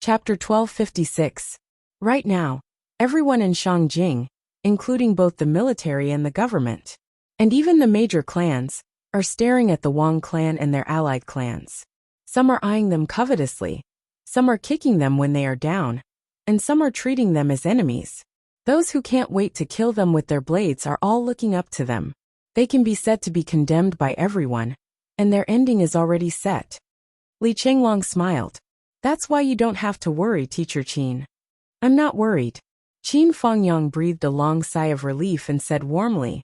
Chapter 1256. Right now, everyone in Shangjing, including both the military and the government, and even the major clans, are staring at the Wang clan and their allied clans. Some are eyeing them covetously, some are kicking them when they are down, and some are treating them as enemies. Those who can't wait to kill them with their blades are all looking up to them. They can be said to be condemned by everyone, and their ending is already set. Li Chenglong smiled. That's why you don't have to worry, Teacher Qin. I'm not worried. Qin Fengyang breathed a long sigh of relief and said warmly,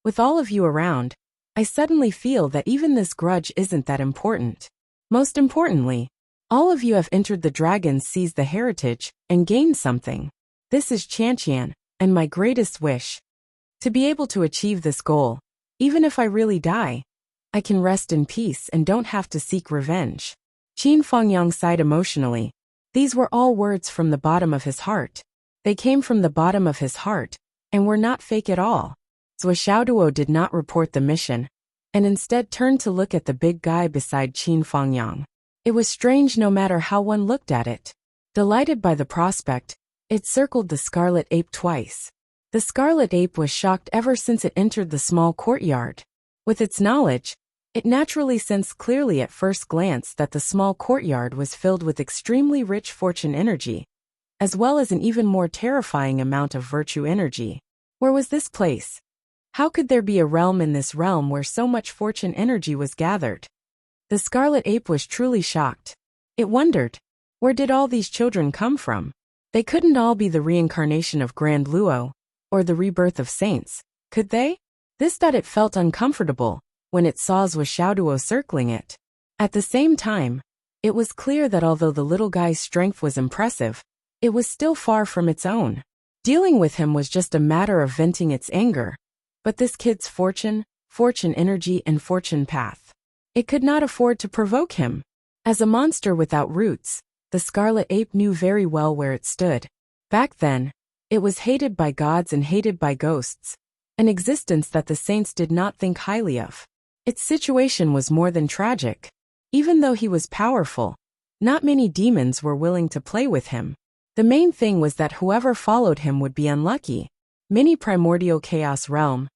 with all of you around, I suddenly feel that even this grudge isn't that important. Most importantly, all of you have entered the Dragon's Seized the Heritage and gained something. This is Chantian, and my greatest wish. To be able to achieve this goal, even if I really die, I can rest in peace and don't have to seek revenge. Qin Fengyang sighed emotionally. These were all words from the bottom of his heart. They came from the bottom of his heart, and were not fake at all. Zhou Xiaoduo did not report the mission, and instead turned to look at the big guy beside Qin Fengyang. It was strange no matter how one looked at it. Delighted by the prospect, it circled the scarlet ape twice. The scarlet ape was shocked ever since it entered the small courtyard. With its knowledge, it naturally sensed clearly at first glance that the small courtyard was filled with extremely rich fortune energy, as well as an even more terrifying amount of virtue energy. Where was this place? How could there be a realm in this realm where so much fortune energy was gathered? The scarlet ape was truly shocked. It wondered, where did all these children come from? They couldn't all be the reincarnation of Grand Luo, or the rebirth of saints, could they? It felt uncomfortable when it saw Zhou Xiaoduo circling it. At the same time, it was clear that although the little guy's strength was impressive, it was still far from its own. Dealing with him was just a matter of venting its anger. But this kid's fortune energy and fortune path. It could not afford to provoke him. As a monster without roots, the scarlet ape knew very well where it stood. Back then, it was hated by gods and hated by ghosts, an existence that the saints did not think highly of. Its situation was more than tragic. Even though he was powerful, not many demons were willing to play with him. The main thing was that whoever followed him would be unlucky. Many primordial chaos realm,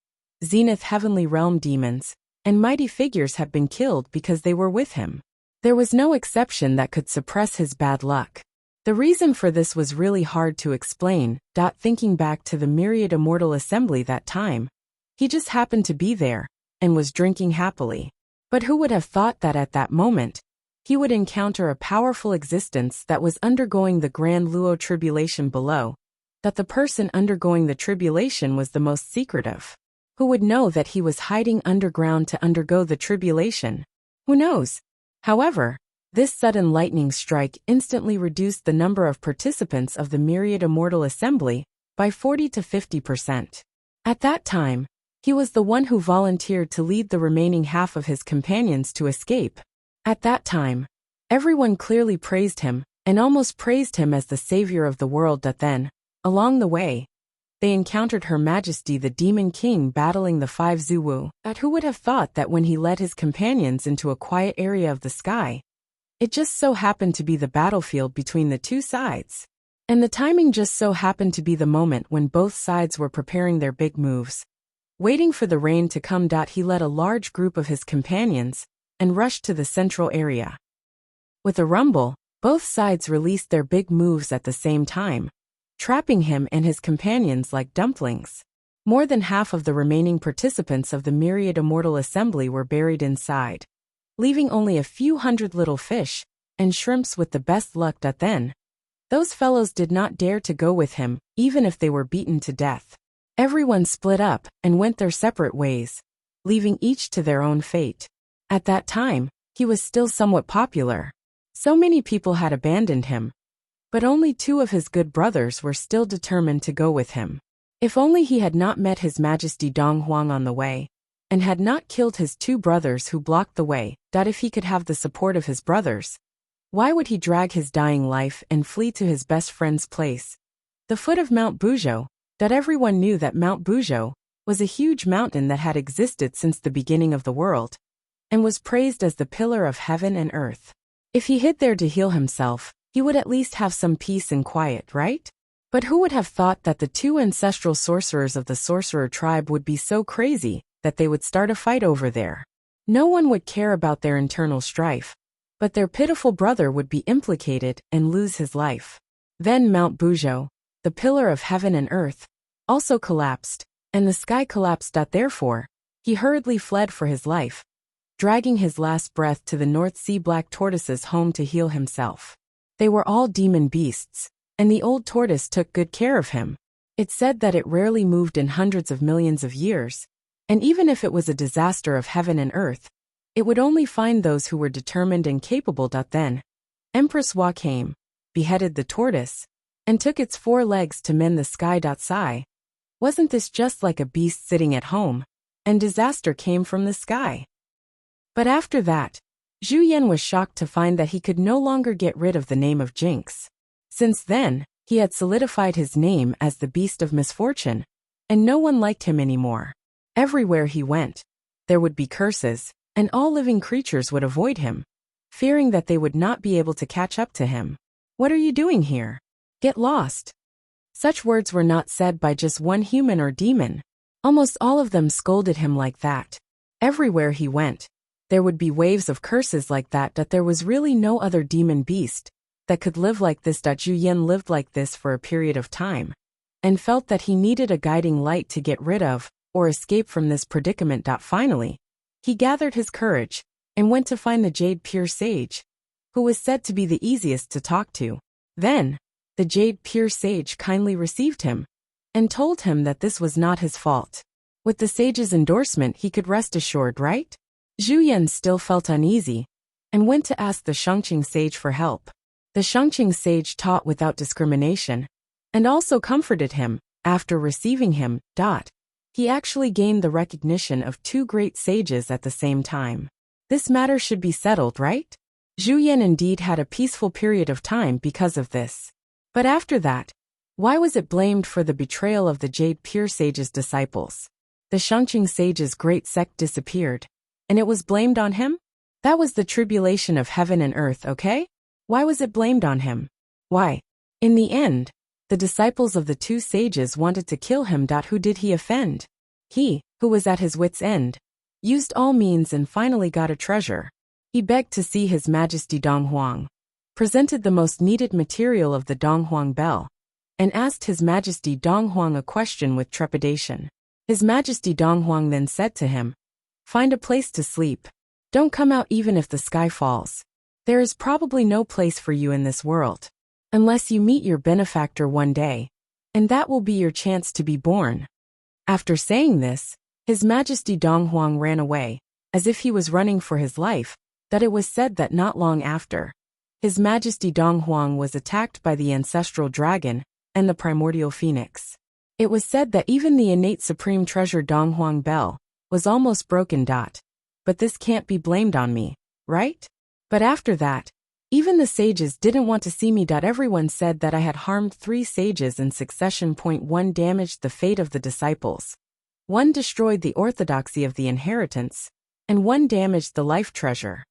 zenith heavenly realm demons, and mighty figures have been killed because they were with him. There was no exception that could suppress his bad luck. The reason for this was really hard to explain. Thinking back to the myriad immortal assembly that time, he just happened to be there, and was drinking happily. But who would have thought that at that moment, he would encounter a powerful existence that was undergoing the Grand Luo tribulation below, that the person undergoing the tribulation was the most secretive. Who would know that he was hiding underground to undergo the tribulation? Who knows? However, this sudden lightning strike instantly reduced the number of participants of the myriad immortal assembly by 40 to 50%. At that time, he was the one who volunteered to lead the remaining half of his companions to escape. At that time, everyone clearly praised him, and almost praised him as the savior of the world. Then, along the way, they encountered Her Majesty the Demon King battling the 5 Zuwu. Who would have thought that when he led his companions into a quiet area of the sky, it just so happened to be the battlefield between the two sides. And the timing just so happened to be the moment when both sides were preparing their big moves. Waiting for the rain to come. He led a large group of his companions and rushed to the central area. With a rumble, both sides released their big moves at the same time, trapping him and his companions like dumplings. More than half of the remaining participants of the myriad immortal assembly were buried inside, leaving only a few hundred little fish and shrimps with the best luck. Then, those fellows did not dare to go with him, even if they were beaten to death. Everyone split up and went their separate ways, leaving each to their own fate. At that time, he was still somewhat popular. So many people had abandoned him, but only 2 of his good brothers were still determined to go with him. If only he had not met His Majesty Dong Huang on the way, and had not killed his 2 brothers who blocked the way. If he could have the support of his brothers, why would he drag his dying life and flee to his best friend's place, the foot of Mount Buzhou? Everyone knew that Mount Buzhou was a huge mountain that had existed since the beginning of the world, and was praised as the pillar of heaven and earth. If he hid there to heal himself, he would at least have some peace and quiet, right? But who would have thought that the two ancestral sorcerers of the sorcerer tribe would be so crazy that they would start a fight over there? No one would care about their internal strife, but their pitiful brother would be implicated and lose his life. Then Mount Buzhou, the pillar of heaven and earth, also collapsed, and the sky collapsed. Therefore, he hurriedly fled for his life, dragging his last breath to the North Sea black tortoise's home to heal himself. They were all demon beasts, and the old tortoise took good care of him. It said that it rarely moved in hundreds of millions of years, and even if it was a disaster of heaven and earth, it would only find those who were determined and capable. Then, Empress Hua came, beheaded the tortoise, and took its 4 legs to mend the sky. Sigh. Wasn't this just like a beast sitting at home, and disaster came from the sky? But after that, Zhu Yan was shocked to find that he could no longer get rid of the name of Jinx. Since then, he had solidified his name as the Beast of Misfortune, and no one liked him anymore. Everywhere he went, there would be curses, and all living creatures would avoid him, fearing that they would not be able to catch up to him. What are you doing here? Get lost. Such words were not said by just one human or demon. Almost all of them scolded him like that. Everywhere he went, there would be waves of curses like that. There was really no other demon beast that could live like this. Zhu Yan lived like this for a period of time, and felt that he needed a guiding light to get rid of, or escape from this predicament. Finally, he gathered his courage, and went to find the Jade Pure Sage, who was said to be the easiest to talk to. Then, the Jade Pure Sage kindly received him, and told him that this was not his fault. With the sage's endorsement he could rest assured, right? Zhu Yan still felt uneasy, and went to ask the Shangqing sage for help. The Shangqing sage taught without discrimination, and also comforted him. After receiving him, he actually gained the recognition of 2 great sages at the same time. This matter should be settled, right? Zhu Yan indeed had a peaceful period of time because of this. But after that, why was it blamed for the betrayal of the Jade Pure Sage's disciples? The Shangqing sage's great sect disappeared, and it was blamed on him? That was the tribulation of heaven and earth, okay? Why was it blamed on him? Why? In the end, the disciples of the 2 sages wanted to kill him. Who did he offend? He, who was at his wit's end, used all means and finally got a treasure. He begged to see His Majesty Donghuang, presented the most needed material of the Donghuang bell, and asked His Majesty Donghuang a question with trepidation. His Majesty Donghuang then said to him, "Find a place to sleep. Don't come out even if the sky falls. There is probably no place for you in this world, unless you meet your benefactor one day, and that will be your chance to be born." After saying this, His Majesty Donghuang ran away, as if he was running for his life. That it was said that not long after, His Majesty Donghuang was attacked by the ancestral dragon and the primordial phoenix. It was said that even the innate supreme treasure Donghuang bell was almost broken. But this can't be blamed on me, right? But after that, even the sages didn't want to see me. Everyone said that I had harmed 3 sages in succession. 1 damaged the fate of the disciples, 1 destroyed the orthodoxy of the inheritance, and 1 damaged the life treasure.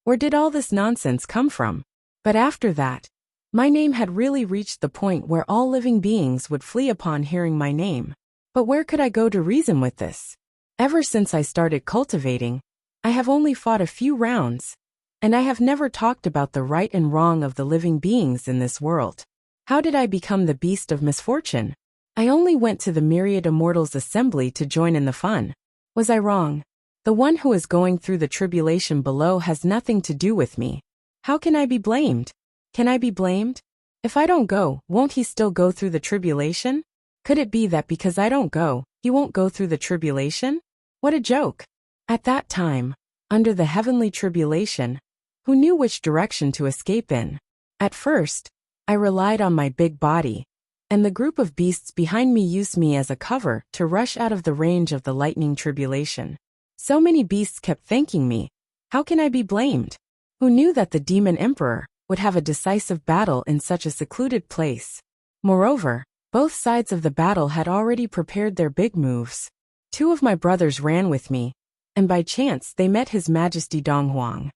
Where did all this nonsense come from? But after that, my name had really reached the point where all living beings would flee upon hearing my name. But where could I go to reason with this? Ever since I started cultivating, I have only fought a few rounds, and I have never talked about the right and wrong of the living beings in this world. How did I become the Beast of Misfortune? I only went to the Myriad Immortals Assembly to join in the fun. Was I wrong? The one who is going through the tribulation below has nothing to do with me. How can I be blamed? Can I be blamed? If I don't go, won't he still go through the tribulation? Could it be that because I don't go, he won't go through the tribulation? What a joke. At that time, under the heavenly tribulation, who knew which direction to escape in? At first, I relied on my big body, and the group of beasts behind me used me as a cover to rush out of the range of the lightning tribulation. So many beasts kept thanking me. How can I be blamed? Who knew that the demon emperor would have a decisive battle in such a secluded place? Moreover, both sides of the battle had already prepared their big moves. 2 of my brothers ran with me, and by chance they met His Majesty Donghuang.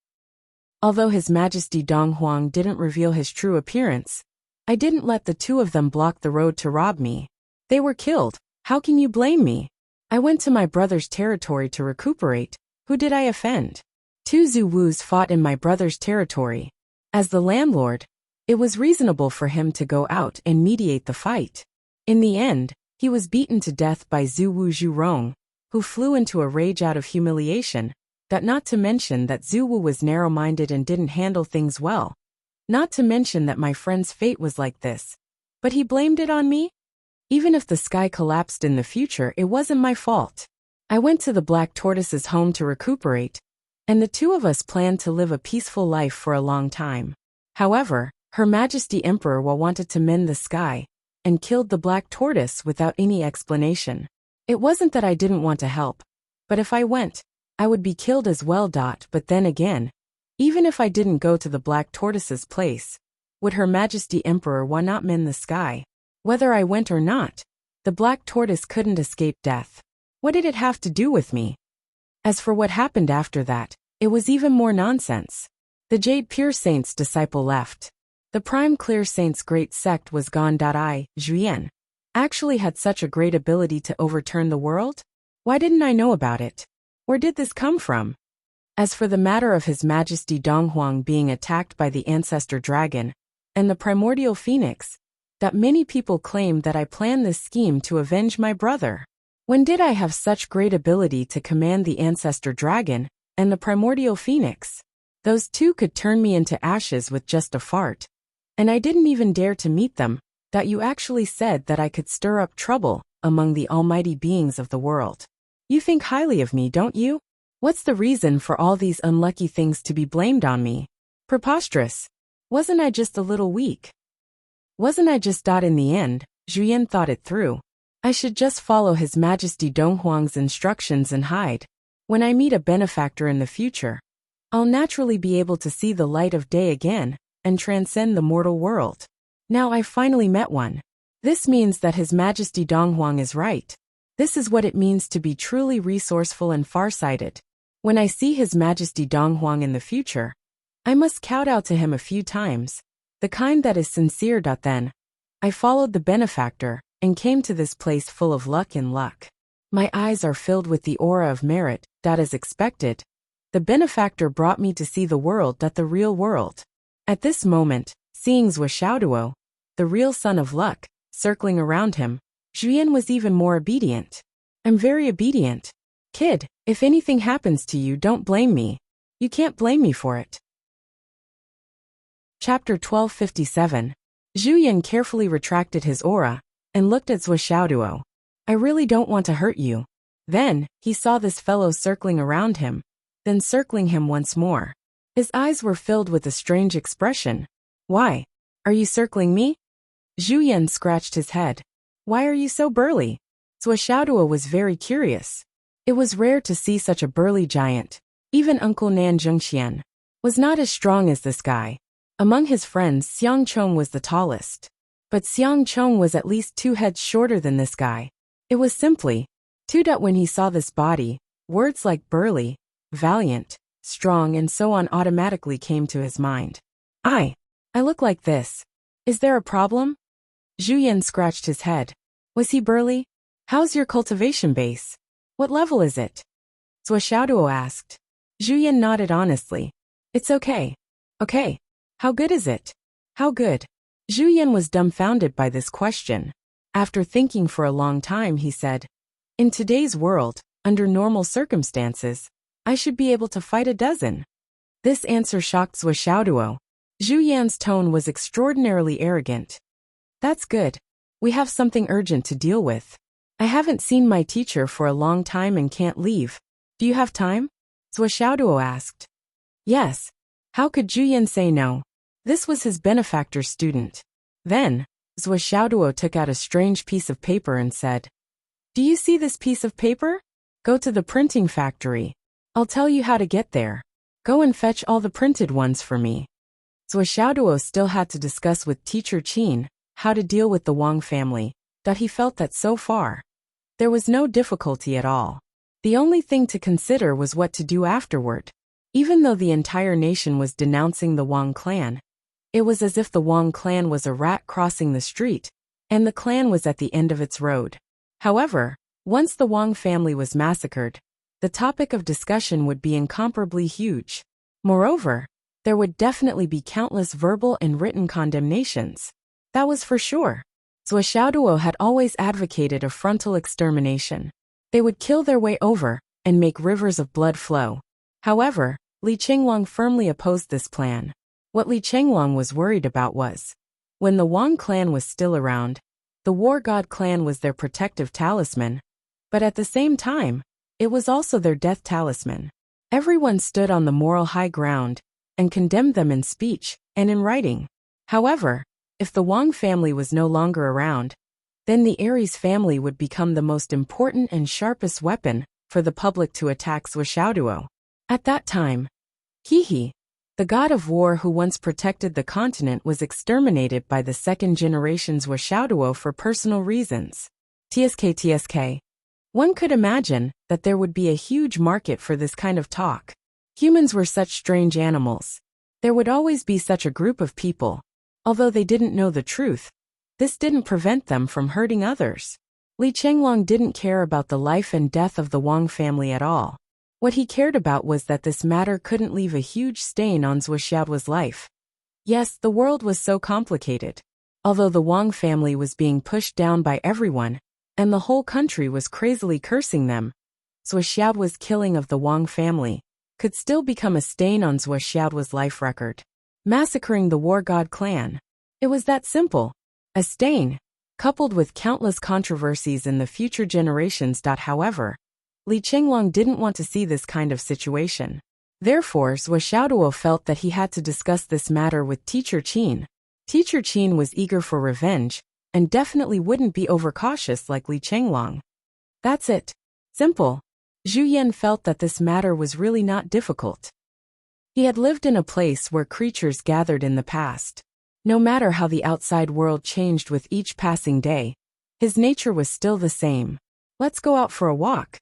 Although His Majesty Dong Huang didn't reveal his true appearance, I didn't let the two of them block the road to rob me. They were killed. How can you blame me? I went to my brother's territory to recuperate. Who did I offend? Two Zuwus fought in my brother's territory. As the landlord, it was reasonable for him to go out and mediate the fight. In the end, he was beaten to death by Zuwu Zhurong, who flew into a rage out of humiliation, that not to mention that Zuwu was narrow-minded and didn't handle things well. Not to mention that my friend's fate was like this. But he blamed it on me? Even if the sky collapsed in the future, it wasn't my fault. I went to the Black Tortoise's home to recuperate, and the two of us planned to live a peaceful life for a long time. However, Her Majesty Emperor Wa wanted to mend the sky, and killed the Black Tortoise without any explanation. It wasn't that I didn't want to help, but if I went, I would be killed as well. But then again, even if I didn't go to the Black Tortoise's place, would Her Majesty Emperor Wa not mend the sky? Whether I went or not, the Black Tortoise couldn't escape death. What did it have to do with me? As for what happened after that, it was even more nonsense. The Jade Pure Saint's disciple left. The Prime Clear Saint's great sect was gone. I, Zhuyan, actually had such a great ability to overturn the world? Why didn't I know about it? Where did this come from? As for the matter of His Majesty Dong Huang being attacked by the Ancestor Dragon and the Primordial Phoenix, that many people claim that I planned this scheme to avenge my brother. When did I have such great ability to command the Ancestor Dragon and the Primordial Phoenix? Those two could turn me into ashes with just a fart. And I didn't even dare to meet them. That you actually said that I could stir up trouble among the almighty beings of the world. You think highly of me, don't you? What's the reason for all these unlucky things to be blamed on me? Preposterous. Wasn't I just a little weak? Wasn't I just. In the end, Zhuyan thought it through. I should just follow His Majesty Dong Huang's instructions and hide. When I meet a benefactor in the future, I'll naturally be able to see the light of day again and transcend the mortal world. Now I finally met one. This means that His Majesty Dong Huang is right. This is what it means to be truly resourceful and farsighted. When I see His Majesty Dong Huang in the future, I must kowtow to him a few times. The kind that is sincere. Then I followed the benefactor and came to this place full of luck and luck. My eyes are filled with the aura of merit. As expected, the benefactor brought me to see the world. The real world. At this moment, seeing Zhou Xiaoduo, the real son of luck, circling around him, Zhuyan was even more obedient. I'm very obedient. Kid, if anything happens to you, don't blame me. You can't blame me for it. Chapter 1257. Zhuyan carefully retracted his aura and looked at Zhou Xiaoduo. I really don't want to hurt you. Then, he saw this fellow circling around him, then circling him once more. His eyes were filled with a strange expression. Why? Are you circling me? Zhuyan scratched his head. Why are you so burly? Zhou Xiaoduo was very curious. It was rare to see such a burly giant. Even Uncle Nan Zhengxian was not as strong as this guy. Among his friends, Xiang Chong was the tallest. But Xiang Chong was at least 2 heads shorter than this guy. It was simply, when he saw this body, words like burly, valiant, strong and so on automatically came to his mind. I look like this. Is there a problem? Zhuyan scratched his head. Was he burly? How's your cultivation base? What level is it? Zhou Xiaoduo asked. Zhuyan nodded honestly. It's okay. Okay. How good is it? How good? Zhuyan was dumbfounded by this question. After thinking for a long time, he said, in today's world, under normal circumstances, I should be able to fight a dozen. This answer shocked Zhou Xiaoduo. Zhuyan's tone was extraordinarily arrogant. That's good. We have something urgent to deal with. I haven't seen my teacher for a long time and can't leave. Do you have time? Zhou Xiaoduo asked. Yes. How could Zhuyan say no? This was his benefactor's student. Then, Zhou Xiaoduo took out a strange piece of paper and said, do you see this piece of paper? Go to the printing factory. I'll tell you how to get there. Go and fetch all the printed ones for me. Zhou Xiaoduo still had to discuss with teacher Qin how to deal with the Wang family, that he felt that so far, there was no difficulty at all. The only thing to consider was what to do afterward. Even though the entire nation was denouncing the Wang clan, it was as if the Wang clan was a rat crossing the street, and the clan was at the end of its road. However, once the Wang family was massacred, the topic of discussion would be incomparably huge. Moreover, there would definitely be countless verbal and written condemnations. That was for sure. Zhuo had always advocated a frontal extermination. They would kill their way over and make rivers of blood flow. However, Li Qinglong firmly opposed this plan. What Li Qinglong was worried about was, when the Wang clan was still around, the war god clan was their protective talisman, but at the same time, it was also their death talisman. Everyone stood on the moral high ground and condemned them in speech and in writing. However, if the Wang family was no longer around, then the Aries family would become the most important and sharpest weapon for the public to attack Swordsmanship. At that time, Hehe, the god of war who once protected the continent, was exterminated by the second generation Swordsmanship for personal reasons. TSK. One could imagine that there would be a huge market for this kind of talk. Humans were such strange animals. There would always be such a group of people. Although they didn't know the truth, this didn't prevent them from hurting others. Li Qinglong didn't care about the life and death of the Wang family at all. What he cared about was that this matter couldn't leave a huge stain on Zhuo's life. Yes, the world was so complicated. Although the Wang family was being pushed down by everyone, and the whole country was crazily cursing them, Zhuo's killing of the Wang family could still become a stain on Zhuo's life record. Massacring the war god clan. It was that simple. A stain, coupled with countless controversies in the future generations. However, Li Qinglong didn't want to see this kind of situation. Therefore, Zhuo felt that he had to discuss this matter with Teacher Qin. Teacher Qin was eager for revenge, and definitely wouldn't be overcautious like Li Qinglong. That's it. Simple. Zhu Yan felt that this matter was really not difficult. He had lived in a place where creatures gathered in the past. No matter how the outside world changed with each passing day, his nature was still the same. Let's go out for a walk.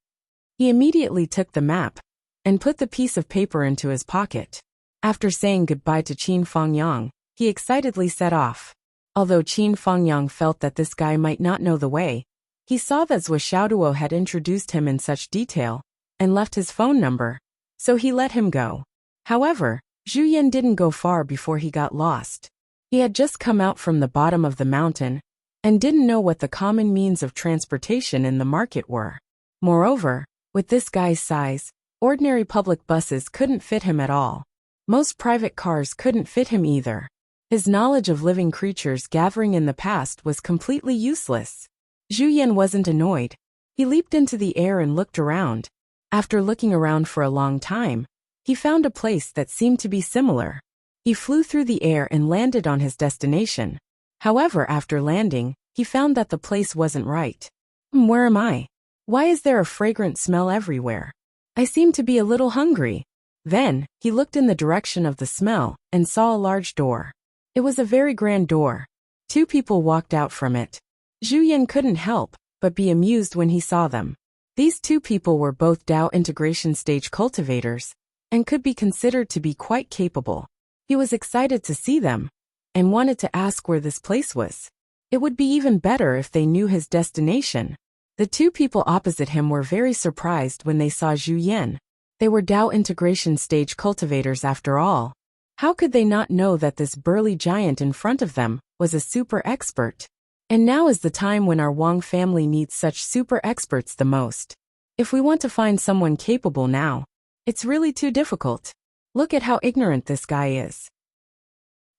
He immediately took the map and put the piece of paper into his pocket. After saying goodbye to Qin Fangyang, he excitedly set off. Although Qin Fangyang felt that this guy might not know the way, he saw that Zhuo had introduced him in such detail and left his phone number, so he let him go. However, Zhu Yan didn't go far before he got lost. He had just come out from the bottom of the mountain and didn't know what the common means of transportation in the market were. Moreover, with this guy's size, ordinary public buses couldn't fit him at all. Most private cars couldn't fit him either. His knowledge of living creatures gathering in the past was completely useless. Zhu Yan wasn't annoyed. He leaped into the air and looked around. After looking around for a long time, he found a place that seemed to be similar. He flew through the air and landed on his destination. However, after landing, he found that the place wasn't right. Where am I? Why is there a fragrant smell everywhere? I seem to be a little hungry. Then, he looked in the direction of the smell and saw a large door. It was a very grand door. Two people walked out from it. Zhu Yan couldn't help but be amused when he saw them. These two people were both Dao integration stage cultivators and could be considered to be quite capable. He was excited to see them and wanted to ask where this place was. It would be even better if they knew his destination. The two people opposite him were very surprised when they saw Zhu Yan. They were Dao integration stage cultivators after all. How could they not know that this burly giant in front of them was a super expert? And now is the time when our Wang family needs such super experts the most. If we want to find someone capable now, it's really too difficult. Look at how ignorant this guy is.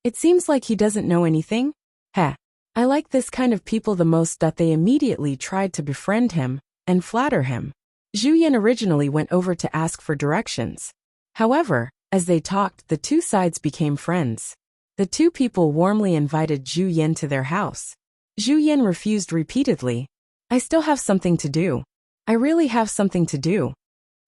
It seems like he doesn't know anything. Heh. I like this kind of people the most that they immediately tried to befriend him and flatter him. Zhu Yan originally went over to ask for directions. However, as they talked, the two sides became friends. The two people warmly invited Zhu Yan to their house. Zhu Yan refused repeatedly. I still have something to do. I really have something to do.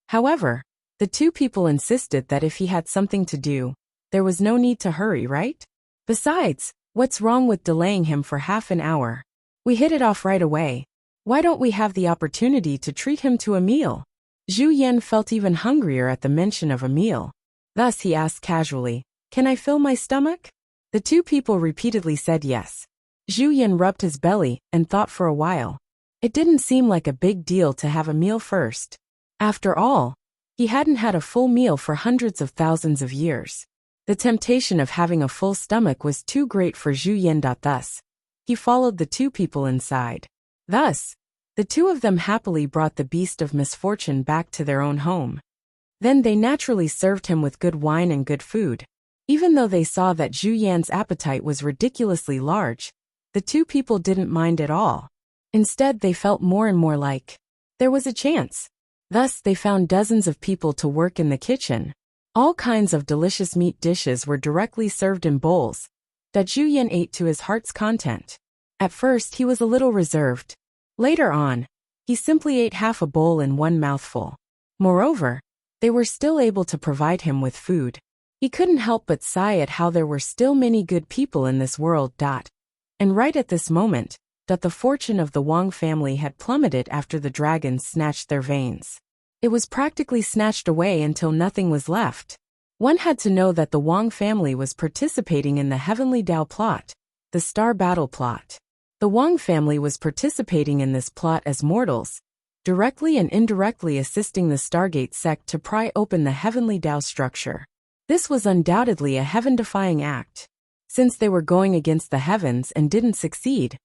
However, the two people insisted that if he had something to do, there was no need to hurry, right? Besides, what's wrong with delaying him for half an hour? We hit it off right away. Why don't we have the opportunity to treat him to a meal? Zhu Yan felt even hungrier at the mention of a meal. Thus he asked casually, "Can I fill my stomach?" The two people repeatedly said yes. Zhu Yan rubbed his belly and thought for a while. It didn't seem like a big deal to have a meal first. After all, he hadn't had a full meal for hundreds of thousands of years. The temptation of having a full stomach was too great for Zhu Yan. Thus, he followed the two people inside. Thus, the two of them happily brought the beast of misfortune back to their own home. Then they naturally served him with good wine and good food. Even though they saw that Zhu Yan's appetite was ridiculously large, the two people didn't mind at all. Instead, they felt more and more like there was a chance. Thus, they found dozens of people to work in the kitchen. All kinds of delicious meat dishes were directly served in bowls that Zhu Yan ate to his heart's content. At first, he was a little reserved. Later on, he simply ate half a bowl in one mouthful. Moreover, they were still able to provide him with food. He couldn't help but sigh at how there were still many good people in this world. And right at this moment, the fortune of the Wang family had plummeted after the dragons snatched their veins. It was practically snatched away until nothing was left. One had to know that the Wang family was participating in the Heavenly Dao plot, the Star Battle plot. The Wang family was participating in this plot as mortals, directly and indirectly assisting the Stargate sect to pry open the Heavenly Dao structure. This was undoubtedly a heaven-defying act. Since they were going against the heavens and didn't succeed,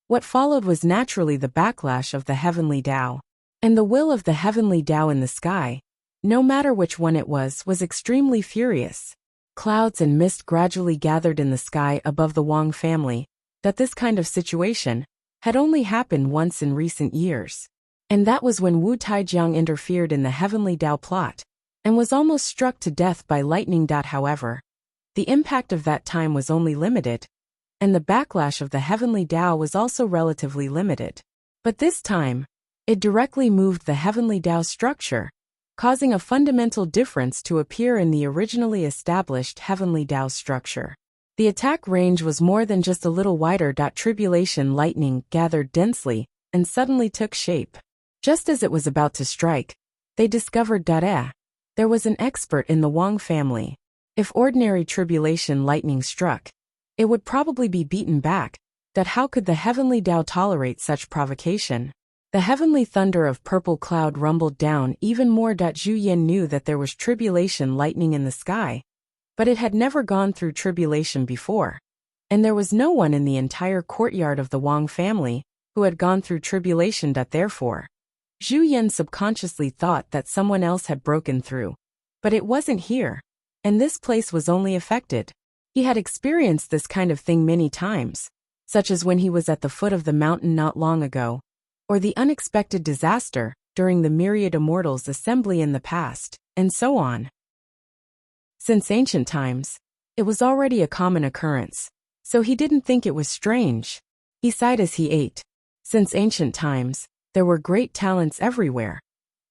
what followed was naturally the backlash of the Heavenly Dao. And the will of the Heavenly Dao in the sky, no matter which one it was extremely furious. Clouds and mist gradually gathered in the sky above the Wang family. This kind of situation had only happened once in recent years. And that was when Wu Taijiang interfered in the Heavenly Dao plot and was almost struck to death by lightning. However, the impact of that time was only limited, and the backlash of the Heavenly Dao was also relatively limited. But this time, it directly moved the Heavenly Dao structure, causing a fundamental difference to appear in the originally established Heavenly Dao structure. The attack range was more than just a little wider. Tribulation lightning gathered densely and suddenly took shape. Just as it was about to strike, they discovered there was an expert in the Wang family. If ordinary tribulation lightning struck, it would probably be beaten back. How could the Heavenly Dao tolerate such provocation? The heavenly thunder of purple cloud rumbled down even more. Zhu Yan knew that there was tribulation lightning in the sky, but it had never gone through tribulation before. And there was no one in the entire courtyard of the Wang family who had gone through tribulation. Therefore, Zhu Yan subconsciously thought that someone else had broken through. But it wasn't here. And this place was only affected. He had experienced this kind of thing many times, such as when he was at the foot of the mountain not long ago, or the unexpected disaster during the myriad immortals assembly in the past, and so on. Since ancient times, it was already a common occurrence, so he didn't think it was strange. He sighed as he ate. Since ancient times, there were great talents everywhere,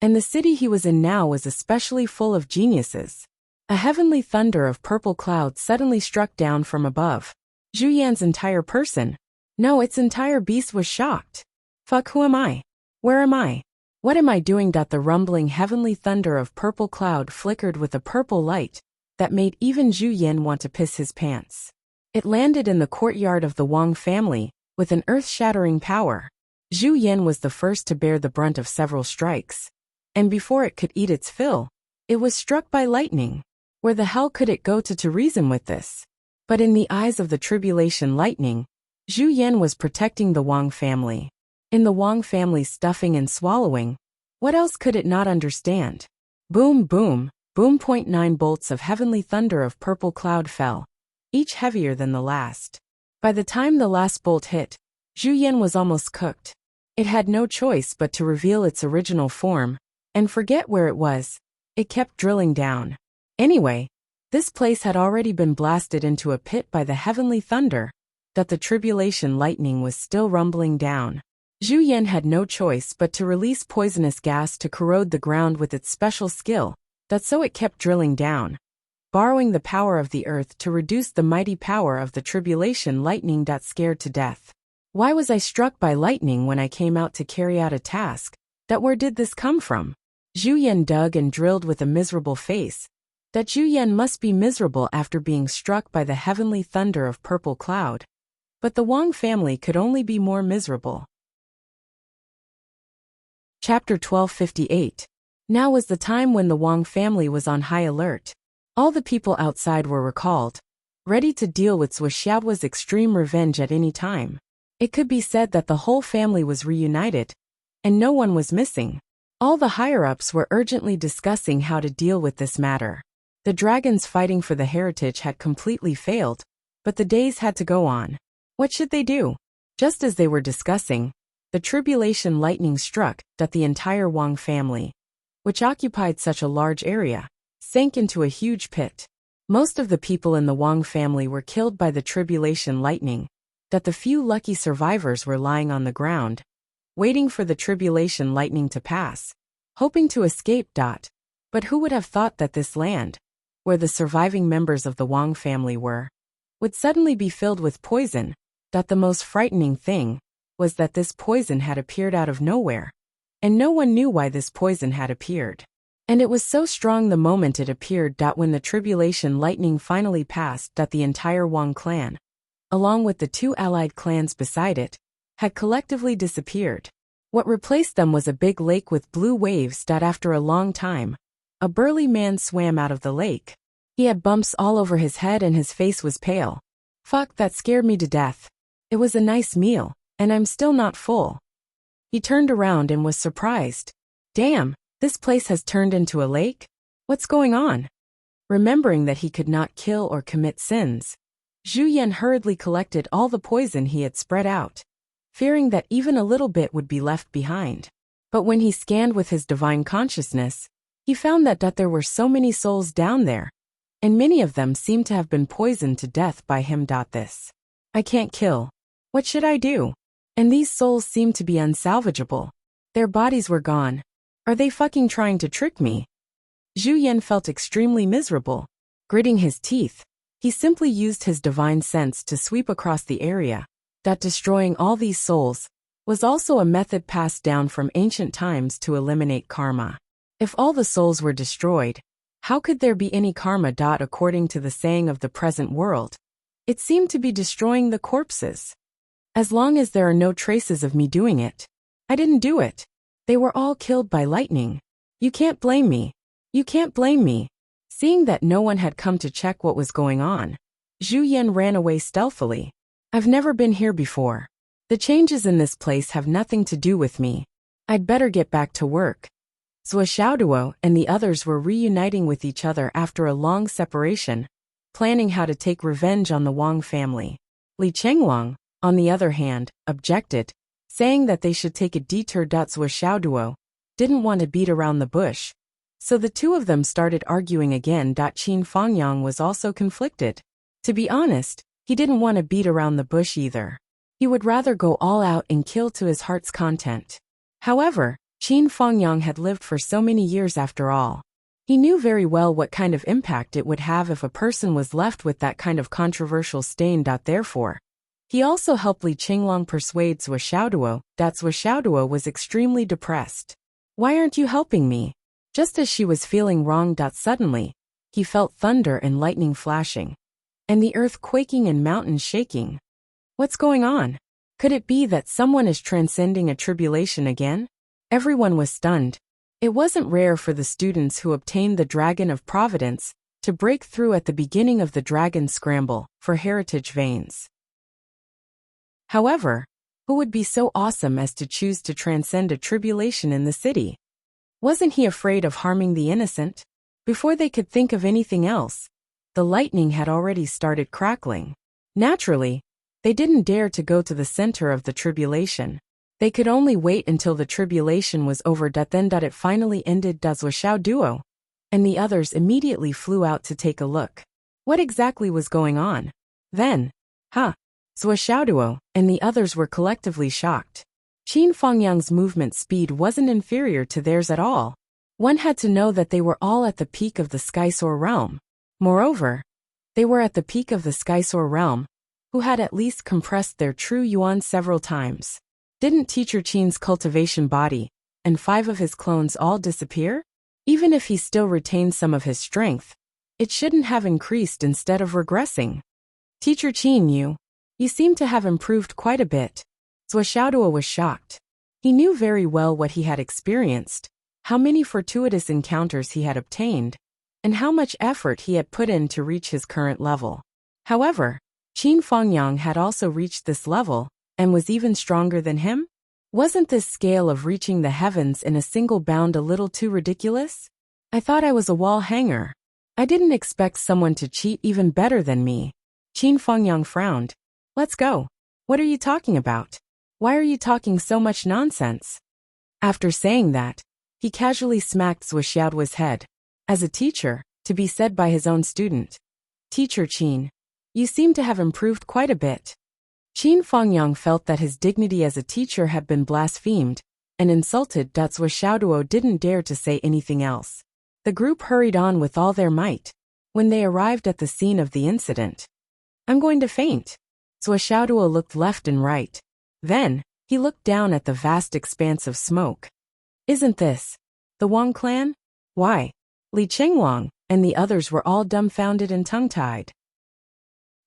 and the city he was in now was especially full of geniuses. A heavenly thunder of purple clouds suddenly struck down from above. Zhu Yan's entire person, no, its entire beast was shocked. Fuck, who am I? Where am I? What am I doing? The rumbling heavenly thunder of purple cloud flickered with a purple light that made even Zhu Yan want to piss his pants. It landed in the courtyard of the Wang family with an earth-shattering power. Zhu Yan was the first to bear the brunt of several strikes, and before it could eat its fill, it was struck by lightning. Where the hell could it go to reason with this? But in the eyes of the tribulation lightning, Zhu Yan was protecting the Wang family. In the Wang family's stuffing and swallowing, what else could it not understand? Boom, boom, boom. 9 bolts of heavenly thunder of purple cloud fell, each heavier than the last. By the time the last bolt hit, Zhu Yan was almost cooked. It had no choice but to reveal its original form, and forget where it was. It kept drilling down. Anyway, this place had already been blasted into a pit by the heavenly thunder. The tribulation lightning was still rumbling down. Zhu Yan had no choice but to release poisonous gas to corrode the ground with its special skill. So it kept drilling down, borrowing the power of the earth to reduce the mighty power of the tribulation lightning. Scared to death. Why was I struck by lightning when I came out to carry out a task? Where did this come from? Zhu Yan dug and drilled with a miserable face. that Zhu Yan must be miserable after being struck by the heavenly thunder of purple cloud. But the Wang family could only be more miserable. Chapter 1258. Now was the time when the Wang family was on high alert. All the people outside were recalled, ready to deal with Wuxia's extreme revenge at any time. It could be said that the whole family was reunited, and no one was missing. All the higher-ups were urgently discussing how to deal with this matter. The dragons fighting for the heritage had completely failed, but the days had to go on. What should they do? Just as they were discussing, the tribulation lightning struck that the entire Wang family, which occupied such a large area, sank into a huge pit. Most of the people in the Wang family were killed by the tribulation lightning, that the few lucky survivors were lying on the ground, waiting for the tribulation lightning to pass, hoping to escape. But who would have thought that this land, where the surviving members of the Wang family were, would suddenly be filled with poison? That the most frightening thing was that this poison had appeared out of nowhere, and no one knew why this poison had appeared. And it was so strong the moment it appeared that when the tribulation lightning finally passed, that the entire Wang clan, along with the two allied clans beside it, had collectively disappeared. What replaced them was a big lake with blue waves. After a long time, a burly man swam out of the lake. He had bumps all over his head and his face was pale. Fuck, that scared me to death. It was a nice meal, and I'm still not full. He turned around and was surprised. Damn, this place has turned into a lake? What's going on? Remembering that he could not kill or commit sins, Zhu Yan hurriedly collected all the poison he had spread out, fearing that even a little bit would be left behind. But when he scanned with his divine consciousness, he found that there were so many souls down there, and many of them seemed to have been poisoned to death by him. This I can't kill. What should I do? And these souls seemed to be unsalvageable. Their bodies were gone. Are they fucking trying to trick me? Zhu Yan felt extremely miserable. Gritting his teeth, he simply used his divine sense to sweep across the area. That destroying all these souls was also a method passed down from ancient times to eliminate karma. If all the souls were destroyed, how could there be any karma? According to the saying of the present world, it seemed to be destroying the corpses. As long as there are no traces of me doing it, I didn't do it. They were all killed by lightning. You can't blame me. You can't blame me. Seeing that no one had come to check what was going on, Zhu Yan ran away stealthily. I've never been here before. The changes in this place have nothing to do with me. I'd better get back to work. Zuo and the others were reuniting with each other after a long separation, planning how to take revenge on the Wang family. Li Chenglong, on the other hand, objected, saying that they should take a detour. Zuo didn't want to beat around the bush, so the two of them started arguing again. Qin Fangyang was also conflicted. To be honest, he didn't want to beat around the bush either. He would rather go all out and kill to his heart's content. However, Qin Fangyang had lived for so many years after all. He knew very well what kind of impact it would have if a person was left with that kind of controversial stain. Therefore, he also helped Li Qinglong persuade Zuo that Zuo was extremely depressed. Why aren't you helping me? Just as she was feeling wrong. Suddenly, he felt thunder and lightning flashing, and the earth quaking and mountains shaking. What's going on? Could it be that someone is transcending a tribulation again? Everyone was stunned. It wasn't rare for the students who obtained the Dragon of Providence to break through at the beginning of the Dragon Scramble for heritage veins. However, who would be so awesome as to choose to transcend a tribulation in the city? Wasn't he afraid of harming the innocent? Before they could think of anything else, the lightning had already started crackling. Naturally, they didn't dare to go to the center of the tribulation. They could only wait until the tribulation was over. Then it finally ended. Zuo and the others immediately flew out to take a look. What exactly was going on? Then, Zuo and the others were collectively shocked. Qin Fangyang's movement speed wasn't inferior to theirs at all. One had to know that they were all at the peak of the Skysoar realm. Moreover, they were at the peak of the Skysoar realm, who had at least compressed their true yuan several times. Didn't Teacher Qin's cultivation body and 5 of his clones all disappear? Even if he still retained some of his strength, It shouldn't have increased instead of regressing. Teacher Qin, you seem to have improved quite a bit. Zhuo was shocked. He knew very well what he had experienced, how many fortuitous encounters he had obtained, and how much effort he had put in to reach his current level. However, Qin Fengyang had also reached this level, and was even stronger than him? Wasn't this scale of reaching the heavens in a single bound a little too ridiculous? I thought I was a wall hanger. I didn't expect someone to cheat even better than me. Qin Fengyang frowned. Let's go. What are you talking about? Why are you talking so much nonsense? After saying that, he casually smacked Zhuo's head. As a teacher, to be said by his own student. Teacher Qin, you seem to have improved quite a bit. Qin Fengyang felt that his dignity as a teacher had been blasphemed and insulted. Zhuo didn't dare to say anything else. The group hurried on with all their might. When they arrived at the scene of the incident, I'm going to faint. Zhuo looked left and right. Then, he looked down at the vast expanse of smoke. Isn't this the Wang clan? Why? Li Qinglong and the others were all dumbfounded and tongue-tied.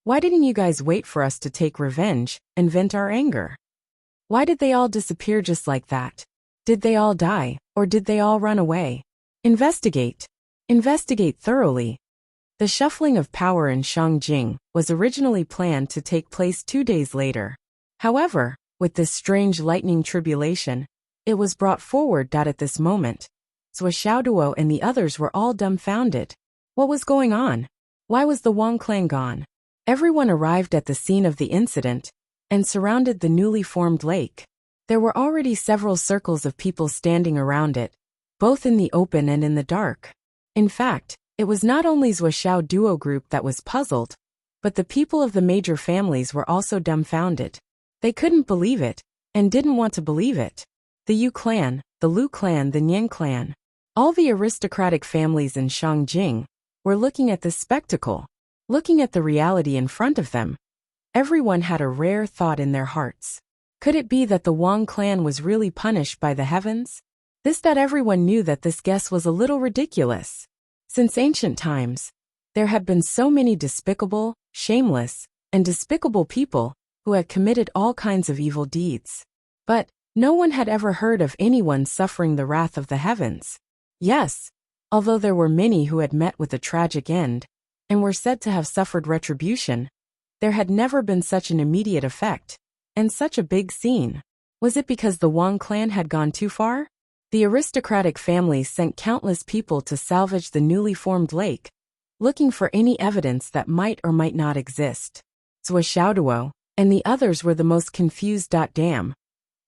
Why didn't you guys wait for us to take revenge and vent our anger? Why did they all disappear just like that? Did they all die, or did they all run away? Investigate. Investigate thoroughly. The shuffling of power in Shangjing was originally planned to take place 2 days later. However, with this strange lightning tribulation, it was brought forward. At this moment, Zhuo and the others were all dumbfounded. What was going on? Why was the Wang clan gone? Everyone arrived at the scene of the incident and surrounded the newly formed lake. There were already several circles of people standing around it, both in the open and in the dark. In fact, it was not only Zhuo duo group that was puzzled, but the people of the major families were also dumbfounded. They couldn't believe it, and didn't want to believe it. The Yu clan, the Lu clan, the Nian clan, all the aristocratic families in Shangjing, were looking at this spectacle, looking at the reality in front of them. Everyone had a rare thought in their hearts. Could it be that the Wang clan was really punished by the heavens? That everyone knew that this guess was a little ridiculous. Since ancient times, there had been so many despicable, shameless, and despicable people who had committed all kinds of evil deeds. But no one had ever heard of anyone suffering the wrath of the heavens. Yes, although there were many who had met with a tragic end, and were said to have suffered retribution, there had never been such an immediate effect, and such a big scene. Was it because the Wang clan had gone too far? The aristocratic families sent countless people to salvage the newly formed lake, looking for any evidence that might or might not exist. Zhuo and the others were the most confused. Damn.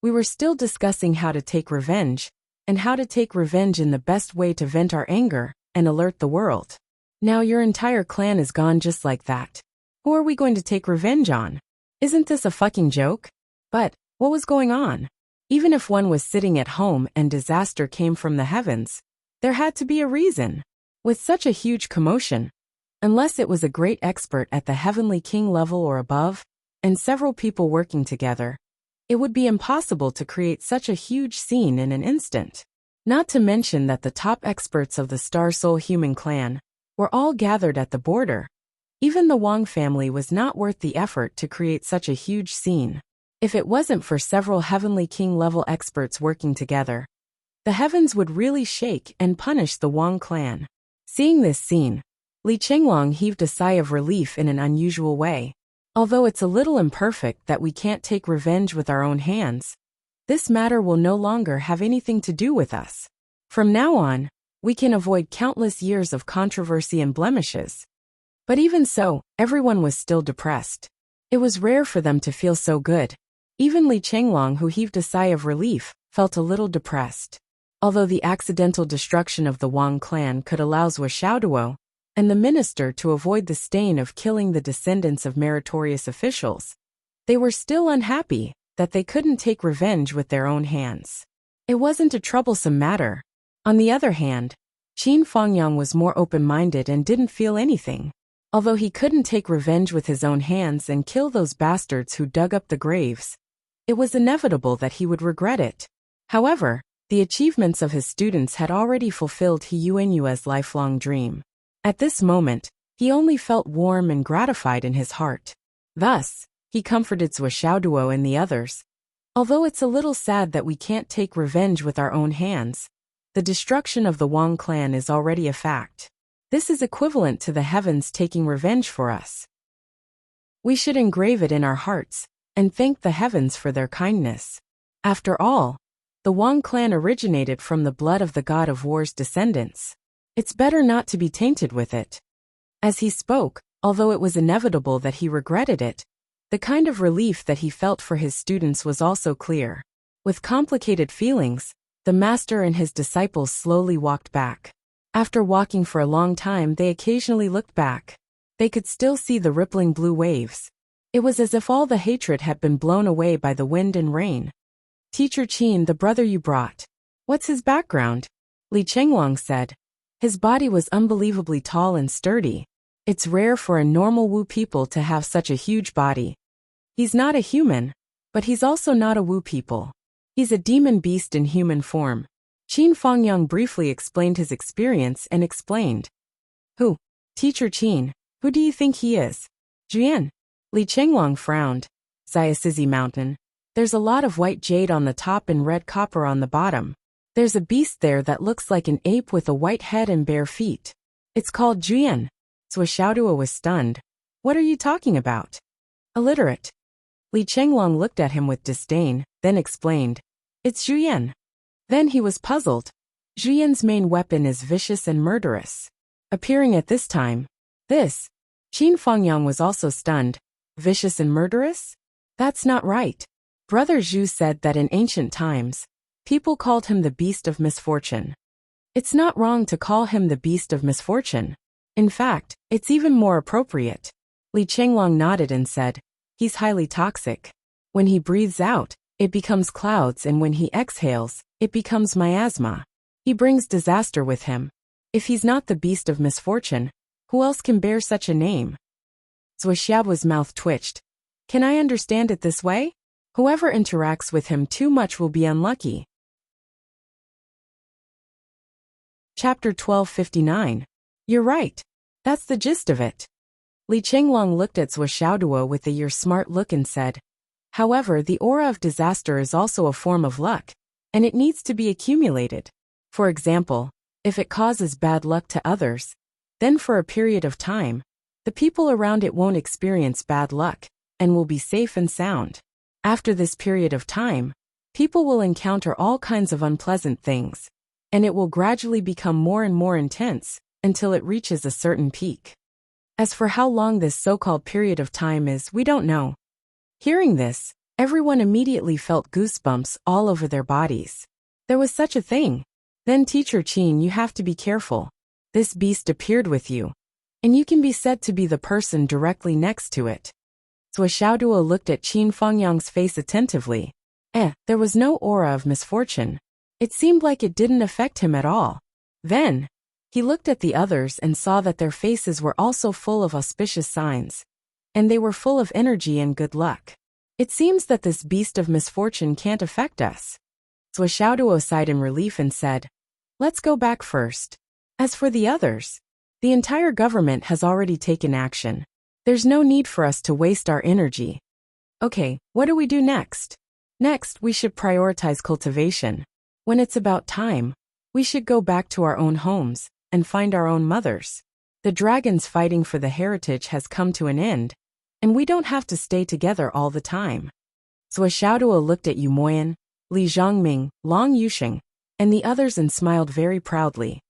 We were still discussing how to take revenge, and how to take revenge in the best way to vent our anger and alert the world. Now your entire clan is gone just like that. Who are we going to take revenge on? Isn't this a fucking joke? But what was going on? Even if one was sitting at home and disaster came from the heavens, there had to be a reason. With such a huge commotion, unless it was a great expert at the heavenly king level or above, and several people working together, it would be impossible to create such a huge scene in an instant. Not to mention that the top experts of the Star Soul human clan were all gathered at the border. Even the Wang family was not worth the effort to create such a huge scene. If it wasn't for several heavenly king level experts working together, the heavens would really shake and punish the Wang clan. Seeing this scene, Li Qinglong heaved a sigh of relief in an unusual way. Although it's a little imperfect that we can't take revenge with our own hands, this matter will no longer have anything to do with us. From now on, we can avoid countless years of controversy and blemishes. But even so, everyone was still depressed. It was rare for them to feel so good. Even Li Qinglong, who heaved a sigh of relief, felt a little depressed. Although the accidental destruction of the Wang clan could allow Zhuo and the minister to avoid the stain of killing the descendants of meritorious officials, they were still unhappy that they couldn't take revenge with their own hands. It wasn't a troublesome matter. On the other hand, Qin Fengyang was more open-minded and didn't feel anything. Although he couldn't take revenge with his own hands and kill those bastards who dug up the graves, it was inevitable that he would regret it. However, the achievements of his students had already fulfilled He Yuanyue's lifelong dream. At this moment, he only felt warm and gratified in his heart. Thus, he comforted Swishaoduo and the others. Although it's a little sad that we can't take revenge with our own hands, the destruction of the Wang clan is already a fact. This is equivalent to the heavens taking revenge for us. We should engrave it in our hearts and thank the heavens for their kindness. After all, the Wang clan originated from the blood of the god of war's descendants. It's better not to be tainted with it. As he spoke, although it was inevitable that he regretted it, the kind of relief that he felt for his students was also clear. With complicated feelings, the master and his disciples slowly walked back. After walking for a long time, they occasionally looked back. They could still see the rippling blue waves. It was as if all the hatred had been blown away by the wind and rain. Teacher Qin, the brother you brought. What's his background? Li Chenglong said. His body was unbelievably tall and sturdy. It's rare for a normal Wu people to have such a huge body. He's not a human, but he's also not a Wu people. He's a demon beast in human form. Qin Fangyang briefly explained his experience and explained. Who? Teacher Qin, who do you think he is? Juan. Li Chenglong frowned. Xiacizi Mountain. There's a lot of white jade on the top and red copper on the bottom. There's a beast there that looks like an ape with a white head and bare feet. It's called Juan. Swishaoduo was stunned. What are you talking about? Illiterate. Li Chenglong looked at him with disdain, then explained. It's Juan. Then he was puzzled. Juan's main weapon is vicious and murderous. Appearing at this time. This. Qin Fangyang was also stunned. Vicious and murderous? That's not right. Brother Zhu said that in ancient times, people called him the beast of misfortune. It's not wrong to call him the beast of misfortune. In fact, it's even more appropriate. Li Chenglong nodded and said, he's highly toxic. When he breathes out, it becomes clouds, and when he exhales, it becomes miasma. He brings disaster with him. If he's not the beast of misfortune, who else can bear such a name? Zhuxiao's mouth twitched. Can I understand it this way? Whoever interacts with him too much will be unlucky. Chapter 1259. You're right. That's the gist of it. Li Chenglong looked at Swishaoduo with a "you're smart" look and said, however, the aura of disaster is also a form of luck, and it needs to be accumulated. For example, if it causes bad luck to others, then for a period of time, the people around it won't experience bad luck, and will be safe and sound. After this period of time, people will encounter all kinds of unpleasant things, and it will gradually become more and more intense, until it reaches a certain peak. As for how long this so-called period of time is, we don't know. Hearing this, everyone immediately felt goosebumps all over their bodies. There was such a thing. Then Teacher Qin, you have to be careful. This beast appeared with you, and you can be said to be the person directly next to it. Swishaoduo looked at Qin Fangyang's face attentively. There was no aura of misfortune. It seemed like it didn't affect him at all. Then, he looked at the others and saw that their faces were also full of auspicious signs, and they were full of energy and good luck. It seems that this beast of misfortune can't affect us. Swishaoduo sighed in relief and said, let's go back first. As for the others, the entire government has already taken action. There's no need for us to waste our energy. Okay, what do we do next? Next, we should prioritize cultivation. When it's about time, we should go back to our own homes and find our own mothers. The dragons fighting for the heritage has come to an end, and we don't have to stay together all the time. Swishaoduo looked at Yu Moyan, Li Zhongming, Long Yusheng, and the others and smiled very proudly.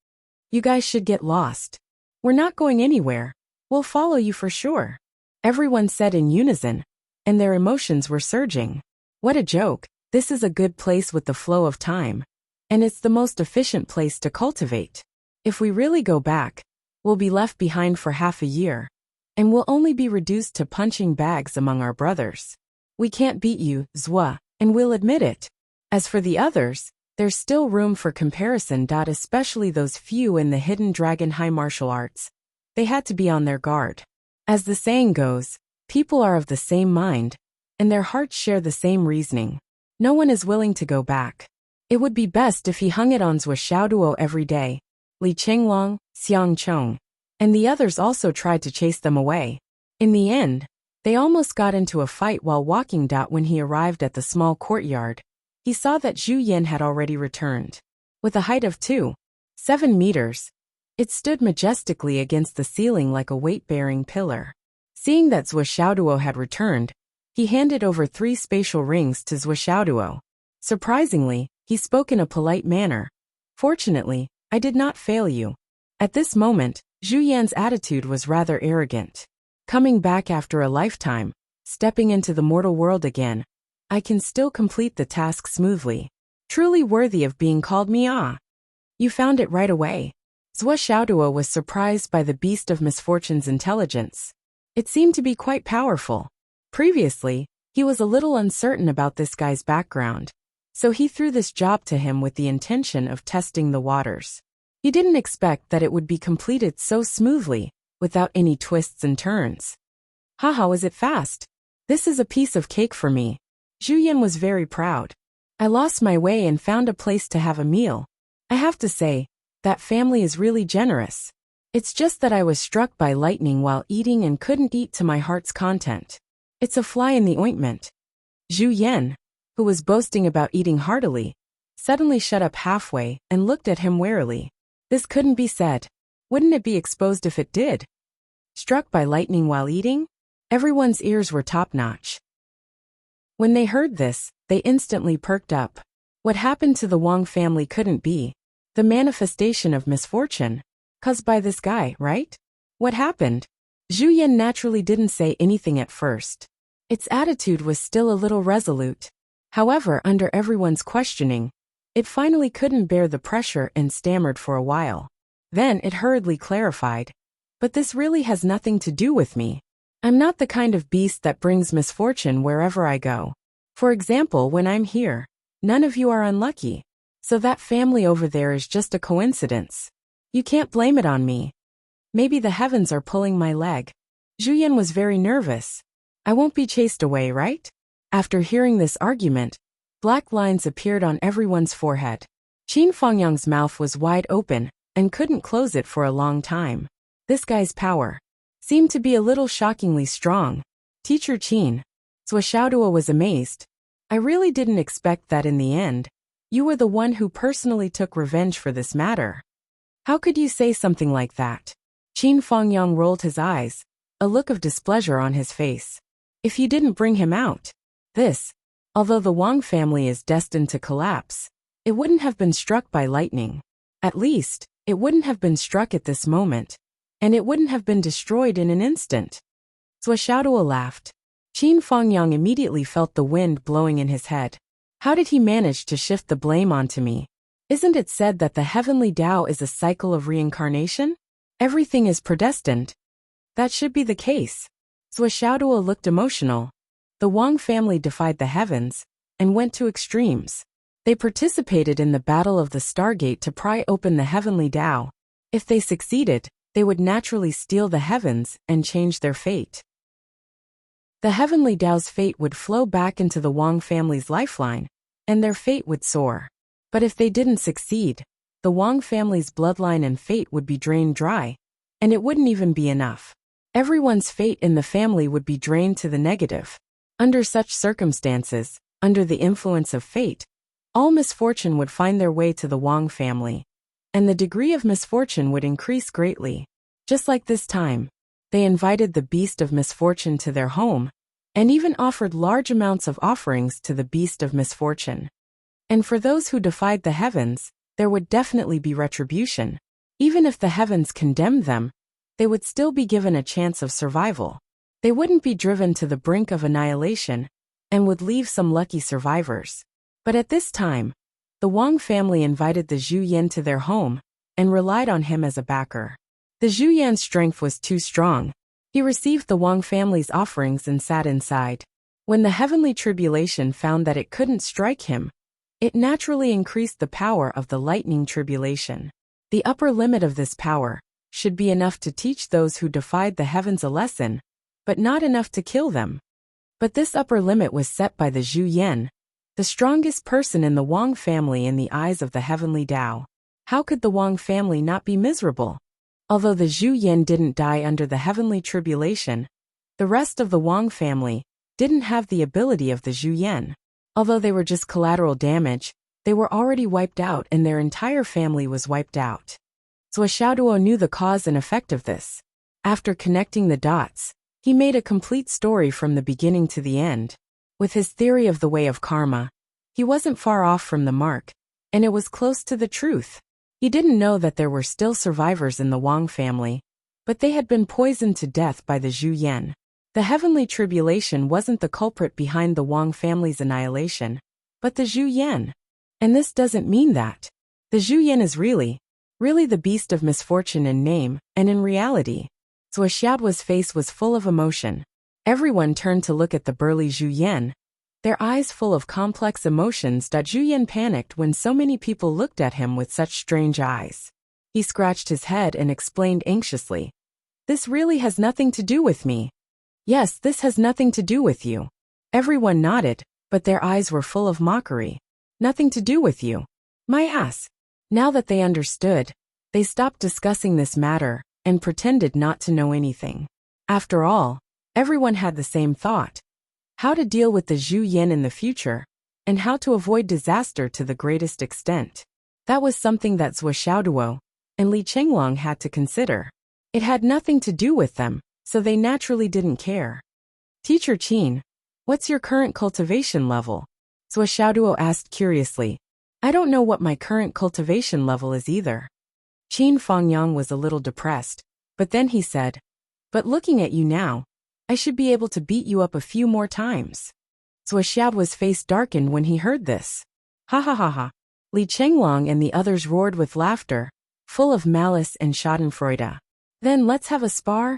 You guys should get lost. We're not going anywhere. We'll follow you for sure. Everyone said in unison, and their emotions were surging. What a joke. This is a good place with the flow of time, and it's the most efficient place to cultivate. If we really go back, we'll be left behind for half a year, and we'll only be reduced to punching bags among our brothers. We can't beat you, Zhua, and we'll admit it. As for the others, there's still room for comparison. Especially those few in the hidden dragon high martial arts. They had to be on their guard. As the saying goes, people are of the same mind, and their hearts share the same reasoning. No one is willing to go back. It would be best if he hung it on Swishaoduo every day. Li Chenglong, Xiang Chong, and the others also tried to chase them away. In the end, they almost got into a fight while walking. When he arrived at the small courtyard, he saw that Zhu Yan had already returned. With a height of 2.7 meters, it stood majestically against the ceiling like a weight-bearing pillar. Seeing that Zhuo Xiaoduo had returned, he handed over 3 spatial rings to Zhuo Xiaoduo. Surprisingly, he spoke in a polite manner. "Fortunately, I did not fail you." At this moment, Zhu Yan's attitude was rather arrogant. "Coming back after a lifetime, stepping into the mortal world again, I can still complete the task smoothly. Truly worthy of being called Mia. You found it right away." Zhuo Xiaoduo was surprised by the beast of misfortune's intelligence. It seemed to be quite powerful. Previously, he was a little uncertain about this guy's background, so he threw this job to him with the intention of testing the waters. He didn't expect that it would be completed so smoothly, without any twists and turns. "Haha, was it fast? This is a piece of cake for me." Zhu Yan was very proud. "I lost my way and found a place to have a meal. I have to say, that family is really generous. It's just that I was struck by lightning while eating and couldn't eat to my heart's content. It's a fly in the ointment." Zhu Yan, who was boasting about eating heartily, suddenly shut up halfway and looked at him warily. This couldn't be said. Wouldn't it be exposed if it did? Struck by lightning while eating? Everyone's ears were top-notch. When they heard this, they instantly perked up. What happened to the Wang family couldn't be the manifestation of misfortune caused by this guy, right? What happened? Zhu Yan naturally didn't say anything at first. Its attitude was still a little resolute. However, under everyone's questioning, it finally couldn't bear the pressure and stammered for a while. Then it hurriedly clarified. "But this really has nothing to do with me. I'm not the kind of beast that brings misfortune wherever I go. For example, when I'm here, none of you are unlucky. So that family over there is just a coincidence. You can't blame it on me. Maybe the heavens are pulling my leg." Zhu Yan was very nervous. "I won't be chased away, right?" After hearing this argument, black lines appeared on everyone's forehead. Qin Fangyang's mouth was wide open and couldn't close it for a long time. This guy's power seemed to be a little shockingly strong. "Teacher Qin," Zhuo Xiaoduo was amazed. "I really didn't expect that in the end. You were the one who personally took revenge for this matter. How could you say something like that?" Qin Fangyang rolled his eyes, a look of displeasure on his face. "If you didn't bring him out, although the Wang family is destined to collapse, it wouldn't have been struck by lightning. At least, it wouldn't have been struck at this moment, and it wouldn't have been destroyed in an instant." Zhuo Xiaoduo laughed. Qin Fangyang immediately felt the wind blowing in his head. How did he manage to shift the blame onto me? Isn't it said that the heavenly Tao is a cycle of reincarnation? Everything is predestined. That should be the case. Zhuo Xiaoduo looked emotional. The Wang family defied the heavens and went to extremes. They participated in the Battle of the Stargate to pry open the heavenly Tao. If they succeeded, they would naturally steal the heavens and change their fate. The heavenly Tao's fate would flow back into the Wang family's lifeline, and their fate would soar. But if they didn't succeed, the Wang family's bloodline and fate would be drained dry, and it wouldn't even be enough. Everyone's fate in the family would be drained to the negative. Under such circumstances, under the influence of fate, all misfortune would find their way to the Wang family, and the degree of misfortune would increase greatly. Just like this time, they invited the beast of misfortune to their home, and even offered large amounts of offerings to the beast of misfortune. And for those who defied the heavens, there would definitely be retribution. Even if the heavens condemned them, they would still be given a chance of survival. They wouldn't be driven to the brink of annihilation, and would leave some lucky survivors. But at this time, the Wang family invited the Zhu Yan to their home, and relied on him as a backer. The Zhu Yan's strength was too strong. He received the Wang family's offerings and sat inside. When the heavenly tribulation found that it couldn't strike him, it naturally increased the power of the lightning tribulation. The upper limit of this power should be enough to teach those who defied the heavens a lesson, but not enough to kill them. But this upper limit was set by the Zhu Yan, the strongest person in the Wang family in the eyes of the heavenly Tao. How could the Wang family not be miserable? Although the Zhu Yin didn't die under the heavenly tribulation, the rest of the Wang family didn't have the ability of the Zhu Yin. Although they were just collateral damage, they were already wiped out and their entire family was wiped out. Zhuo Xiaoduo knew the cause and effect of this. After connecting the dots, he made a complete story from the beginning to the end. With his theory of the way of karma, he wasn't far off from the mark, and it was close to the truth. He didn't know that there were still survivors in the Wang family, but they had been poisoned to death by the Zhu Yin. The heavenly tribulation wasn't the culprit behind the Wang family's annihilation, but the Zhu Yin. And this doesn't mean that. The Zhu Yin is really the beast of misfortune in name, and in reality. Zhuo Xiaoduo's face was full of emotion. Everyone turned to look at the burly Zhu Yin, their eyes full of complex emotions. Zhu Yin panicked when so many people looked at him with such strange eyes. He scratched his head and explained anxiously, "This really has nothing to do with me." "Yes, this has nothing to do with you." Everyone nodded, but their eyes were full of mockery. "Nothing to do with you? My ass." Now that they understood, they stopped discussing this matter and pretended not to know anything. After all, everyone had the same thought: how to deal with the Zhu Yin in the future, and how to avoid disaster to the greatest extent. That was something that Zhuo Xiaoduo and Li Chenglong had to consider. It had nothing to do with them, so they naturally didn't care. "Teacher Qin, what's your current cultivation level?" Zhuo Xiaoduo asked curiously. "I don't know what my current cultivation level is either." Qin Fangyang was a little depressed, but then he said, "But looking at you now, I should be able to beat you up a few more times." Zhuo Xiaoduo's face darkened when he heard this. "Ha ha ha ha." Li Chenglong and the others roared with laughter, full of malice and schadenfreude. "Then let's have a spar?"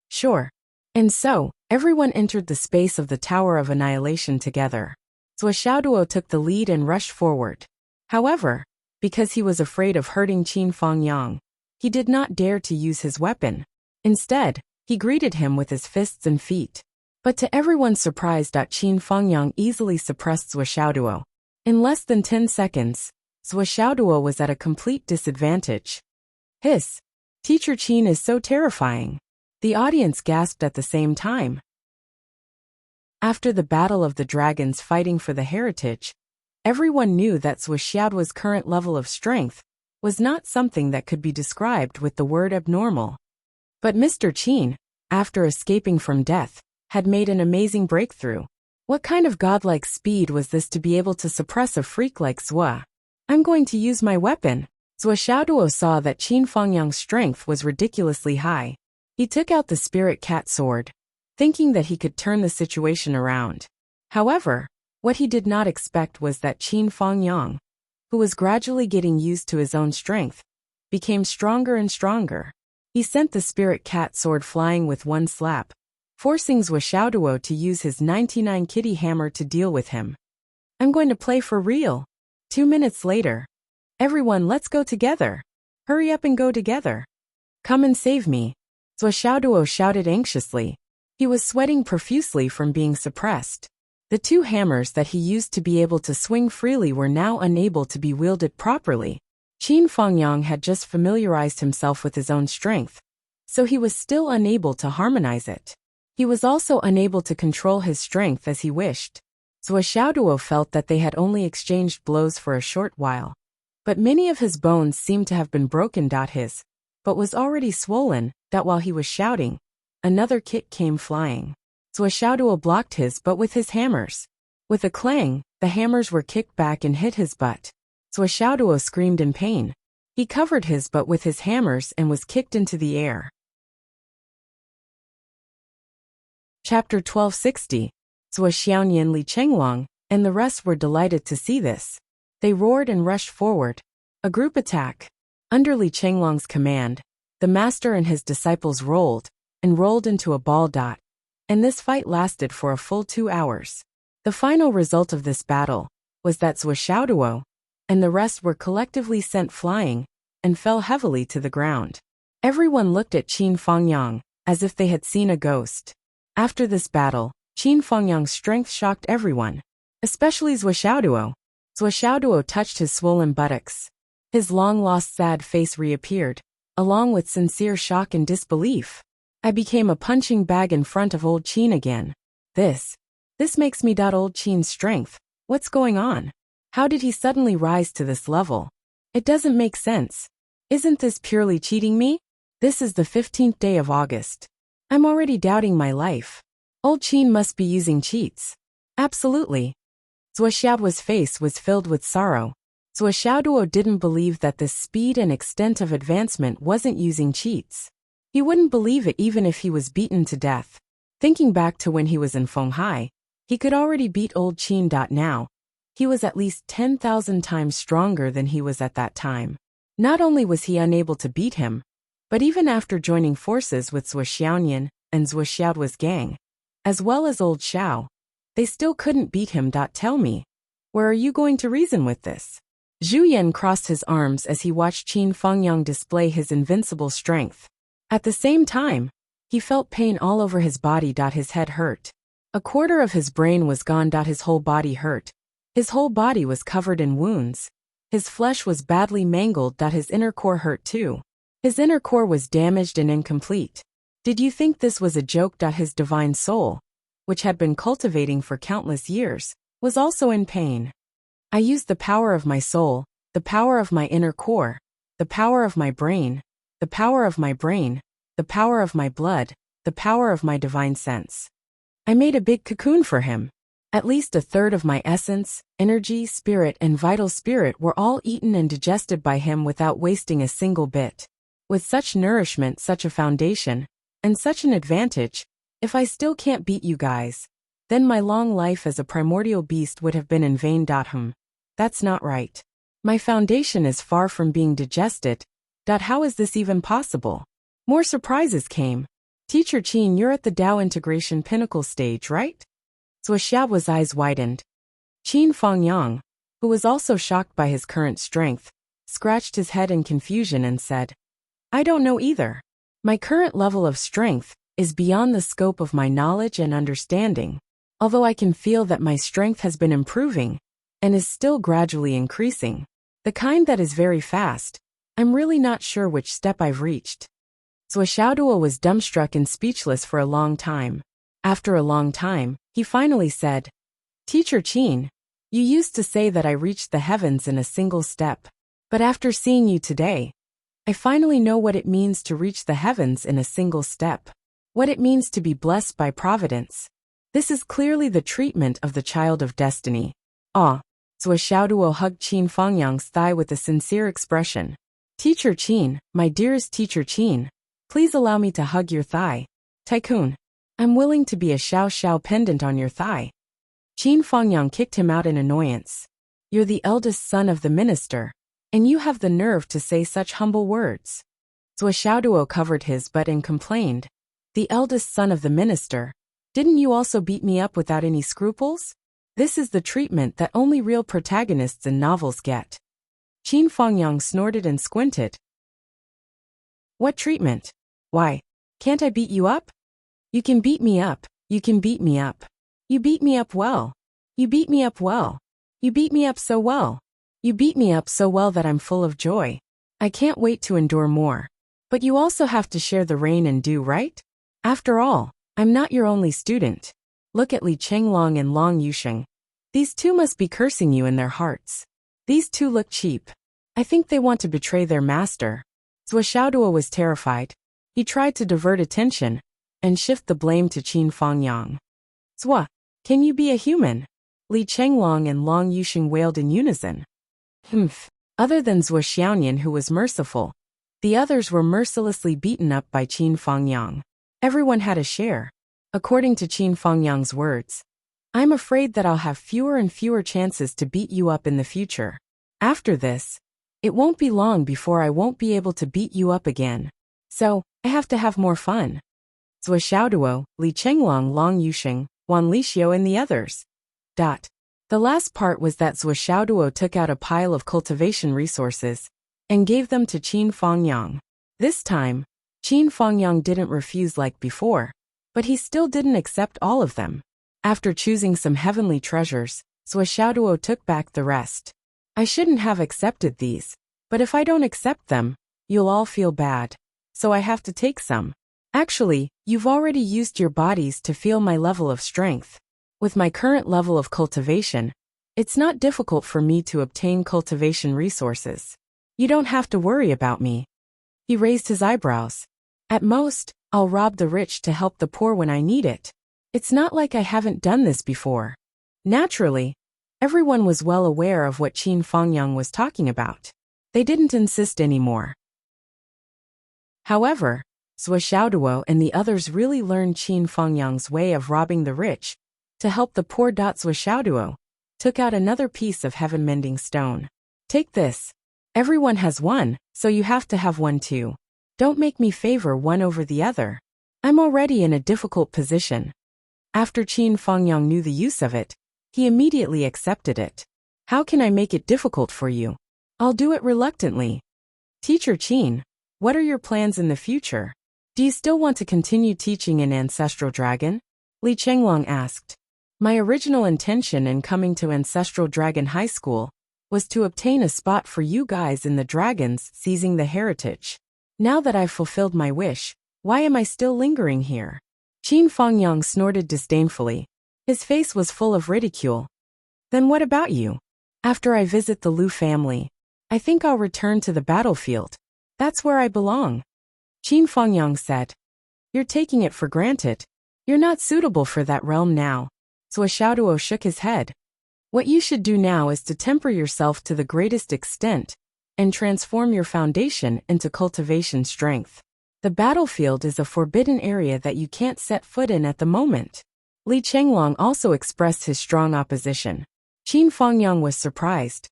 "Sure." And so, everyone entered the space of the Tower of Annihilation together. Zhuo Xiaoduo took the lead and rushed forward. However, because he was afraid of hurting Qin Fangyang, he did not dare to use his weapon. Instead, he greeted him with his fists and feet. But to everyone's surprise, Qin Fangyang easily suppressed Zhuo Xiaoduo. In less than 10 seconds, Zhuo Xiaoduo was at a complete disadvantage. "Hiss! Teacher Qin is so terrifying." The audience gasped at the same time. After the Battle of the Dragons fighting for the heritage, everyone knew that Zhuo Xiaoduo's current level of strength was not something that could be described with the word abnormal. But Mr. Qin, after escaping from death, had made an amazing breakthrough. What kind of godlike speed was this to be able to suppress a freak like Zhuo? "I'm going to use my weapon." Zhuo Xiaoduo saw that Qin Fangyang's strength was ridiculously high. He took out the spirit cat sword, thinking that he could turn the situation around. However, what he did not expect was that Qin Fangyang, who was gradually getting used to his own strength, became stronger and stronger. He sent the spirit cat sword flying with one slap, forcing Zhuo Xiaoduo to use his 99 kitty hammer to deal with him. "I'm going to play for real." 2 minutes later. "Everyone, let's go together. Hurry up and go together. Come and save me." Zhuo Xiaoduo shouted anxiously. He was sweating profusely from being suppressed. The two hammers that he used to be able to swing freely were now unable to be wielded properly. Qin Fangyang had just familiarized himself with his own strength, so he was still unable to harmonize it. He was also unable to control his strength as he wished. Zhuo Xiaoduo felt that they had only exchanged blows for a short while, but many of his bones seemed to have been broken. His but was already swollen, that while he was shouting, another kick came flying. Zhuo Xiaoduo blocked his butt with his hammers. With a clang, the hammers were kicked back and hit his butt. Zhuo Xiaoduo screamed in pain. He covered his butt with his hammers and was kicked into the air. Chapter 1260. Zhuo Xiaoyan, Li Chenglong, and the rest were delighted to see this. They roared and rushed forward. A group attack. Under Li Chenglong's command, the master and his disciples rolled into a ball. And this fight lasted for a full 2 hours. The final result of this battle was that Zhuo Xiaoduo and the rest were collectively sent flying and fell heavily to the ground. Everyone looked at Qin Fangyang as if they had seen a ghost. After this battle, Qin Fangyang's strength shocked everyone, especially Zhuo Xiaoduo. Zhuo Xiaoduo touched his swollen buttocks. His long-lost sad face reappeared. along with sincere shock and disbelief. I became a punching bag in front of old Qin again. This makes me doubt old Qin's strength. What's going on? How did he suddenly rise to this level? It doesn't make sense. Isn't this purely cheating me? This is the 15th day of August. I'm already doubting my life. Old Qin must be using cheats. Absolutely. Zhuo Xiaoduo's face was filled with sorrow. Zhuo Xiaoduo didn't believe that the speed and extent of advancement wasn't using cheats. He wouldn't believe it even if he was beaten to death. Thinking back to when he was in Fenghai, he could already beat old Qin. Now, he was at least 10,000 times stronger than he was at that time. Not only was he unable to beat him, but even after joining forces with Zhuo Xiaoyan and Zhuo Xiaoduo's gang, as well as old Xiao, they still couldn't beat him. Tell me, where are you going to reason with this? Zhu Yan crossed his arms as he watched Qin Fengyang display his invincible strength. At the same time, he felt pain all over his body. His head hurt. A quarter of his brain was gone. His whole body hurt. His whole body was covered in wounds. His flesh was badly mangled. His inner core hurt too. His inner core was damaged and incomplete. Did you think this was a joke? His divine soul, which had been cultivating for countless years, was also in pain. I used the power of my soul, the power of my inner core, the power of my brain, the power of my brain, the power of my blood, the power of my divine sense. I made a big cocoon for him. At least a third of my essence, energy, spirit, and vital spirit were all eaten and digested by him without wasting a single bit. With such nourishment, such a foundation, and such an advantage, if I still can't beat you guys, then my long life as a primordial beast would have been in vain. That's not right. My foundation is far from being digested. How is this even possible? More surprises came. Teacher Qin, you're at the Tao integration pinnacle stage, right? Zhuo Xiaoduo's eyes widened. Qin Fengyang, who was also shocked by his current strength, scratched his head in confusion and said, I don't know either. My current level of strength is beyond the scope of my knowledge and understanding, although I can feel that my strength has been improving and is still gradually increasing. The kind that is very fast. I'm really not sure which step I've reached. Zhuo Xiaoduo was dumbstruck and speechless for a long time. After a long time, he finally said, Teacher Qin, you used to say that I reached the heavens in a single step. But after seeing you today, I finally know what it means to reach the heavens in a single step. What it means to be blessed by providence. This is clearly the treatment of the child of destiny. Ah! Zhuo Xiaoduo hugged Qin Fengyang's thigh with a sincere expression. Teacher Qin, my dearest Teacher Qin, please allow me to hug your thigh. Tycoon, I'm willing to be a Xiao Xiao pendant on your thigh. Qin Fengyang kicked him out in annoyance. You're the eldest son of the minister, and you have the nerve to say such humble words. Zhuo Xiaoduo covered his butt and complained. The eldest son of the minister, didn't you also beat me up without any scruples? This is the treatment that only real protagonists in novels get. Qin Fengyang snorted and squinted. What treatment? Why, can't I beat you up? You can beat me up, you can beat me up. You beat me up well. You beat me up well. You beat me up so well. You beat me up so well that I'm full of joy. I can't wait to endure more. But you also have to share the rain and dew, right? After all, I'm not your only student. Look at Li Chenglong and Long Yusheng. These two must be cursing you in their hearts. These two look cheap. I think they want to betray their master. Zhuo Xiaoduo was terrified. He tried to divert attention and shift the blame to Qin Fengyang. Zhuo, can you be a human? Li Chenglong and Long Yusheng wailed in unison. Other than Zhuo Xiaoyan, who was merciful, the others were mercilessly beaten up by Qin Fengyang. Everyone had a share. According to Qin Fengyang's words, I'm afraid that I'll have fewer and fewer chances to beat you up in the future. After this, it won't be long before I won't be able to beat you up again. So, I have to have more fun. Zhuo Xiaoduo, Li Chenglong, Long Yusheng, Wan Lixiu and the others. The last part was that Zhuo Xiaoduo took out a pile of cultivation resources and gave them to Qin Fengyang. This time, Qin Fengyang didn't refuse like before, but he still didn't accept all of them. After choosing some heavenly treasures, Zhuo Xiaoduo took back the rest. I shouldn't have accepted these, but if I don't accept them, you'll all feel bad. So I have to take some. Actually, you've already used your bodies to feel my level of strength. With my current level of cultivation, it's not difficult for me to obtain cultivation resources. You don't have to worry about me. He raised his eyebrows. At most, I'll rob the rich to help the poor when I need it. It's not like I haven't done this before. Naturally, everyone was well aware of what Qin Fengyang was talking about. They didn't insist anymore. However, Zhou Xiaoduo and the others really learned Qin Fengyang's way of robbing the rich. To help the poor. Zhou Xiaoduo took out another piece of heaven-mending stone. Take this. Everyone has one, so you have to have one too. Don't make me favor one over the other. I'm already in a difficult position. After Qin Fengyang knew the use of it, he immediately accepted it. How can I make it difficult for you? I'll do it reluctantly. Teacher Qin, what are your plans in the future? Do you still want to continue teaching in Ancestral Dragon? Li Chenglong asked. My original intention in coming to Ancestral Dragon High School was to obtain a spot for you guys in the dragons seizing the heritage. Now that I've fulfilled my wish, why am I still lingering here? Qin Fengyang snorted disdainfully. His face was full of ridicule. Then what about you? After I visit the Liu family, I think I'll return to the battlefield. That's where I belong. Qin Fengyang said. You're taking it for granted. You're not suitable for that realm now. Zhou Xiaoduo shook his head. What you should do now is to temper yourself to the greatest extent and transform your foundation into cultivation strength. The battlefield is a forbidden area that you can't set foot in at the moment. Li Chenglong also expressed his strong opposition. Qin Fengyang was surprised.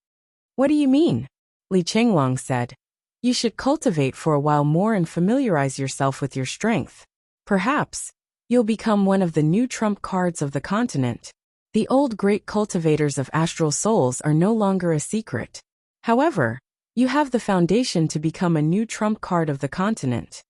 What do you mean? Li Chenglong said. You should cultivate for a while more and familiarize yourself with your strength. Perhaps you'll become one of the new trump cards of the continent. The old great cultivators of astral souls are no longer a secret. However, you have the foundation to become a new trump card of the continent.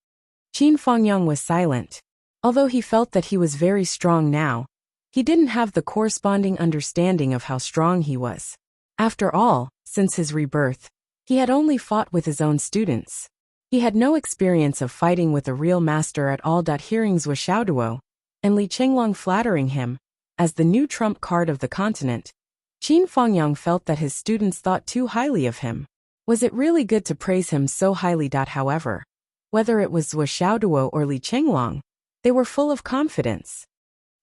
Qin Fengyang was silent. Although he felt that he was very strong now, he didn't have the corresponding understanding of how strong he was. After all, since his rebirth, he had only fought with his own students. He had no experience of fighting with a real master at all. Hearing Zhou Xiaoduo and Li Chenglong flattering him as the new trump card of the continent, Qin Fengyang felt that his students thought too highly of him. Was it really good to praise him so highly? However, whether it was Zhou Xiaoduo or Li Chenglong, they were full of confidence.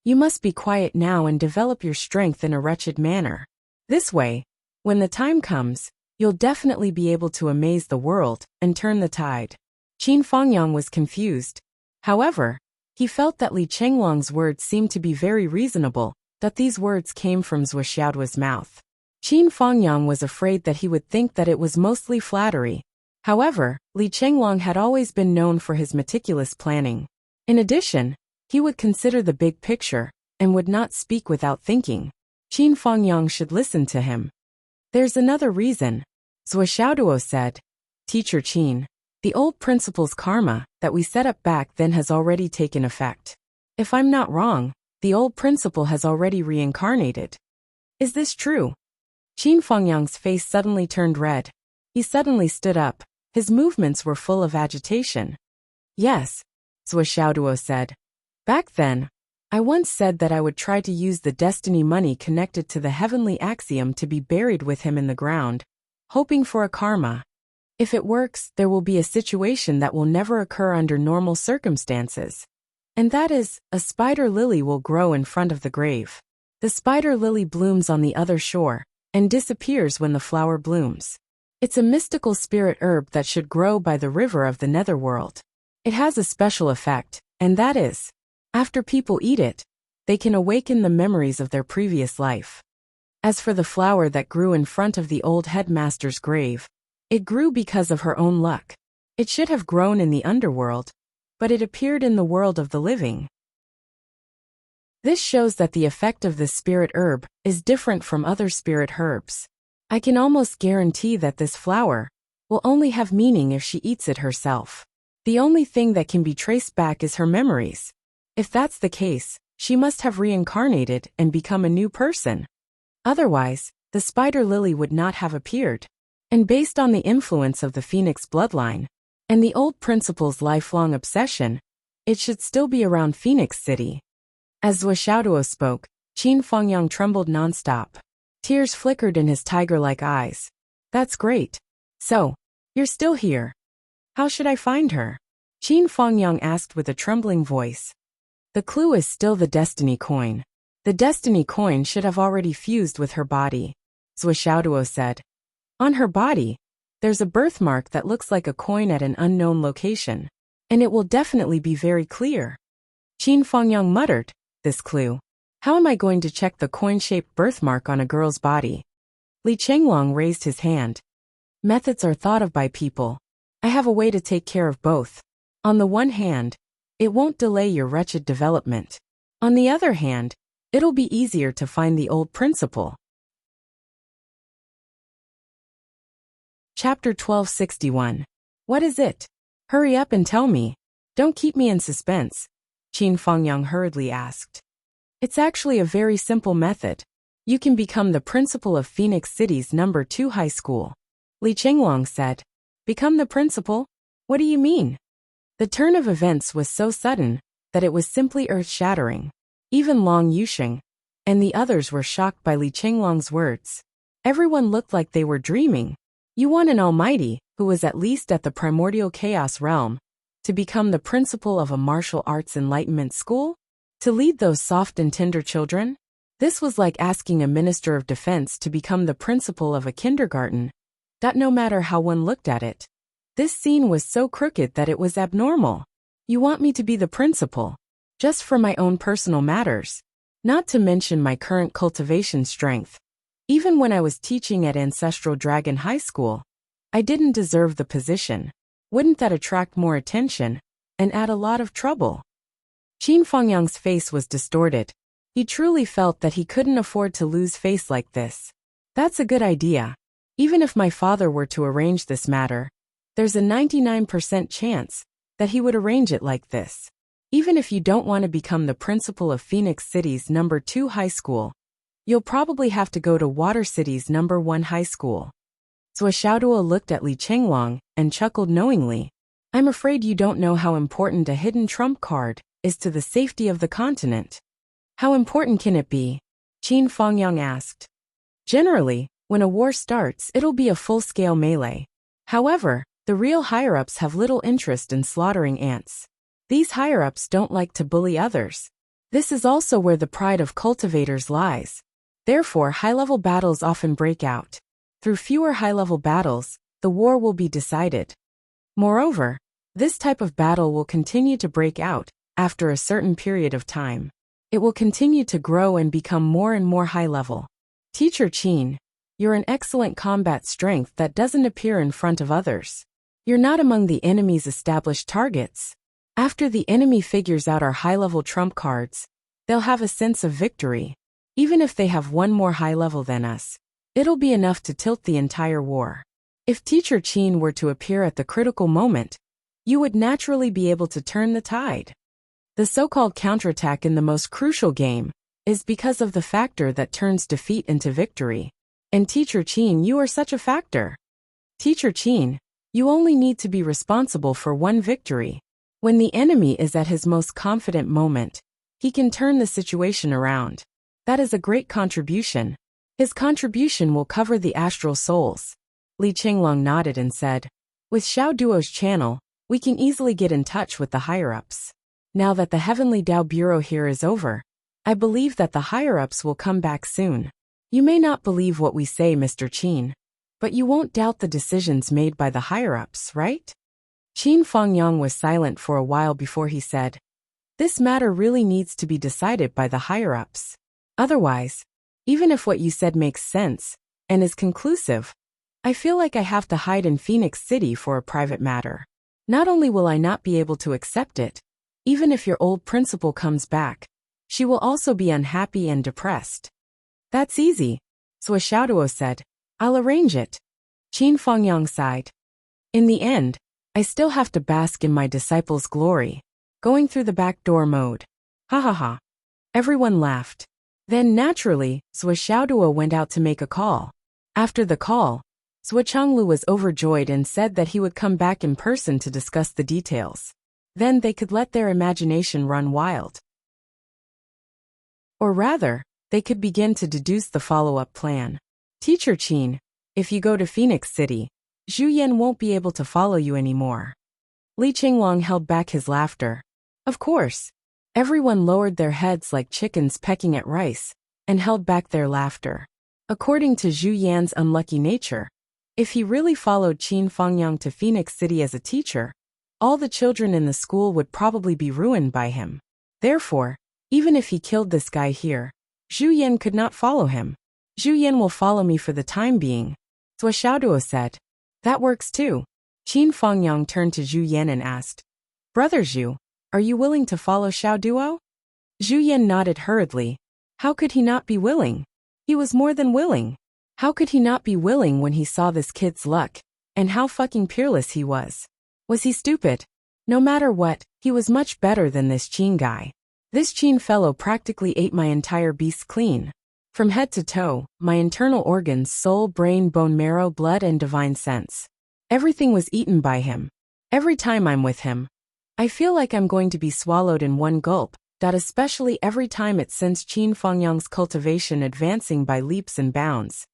You must be quiet now and develop your strength in a wretched manner. This way, when the time comes, you'll definitely be able to amaze the world and turn the tide. Qin Fengyang was confused. However, he felt that Li Chenglong's words seemed to be very reasonable, that these words came from Zhou Xiaoduo's mouth. Qin Fengyang was afraid that he would think that it was mostly flattery. However, Li Chenglong had always been known for his meticulous planning. In addition, he would consider the big picture and would not speak without thinking. Qin Fengyang should listen to him. There's another reason, Zhou Xiaoduo said. Teacher Qin, the old principle's karma that we set up back then has already taken effect. If I'm not wrong, the old principle has already reincarnated. Is this true? Qin Fengyang's face suddenly turned red. He suddenly stood up. His movements were full of agitation. Yes, Zhou Xiaoduo said. Back then, I once said that I would try to use the destiny money connected to the heavenly axiom to be buried with him in the ground, hoping for a karma. If it works, there will be a situation that will never occur under normal circumstances. And that is, a spider lily will grow in front of the grave. The spider lily blooms on the other shore and disappears when the flower blooms. It's a mystical spirit herb that should grow by the river of the netherworld. It has a special effect, and that is, after people eat it, they can awaken the memories of their previous life. As for the flower that grew in front of the old headmaster's grave, it grew because of her own luck. It should have grown in the underworld, but it appeared in the world of the living. This shows that the effect of this spirit herb is different from other spirit herbs. I can almost guarantee that this flower will only have meaning if she eats it herself. The only thing that can be traced back is her memories. If that's the case, she must have reincarnated and become a new person. Otherwise, the spider lily would not have appeared. And based on the influence of the phoenix bloodline, And the old principal's lifelong obsession, it should still be around Phoenix City. As Zhou Xiaoduo spoke, Qin Fengyang trembled nonstop. Tears flickered in his tiger-like eyes. That's great. So, you're still here. How should I find her? Qin Fengyang asked with a trembling voice. The clue is still the destiny coin. The destiny coin should have already fused with her body, Zhou Xiaoduo said. On her body, there's a birthmark that looks like a coin at an unknown location, and it will definitely be very clear. Qin Fengyang muttered, this clue. How am I going to check the coin-shaped birthmark on a girl's body? Li Chenglong raised his hand. Methods are thought of by people. I have a way to take care of both. On the one hand, it won't delay your wretched development. On the other hand, it'll be easier to find the old principal. Chapter 1261. What is it? Hurry up and tell me. Don't keep me in suspense, Qin Fengyang hurriedly asked. It's actually a very simple method. You can become the principal of Phoenix City's No. 2 high school. Li Chenglong said. Become the principal? What do you mean? The turn of events was so sudden that it was simply earth-shattering. Even Long Yusheng and the others were shocked by Li Chenglong's words. Everyone looked like they were dreaming. You want an almighty, who was at least at the primordial chaos realm, to become the principal of a martial arts enlightenment school? To lead those soft and tender children? This was like asking a minister of defense to become the principal of a kindergarten. No matter how one looked at it. This scene was so crooked that it was abnormal. You want me to be the principal? Just for my own personal matters. Not to mention my current cultivation strength. Even when I was teaching at Ancestral Dragon High School, I didn't deserve the position. Wouldn't that attract more attention and add a lot of trouble? Qin Fengyang's face was distorted. He truly felt that he couldn't afford to lose face like this. That's a good idea. Even if my father were to arrange this matter, there's a 99% chance that he would arrange it like this. Even if you don't want to become the principal of Phoenix City's No. 2 high school, you'll probably have to go to Water City's No. 1 high school. Zhou Xiaoduo looked at Li Chenglong and chuckled knowingly. I'm afraid you don't know how important a hidden trump card is to the safety of the continent. How important can it be? Qin Fengyang asked. Generally, when a war starts, it'll be a full-scale melee. However, the real higher-ups have little interest in slaughtering ants. These higher-ups don't like to bully others. This is also where the pride of cultivators lies. Therefore, high-level battles often break out. Through fewer high-level battles, the war will be decided. Moreover, this type of battle will continue to break out after a certain period of time. It will continue to grow and become more and more high-level. Teacher Qin, you're an excellent combat strength that doesn't appear in front of others. You're not among the enemy's established targets. After the enemy figures out our high-level trump cards, they'll have a sense of victory. Even if they have one more high level than us, it'll be enough to tilt the entire war. If Teacher Qin were to appear at the critical moment, you would naturally be able to turn the tide. The so-called counterattack in the most crucial game is because of the factor that turns defeat into victory. And Teacher Qin, you are such a factor. Teacher Qin, you only need to be responsible for one victory. When the enemy is at his most confident moment, he can turn the situation around. That is a great contribution. His contribution will cover the astral souls. Li Chenglong nodded and said, with Xiao Duo's channel, we can easily get in touch with the higher-ups. Now that the Heavenly Dao Bureau here is over, I believe that the higher-ups will come back soon. You may not believe what we say, Mr. Qin, but you won't doubt the decisions made by the higher-ups, right? Qin Fengyang was silent for a while before he said, this matter really needs to be decided by the higher-ups. Otherwise, even if what you said makes sense and is conclusive, I feel like I have to hide in Phoenix City for a private matter. Not only will I not be able to accept it, even if your old principal comes back, she will also be unhappy and depressed. That's easy, Zhou Xiaoduo said. I'll arrange it. Qin Fengyang sighed. In the end, I still have to bask in my disciple's glory. Going through the back door mode. Ha ha ha. Everyone laughed. Then naturally, Zhou Xiaoduo went out to make a call. After the call, Zhuochanglu was overjoyed and said that he would come back in person to discuss the details. Then they could let their imagination run wild. Or rather, they could begin to deduce the follow-up plan. Teacher Qin, if you go to Phoenix City, Zhu Yan won't be able to follow you anymore. Li Qinglong held back his laughter. Of course. Everyone lowered their heads like chickens pecking at rice, and held back their laughter. According to Zhu Yan's unlucky nature, if he really followed Qin Fengyang to Phoenix City as a teacher, all the children in the school would probably be ruined by him. Therefore, even if he killed this guy here, Zhu Yan could not follow him. Zhu Yan will follow me for the time being, Zhuo Xiaoduo said. That works too. Qin Fengyang turned to Zhu Yan and asked, Brother Zhu, are you willing to follow Xiaoduo? Zhu Yan nodded hurriedly. How could he not be willing? He was more than willing. How could he not be willing when he saw this kid's luck, and how fucking peerless he was? Was he stupid? No matter what, he was much better than this Qin guy. This Qin fellow practically ate my entire beast clean. From head to toe, my internal organs, soul, brain, bone marrow, blood, and divine sense. Everything was eaten by him. Every time I'm with him, I feel like I'm going to be swallowed in one gulp, especially every time it sends Qin Fengyang's cultivation advancing by leaps and bounds.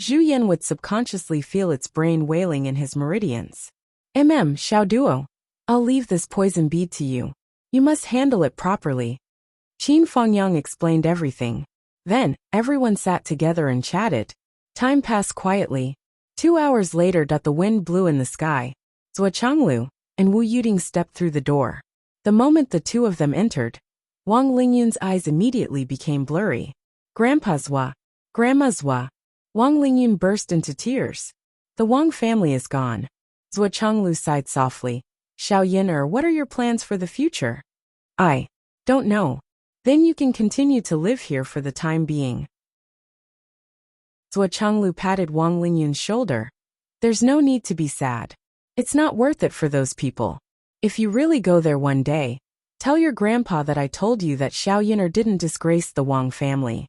Zhu Yan would subconsciously feel its brain wailing in his meridians. Xiaoduo, I'll leave this poison bead to you. You must handle it properly. Qin Fengyang explained everything. Then, everyone sat together and chatted. Time passed quietly. 2 hours later, the wind blew in the sky. Zhuochanglu and Wu Yuding stepped through the door. The moment the two of them entered, Wang Lingyun's eyes immediately became blurry. Grandma's Wang Lingyun burst into tears. The Wang family is gone. Zhuochanglu sighed softly. Xiao Yin, what are your plans for the future? I don't know. Then you can continue to live here for the time being. Zhuochanglu patted Wang Lingyun's shoulder. There's no need to be sad. It's not worth it for those people. If you really go there one day, tell your grandpa that I told you that Xiao Yin didn't disgrace the Wang family.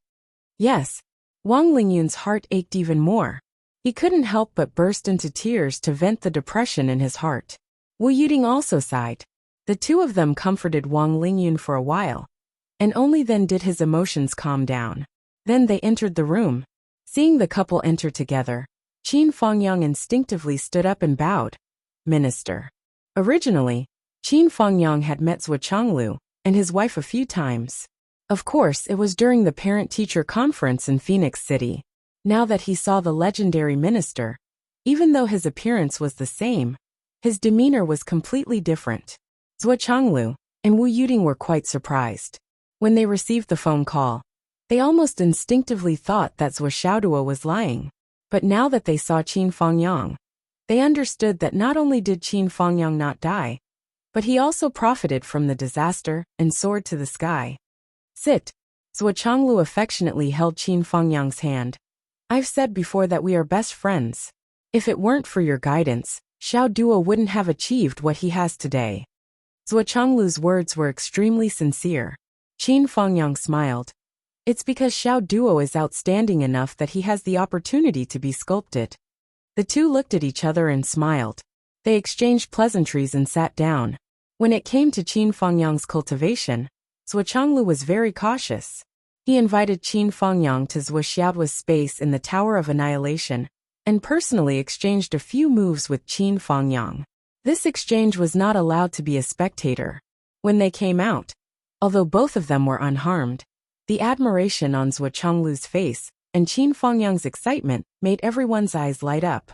Yes. Wang Lingyun's heart ached even more. He couldn't help but burst into tears to vent the depression in his heart. Wu Yuding also sighed. The two of them comforted Wang Lingyun for a while, and only then did his emotions calm down. Then they entered the room. Seeing the couple enter together, Qin Fengyang instinctively stood up and bowed. Minister. Originally, Qin Fengyang had met Zhuochanglu and his wife a few times. Of course, it was during the parent-teacher conference in Phoenix City. Now that he saw the legendary minister, even though his appearance was the same, his demeanor was completely different. Zhuochanglu and Wu Yuding were quite surprised. When they received the phone call, they almost instinctively thought that Zhuo Xiaoduo was lying. But now that they saw Qin Fengyang, they understood that not only did Qin Fengyang not die, but he also profited from the disaster and soared to the sky. Sit. Zhuochanglu affectionately held Qin Fengyang's hand. I've said before that we are best friends. If it weren't for your guidance, Xiaoduo wouldn't have achieved what he has today. Zhuochanglu's words were extremely sincere. Qin Fengyang smiled. It's because Xiaoduo is outstanding enough that he has the opportunity to be sculpted. The two looked at each other and smiled. They exchanged pleasantries and sat down. When it came to Qin Fengyang's cultivation, Zhuochanglu was very cautious. He invited Qin Fengyang to Zhuo Xiaoduo's space in the Tower of Annihilation, and personally exchanged a few moves with Qin Fengyang. This exchange was not allowed to be a spectator. When they came out, although both of them were unharmed, the admiration on Zhuochanglu's face and Qin Fengyang's excitement made everyone's eyes light up.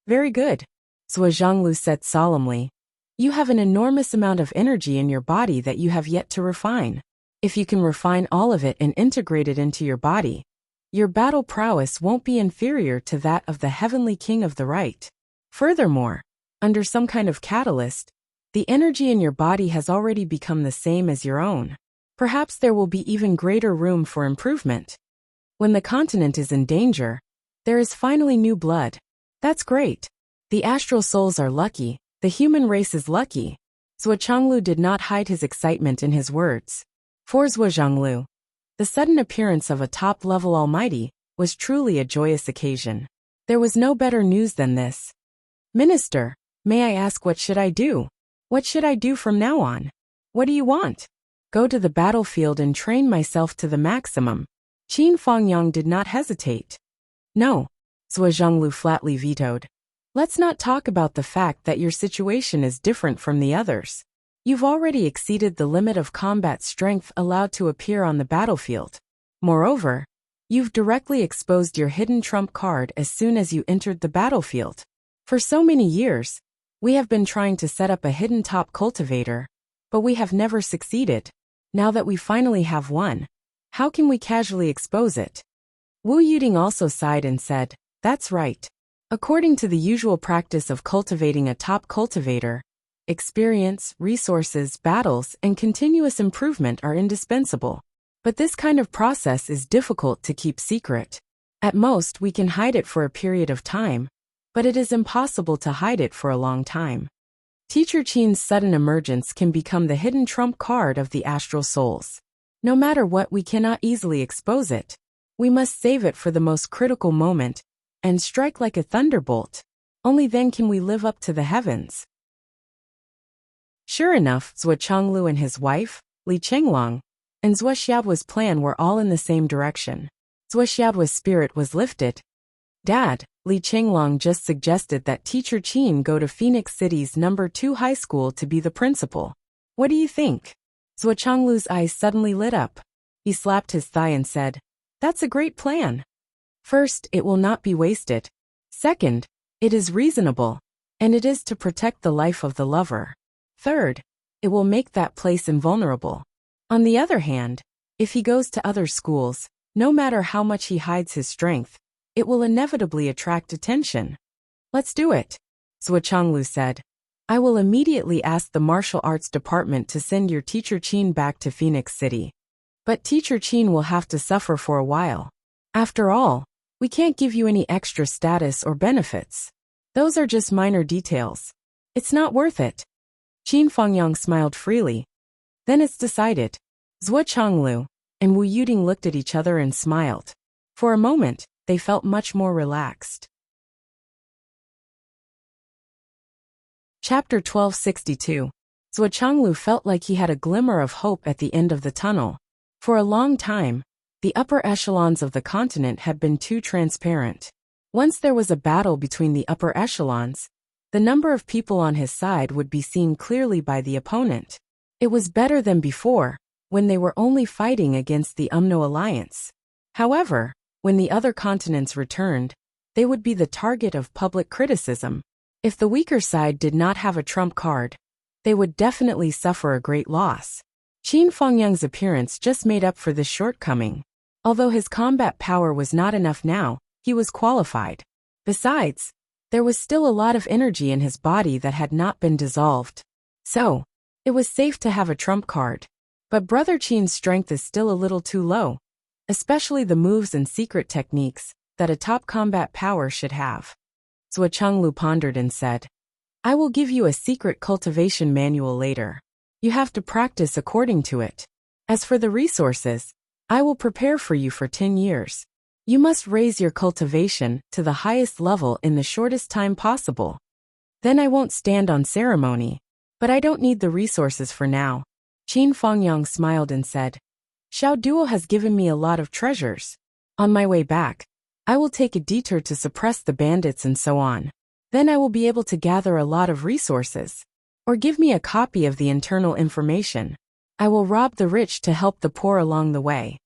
Very good, Zhuochanglu said solemnly. You have an enormous amount of energy in your body that you have yet to refine. If you can refine all of it and integrate it into your body, your battle prowess won't be inferior to that of the heavenly king of the right. Furthermore, under some kind of catalyst, the energy in your body has already become the same as your own. Perhaps there will be even greater room for improvement. When the continent is in danger, there is finally new blood. That's great. The astral souls are lucky, the human race is lucky. Zhuochanglu did not hide his excitement in his words. For Zhuochanglu, the sudden appearance of a top-level almighty was truly a joyous occasion. There was no better news than this. Minister, may I ask what should I do? What should I do from now on? What do you want? Go to the battlefield and train myself to the maximum. Qin Fangyang did not hesitate. No, Zhuo Zhonglu flatly vetoed. Let's not talk about the fact that your situation is different from the others. You've already exceeded the limit of combat strength allowed to appear on the battlefield. Moreover, you've directly exposed your hidden trump card as soon as you entered the battlefield. For so many years, we have been trying to set up a hidden top cultivator, but we have never succeeded. Now that we finally have one, how can we casually expose it? Wu Yuding also sighed and said, that's right. According to the usual practice of cultivating a top cultivator, experience, resources, battles, and continuous improvement are indispensable. But this kind of process is difficult to keep secret. At most, we can hide it for a period of time, but it is impossible to hide it for a long time. Teacher Qin's sudden emergence can become the hidden trump card of the astral souls. No matter what, we cannot easily expose it. We must save it for the most critical moment and strike like a thunderbolt. Only then can we live up to the heavens. Sure enough, Zhuo Chonglu and his wife, Li Chenglong, and Zhuo Xiaoduo's plan were all in the same direction. Zhuo Xiaoduo's spirit was lifted. Dad, Li Chenglong just suggested that Teacher Qin go to Phoenix City's No. 2 high school to be the principal. What do you think? Zhuo Chonglu's eyes suddenly lit up. He slapped his thigh and said, that's a great plan. First, it will not be wasted. Second, it is reasonable, and it is to protect the life of the lover. Third, it will make that place invulnerable. On the other hand, if he goes to other schools, no matter how much he hides his strength, it will inevitably attract attention. Let's do it, Zhuo Chonglu said. I will immediately ask the martial arts department to send your Teacher Qin back to Phoenix City. But Teacher Qin will have to suffer for a while. After all, we can't give you any extra status or benefits. Those are just minor details. It's not worth it. Qin Fangyang smiled freely. Then it's decided. Zhuo Chonglu and Wu Yuding looked at each other and smiled. For a moment, they felt much more relaxed. Chapter 1262. Zhuo Chonglu felt like he had a glimmer of hope at the end of the tunnel. For a long time, the upper echelons of the continent had been too transparent. Once there was a battle between the upper echelons, the number of people on his side would be seen clearly by the opponent. It was better than before, when they were only fighting against the Umno Alliance. However, when the other continents returned, they would be the target of public criticism. If the weaker side did not have a trump card, they would definitely suffer a great loss. Qin Fangyang's appearance just made up for this shortcoming. Although his combat power was not enough now, he was qualified. Besides, there was still a lot of energy in his body that had not been dissolved. So, it was safe to have a trump card. But Brother Qin's strength is still a little too low, especially the moves and secret techniques that a top combat power should have. Zhuo Chonglu pondered and said, I will give you a secret cultivation manual later. You have to practice according to it. As for the resources, I will prepare for you for 10 years. You must raise your cultivation to the highest level in the shortest time possible. Then I won't stand on ceremony, but I don't need the resources for now. Qin Fangyang smiled and said, Xiao Duo has given me a lot of treasures. On my way back, I will take a detour to suppress the bandits and so on. Then I will be able to gather a lot of resources. Or give me a copy of the internal information. I will rob the rich to help the poor along the way.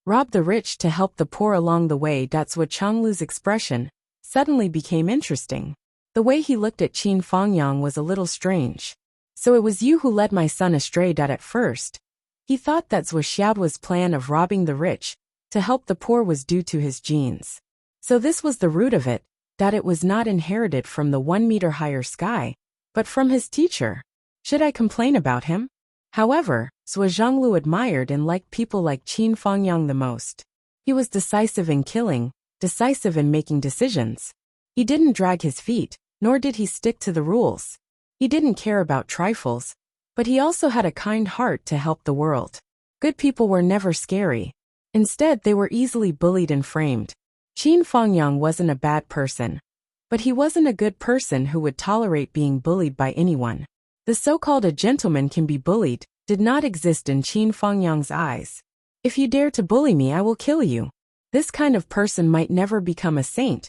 Rob the rich to help the poor along the way. Zhuo Chonglu's expression suddenly became interesting. The way he looked at Qin Fangyang was a little strange. So it was you who led my son astray. At first, he thought that Zhuo Xiaoduo's plan of robbing the rich to help the poor was due to his genes. So this was the root of it, that it was not inherited from the 1 meter higher sky, but from his teacher. Should I complain about him? However, Zhuo Zhonglu admired and liked people like Qin Fangyang the most. He was decisive in killing, decisive in making decisions. He didn't drag his feet, nor did he stick to the rules. He didn't care about trifles, but he also had a kind heart to help the world. Good people were never scary. Instead, they were easily bullied and framed. Qin Fangyang wasn't a bad person, but he wasn't a good person who would tolerate being bullied by anyone. The so-called a gentleman can be bullied did not exist in Qin Fangyang's eyes. If you dare to bully me, I will kill you. This kind of person might never become a saint,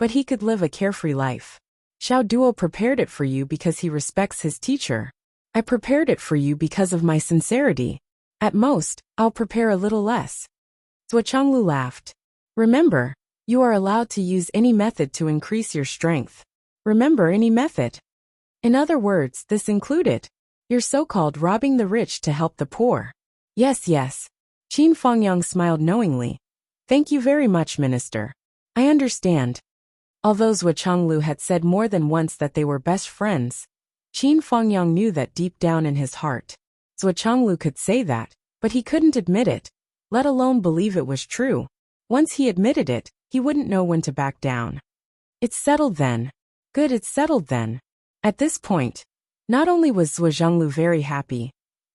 but he could live a carefree life. Xiao Duo prepared it for you because he respects his teacher. I prepared it for you because of my sincerity. At most, I'll prepare a little less. Zhuo Changlu laughed. Remember, you are allowed to use any method to increase your strength. Remember, any method. In other words, this included your so-called robbing the rich to help the poor. Yes, yes. Qin Fangyang smiled knowingly. Thank you very much, Minister. I understand. Although Zhuo Changlu had said more than once that they were best friends, Qin Fangyang knew that deep down in his heart. Zhuo Changlu could say that, but he couldn't admit it, let alone believe it was true. Once he admitted it, he wouldn't know when to back down. It's settled then. Good, it's settled then. At this point, not only was Zhuo Changlu very happy,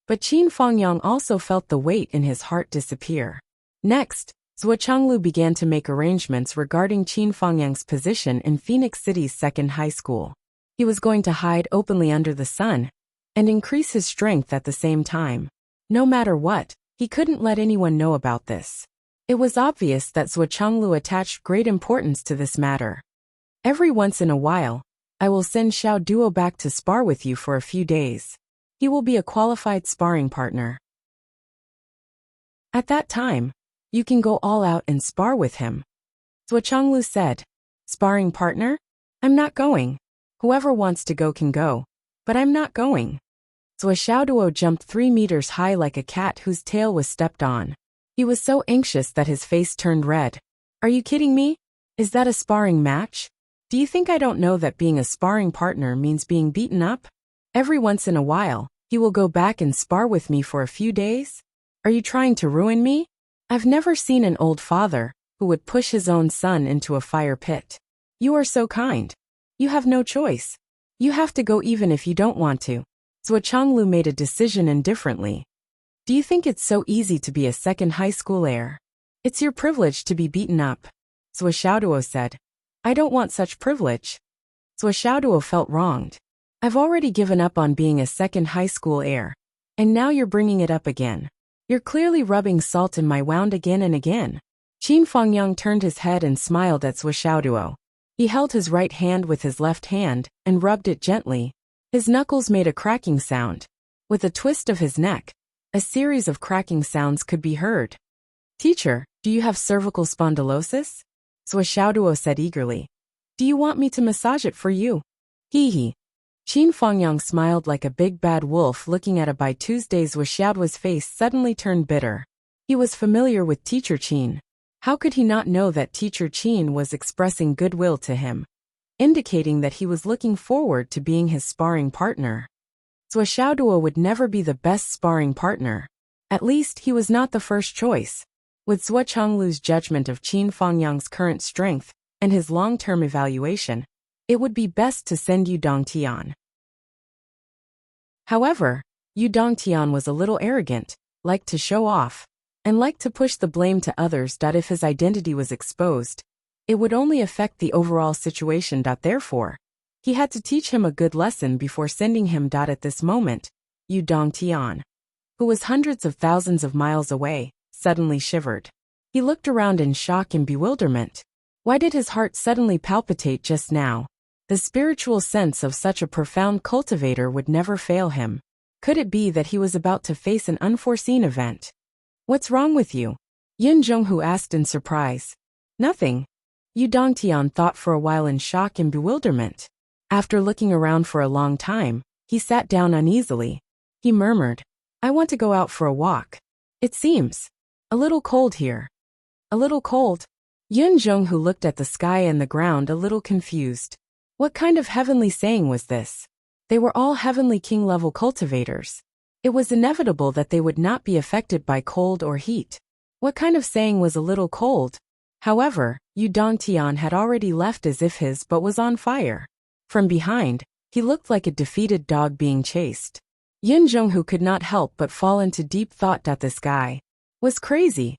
but Qin Fangyang also felt the weight in his heart disappear. Next, Zhuo Changlu began to make arrangements regarding Qin Fangyang's position in Phoenix City's second high school. He was going to hide openly under the sun and increase his strength at the same time. No matter what, he couldn't let anyone know about this. It was obvious that Zhuo Changlu attached great importance to this matter. Every once in a while, I will send Xiao Duo back to spar with you for a few days. He will be a qualified sparring partner. At that time, you can go all out and spar with him. Zhuo Changlu said. Sparring partner? I'm not going. Whoever wants to go can go, but I'm not going. Zhuo Xiaoduo jumped 3 meters high like a cat whose tail was stepped on. He was so anxious that his face turned red. Are you kidding me? Is that a sparring match? Do you think I don't know that being a sparring partner means being beaten up? Every once in a while, he will go back and spar with me for a few days? Are you trying to ruin me? I've never seen an old father who would push his own son into a fire pit. You are so kind. You have no choice. You have to go even if you don't want to. Zhuo Changlu made a decision indifferently. Do you think it's so easy to be a second high school heir? It's your privilege to be beaten up. Zhuo Xiaoduo said. I don't want such privilege. Zhuo Xiaoduo felt wronged. I've already given up on being a second high school heir, and now you're bringing it up again. You're clearly rubbing salt in my wound again and again. Qin Fangyang turned his head and smiled at Zhuo Xiaoduo. He held his right hand with his left hand and rubbed it gently. His knuckles made a cracking sound. With a twist of his neck, a series of cracking sounds could be heard. Teacher, do you have cervical spondylosis? Zhuo Xiaoduo said eagerly. Do you want me to massage it for you? Hee hee. Qin Fangyang smiled like a big bad wolf looking at a by Tuesday. Zhuo Xiaoduo's face suddenly turned bitter. He was familiar with Teacher Qin. How could he not know that Teacher Qin was expressing goodwill to him, indicating that he was looking forward to being his sparring partner? Zhuo Xiaoduo would never be the best sparring partner. At least he was not the first choice. With Zhuo Changlu's judgment of Qin Fangyang's current strength and his long-term evaluation, it would be best to send Yu Dongtian. However, Yu Dongtian was a little arrogant, liked to show off, and liked to push the blame to others. If his identity was exposed, it would only affect the overall situation. Therefore, he had to teach him a good lesson before sending him. At this moment, Yu Dongtian, who was hundreds of thousands of miles away, suddenly shivered. He looked around in shock and bewilderment. Why did his heart suddenly palpitate just now? The spiritual sense of such a profound cultivator would never fail him. Could it be that he was about to face an unforeseen event? What's wrong with you? Yin Zhonghu asked in surprise. Nothing. Yu Dongtian thought for a while in shock and bewilderment. After looking around for a long time, he sat down uneasily. He murmured, I want to go out for a walk. It seems a little cold here. A little cold? Yin Zhonghu looked at the sky and the ground a little confused. What kind of heavenly saying was this? They were all heavenly king-level cultivators. It was inevitable that they would not be affected by cold or heat. What kind of saying was a little cold? However, Yu Dongtian had already left as if his butt was on fire. From behind, he looked like a defeated dog being chased. Yin Zhonghu could not help but fall into deep thought. This guy was crazy.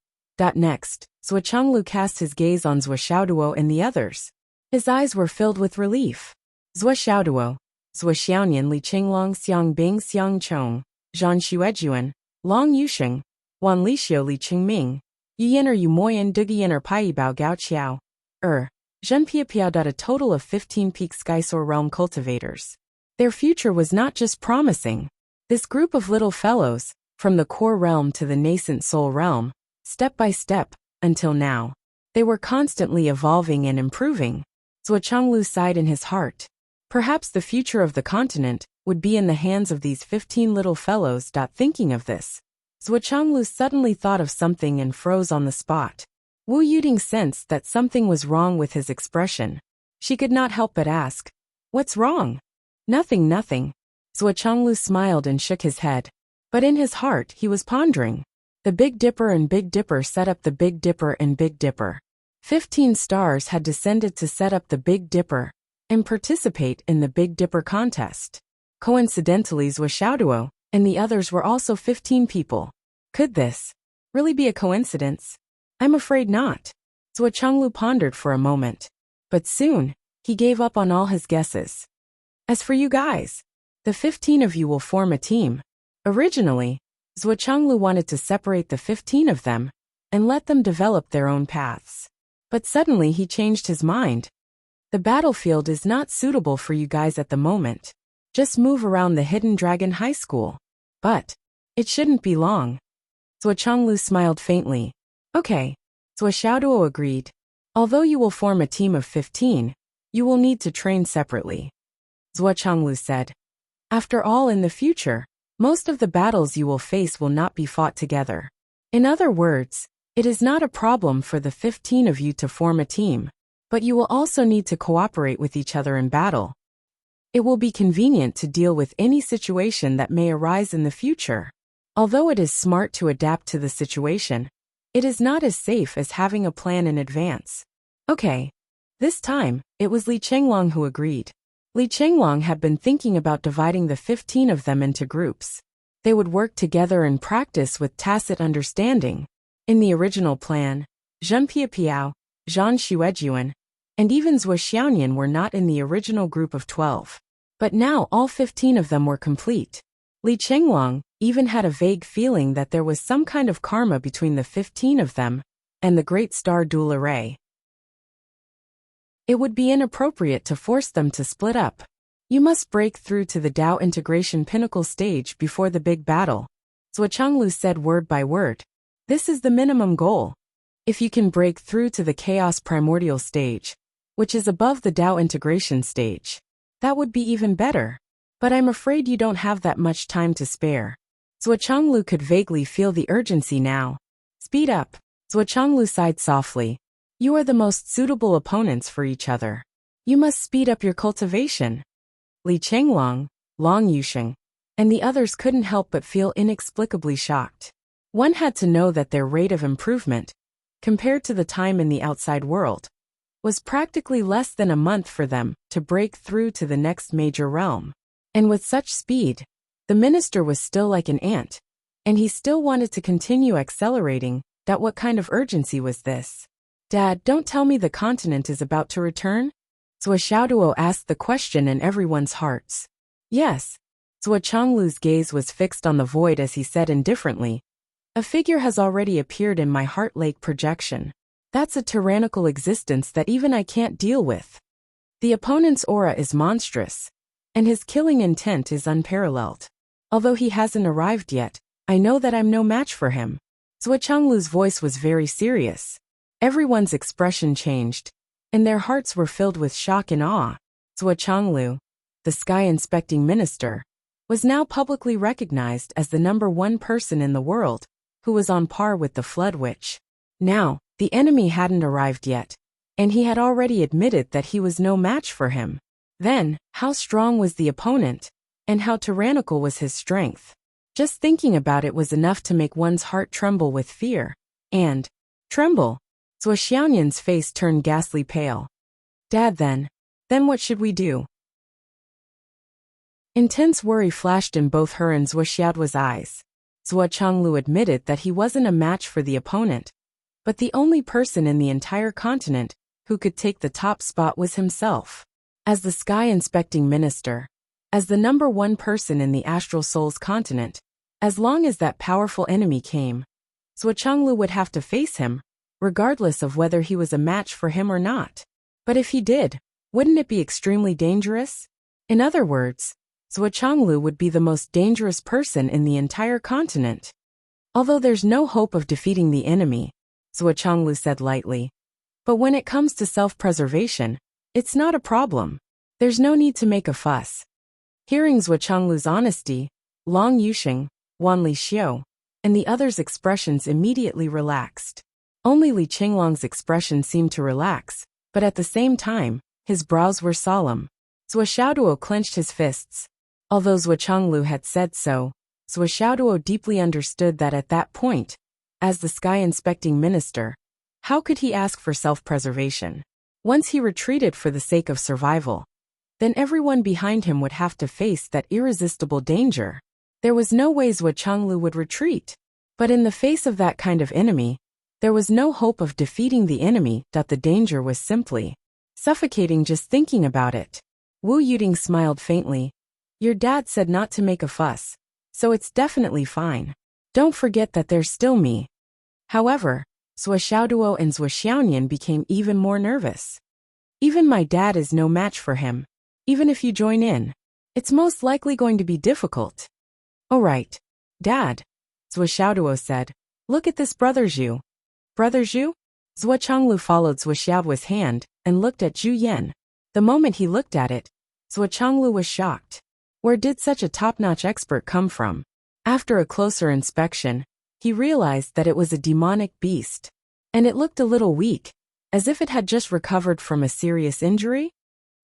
Next, Zhuo Changlu cast his gaze on Zhuo Xiaoduo and the others. His eyes were filled with relief. Zhuo Xiaoduo, Zhuo Xiaonian Li Qinglong Xiang Bing Xiang Chong, Zhan Xuejuan, Long Yusheng, Wan Lixiu Li Qingming, Yian Yu Moyan Dugian Pai Bao Gao Qiao, Zhen Piapiao. A total of 15 peak Skysoar realm cultivators. Their future was not just promising. This group of little fellows, from the core realm to the nascent soul realm, step by step, until now, they were constantly evolving and improving. Zhuo Changlu sighed in his heart. Perhaps the future of the continent would be in the hands of these 15 little fellows. Thinking of this, Zhuo Changlu suddenly thought of something and froze on the spot. Wu Yuding sensed that something was wrong with his expression. She could not help but ask, "What's wrong?" "Nothing, nothing." Zhuo Changlu smiled and shook his head. But in his heart he was pondering. The Big Dipper and Big Dipper set up the Big Dipper and Big Dipper. 15 stars had descended to set up the Big Dipper and participate in the Big Dipper contest. Coincidentally, Zhuo Xiaoduo and the others were also 15 people. Could this really be a coincidence? I'm afraid not. Zhuo Changlu pondered for a moment. But soon, he gave up on all his guesses. As for you guys, the 15 of you will form a team. Originally, Zhuo Changlu wanted to separate the 15 of them and let them develop their own paths. But suddenly he changed his mind. The battlefield is not suitable for you guys at the moment. Just move around the Hidden Dragon High School. But it shouldn't be long. Zhuo Changlu smiled faintly. Okay. Zhuo Xiaoduo agreed. Although you will form a team of 15, you will need to train separately. Zhuo Changlu said. After all, in the future, most of the battles you will face will not be fought together. In other words, it is not a problem for the 15 of you to form a team, but you will also need to cooperate with each other in battle. It will be convenient to deal with any situation that may arise in the future. Although it is smart to adapt to the situation, it is not as safe as having a plan in advance. Okay. This time, it was Li Chenglong who agreed. Li Chenglong had been thinking about dividing the 15 of them into groups. They would work together and practice with tacit understanding. In the original plan, Zhen Piapiao, Zhan Xuejuan, and even Zhuo Xiaonian were not in the original group of 12. But now all 15 of them were complete. Li Chenglong even had a vague feeling that there was some kind of karma between the 15 of them and the Great Star Dual Array. It would be inappropriate to force them to split up. You must break through to the Dao integration pinnacle stage before the big battle. Zhuo Changlu said word by word. This is the minimum goal. If you can break through to the Chaos Primordial stage, which is above the Dao integration stage, that would be even better. But I'm afraid you don't have that much time to spare. Zhuo Changlu could vaguely feel the urgency now. Speed up. Zhuo Changlu sighed softly. You are the most suitable opponents for each other. You must speed up your cultivation. Li Chenglong, Long Yusheng, and the others couldn't help but feel inexplicably shocked. One had to know that their rate of improvement, compared to the time in the outside world, was practically less than a month for them to break through to the next major realm. And with such speed, the minister was still like an ant, and he still wanted to continue accelerating. What kind of urgency was this? Dad, don't tell me the continent is about to return? Zhuo Xiaoduo asked the question in everyone's hearts. Yes. Zhuo Changlu's gaze was fixed on the void as he said indifferently. A figure has already appeared in my heart lake projection. That's a tyrannical existence that even I can't deal with. The opponent's aura is monstrous, and his killing intent is unparalleled. Although he hasn't arrived yet, I know that I'm no match for him. Zhuo Changlu's voice was very serious. Everyone's expression changed, and their hearts were filled with shock and awe. Zhuo Changlu, the sky-inspecting minister, was now publicly recognized as the #1 person in the world who was on par with the Flood Witch. Now, the enemy hadn't arrived yet, and he had already admitted that he was no match for him. Then, how strong was the opponent, and how tyrannical was his strength? Just thinking about it was enough to make one's heart tremble with fear. And tremble. Zhuo Xiaonian's face turned ghastly pale. Dad, then what should we do? Intense worry flashed in both her and Zhuo Xiaoduo's eyes. Zhuo Changlu admitted that he wasn't a match for the opponent, But the only person in the entire continent who could take the top spot was himself. As the sky-inspecting minister, as the #1 person in the astral soul's continent, as long as that powerful enemy came, Zhuochanglu would have to face him, regardless of whether he was a match for him or not. But if he did, wouldn't it be extremely dangerous? In other words, Zhuochanglu would be the most dangerous person in the entire continent. Although there's no hope of defeating the enemy, Zhuochanglu said lightly. But when it comes to self-preservation, it's not a problem. There's no need to make a fuss. Hearing Zhuochanglu's honesty, Long Yusheng, Wan Lixiu, and the others' expressions immediately relaxed. Only Li Qinglong's expression seemed to relax, but at the same time, his brows were solemn. Zhuo Xiaoduo clenched his fists. Although Zhuochanglu had said so, Zhuo Xiaoduo deeply understood that at that point, as the sky-inspecting minister, how could he ask for self-preservation? Once he retreated for the sake of survival, then everyone behind him would have to face that irresistible danger. There was no way Zhuochanglu would retreat. But in the face of that kind of enemy, there was no hope of defeating the enemy. The danger was simply suffocating just thinking about it. Wu Yuding smiled faintly. Your dad said not to make a fuss, so it's definitely fine. Don't forget that there's still me. However, Zhuo Xiaoduo and Zhuo Xiaonian became even more nervous. Even my dad is no match for him. Even if you join in, it's most likely going to be difficult. Oh right, Dad, Zhuo Xiaoduo said. Look at this Brother Zhu. Brother Zhu? Zhuochanglu followed Zhuo Xiaoduo's hand and looked at Zhu Yan. The moment he looked at it, Zhuochanglu was shocked. Where did such a top-notch expert come from? After a closer inspection, he realized that it was a demonic beast. And it looked a little weak, as if it had just recovered from a serious injury.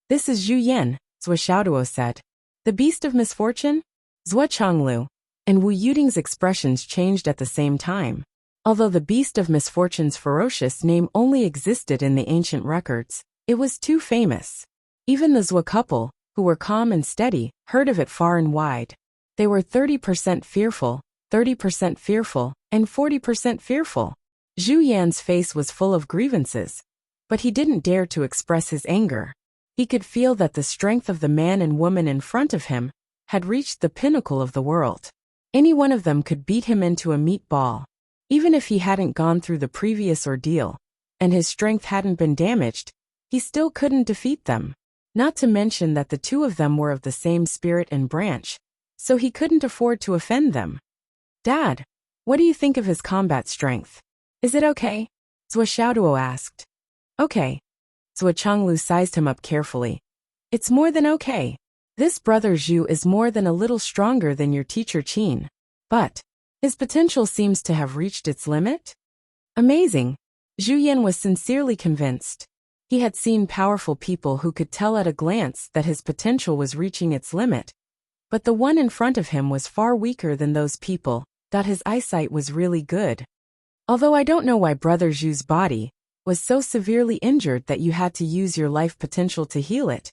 This is Zhu Yan, Zhuo Xiaoduo said. The beast of misfortune? Zhuochanglu and Wu Yuding's expressions changed at the same time. Although the beast of misfortune's ferocious name only existed in the ancient records, it was too famous. Even the Zhuo couple, who were calm and steady, heard of it far and wide. They were 30% fearful, 30% fearful, and 40% fearful. Zhu Yan's face was full of grievances, but he didn't dare to express his anger. He could feel that the strength of the man and woman in front of him had reached the pinnacle of the world. Any one of them could beat him into a meatball. Even if he hadn't gone through the previous ordeal, and his strength hadn't been damaged, he still couldn't defeat them. Not to mention that the two of them were of the same spirit and branch, so he couldn't afford to offend them. Dad, what do you think of his combat strength? Is it okay? Zhuo Xiaoduo asked. Okay. Zhuochanglu sized him up carefully. It's more than okay. This Brother Zhu is more than a little stronger than your teacher Qin. But his potential seems to have reached its limit? Amazing. Zhu Yan was sincerely convinced. He had seen powerful people who could tell at a glance that his potential was reaching its limit. But the one in front of him was far weaker than those people. His eyesight was really good. Although I don't know why Brother Zhu's body was so severely injured that you had to use your life potential to heal it.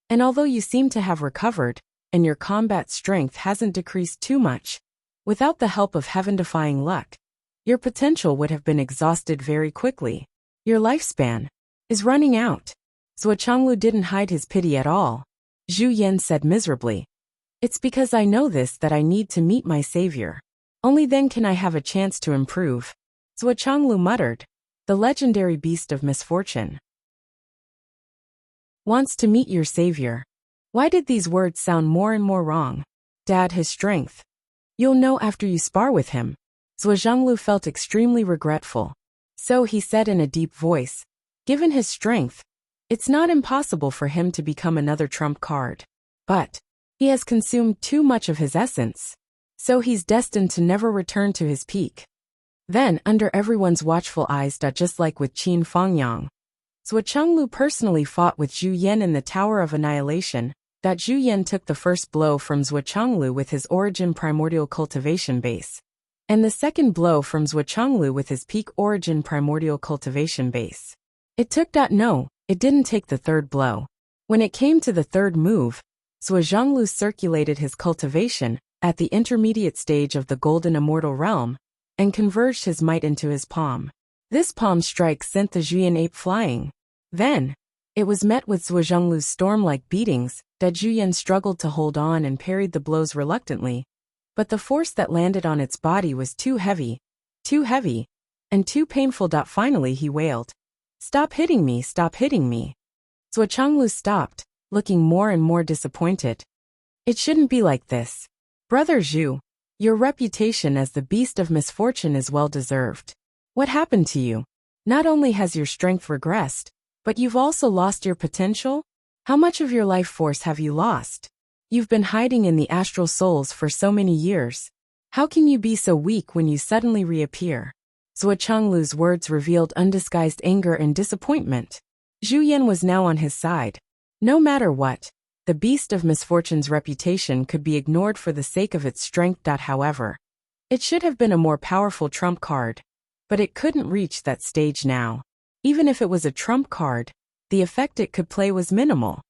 And although you seem to have recovered, and your combat strength hasn't decreased too much, without the help of heaven-defying luck, your potential would have been exhausted very quickly. Your lifespan is running out. Zhuochanglu didn't hide his pity at all. Zhu Yan said miserably. It's because I know this that I need to meet my savior. Only then can I have a chance to improve. Zhuochanglu muttered. The legendary beast of misfortune wants to meet your savior. Why did these words sound more and more wrong? Dad, his strength. You'll know after you spar with him. Zhuochanglu felt extremely regretful. So he said in a deep voice, given his strength, it's not impossible for him to become another trump card. But he has consumed too much of his essence. So he's destined to never return to his peak. Then, under everyone's watchful eyes, just like with Qin Fangyang, Zhuochanglu personally fought with Zhu Yan in the Tower of Annihilation. Zhu Yan took the first blow from Zhuochanglu with his origin primordial cultivation base, and the second blow from Zhuochanglu with his peak origin primordial cultivation base. It didn't take the third blow. When it came to the third move, Zhuochanglu circulated his cultivation at the intermediate stage of the golden immortal realm, and converged his might into his palm. This palm strike sent the Zhuyan ape flying. Then, it was met with Zhuo Zhonglu's storm-like beatings, that Zhuyan struggled to hold on and parried the blows reluctantly. But the force that landed on its body was too heavy, and too painful. Finally he wailed, "Stop hitting me, stop hitting me." Zhuo Zhonglu stopped, looking more and more disappointed. "It shouldn't be like this. Brother Zhu, your reputation as the beast of misfortune is well deserved. What happened to you? Not only has your strength regressed, but you've also lost your potential? How much of your life force have you lost? You've been hiding in the astral souls for so many years. How can you be so weak when you suddenly reappear?" Zhuo Zhonglu's words revealed undisguised anger and disappointment. Zhu Yan was now on his side. No matter what, the beast of misfortune's reputation could be ignored for the sake of its strength. However, it should have been a more powerful trump card. But it couldn't reach that stage now. Even if it was a trump card, the effect it could play was minimal.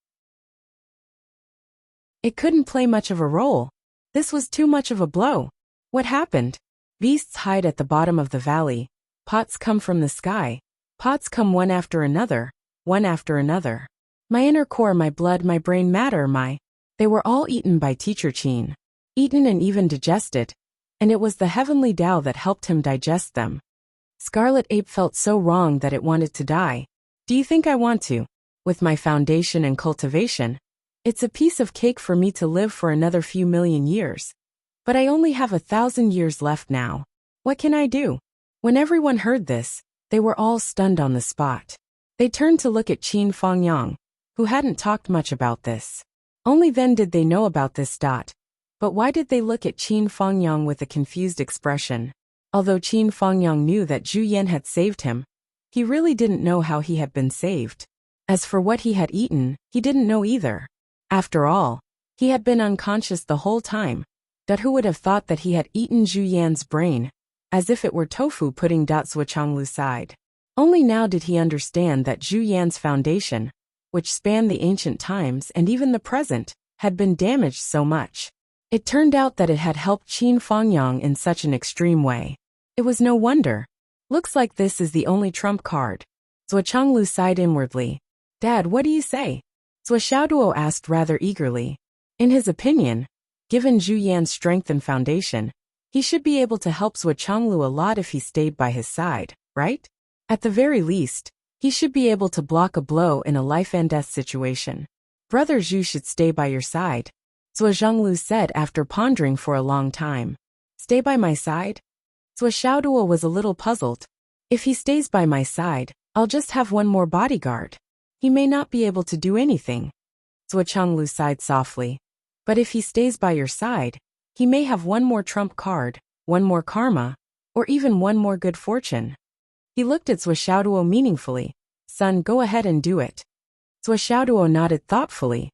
It couldn't play much of a role. This was too much of a blow. What happened? Beasts hide at the bottom of the valley. Pots come from the sky. Pots come one after another, one after another. My inner core, my blood, my brain matter, They were all eaten by Teacher Qin. Eaten and even digested. And it was the heavenly Tao that helped him digest them. Scarlet Ape felt so wrong that it wanted to die. Do you think I want to? With my foundation and cultivation, it's a piece of cake for me to live for another few million years. But I only have 1,000 years left now. What can I do? When everyone heard this, they were all stunned on the spot. They turned to look at Qin Fangyang, who hadn't talked much about this. Only then did they know about this. But why did they look at Qin Fangyang with a confused expression? Although Qin Fangyang knew that Zhu Yan had saved him, he really didn't know how he had been saved. As for what he had eaten, he didn't know either. After all, he had been unconscious the whole time. Who would have thought that he had eaten Zhu Yan's brain, as if it were tofu pudding. Zhuo Zhonglu sighed. Only now did he understand that Zhu Yan's foundation, which spanned the ancient times and even the present, had been damaged so much. It turned out that it had helped Qin Fangyang in such an extreme way. It was no wonder. Looks like this is the only trump card. Zhuo Zhonglu sighed inwardly. Dad, what do you say? Zhuo Xiaoduo asked rather eagerly. In his opinion, given Zhu Yan's strength and foundation, he should be able to help Zhuo Zhonglu a lot if he stayed by his side, right? At the very least, he should be able to block a blow in a life and death situation. Brother Zhu should stay by your side, Zhuo Zhonglu said after pondering for a long time. Stay by my side? Zhuo Xiaoduo was a little puzzled. If he stays by my side, I'll just have one more bodyguard. He may not be able to do anything. Zhuo Zhonglu sighed softly. But if he stays by your side, he may have one more trump card, one more karma, or even one more good fortune. He looked at Zhuo Xiaoduo meaningfully. Son, go ahead and do it. Zhuo Xiaoduo nodded thoughtfully.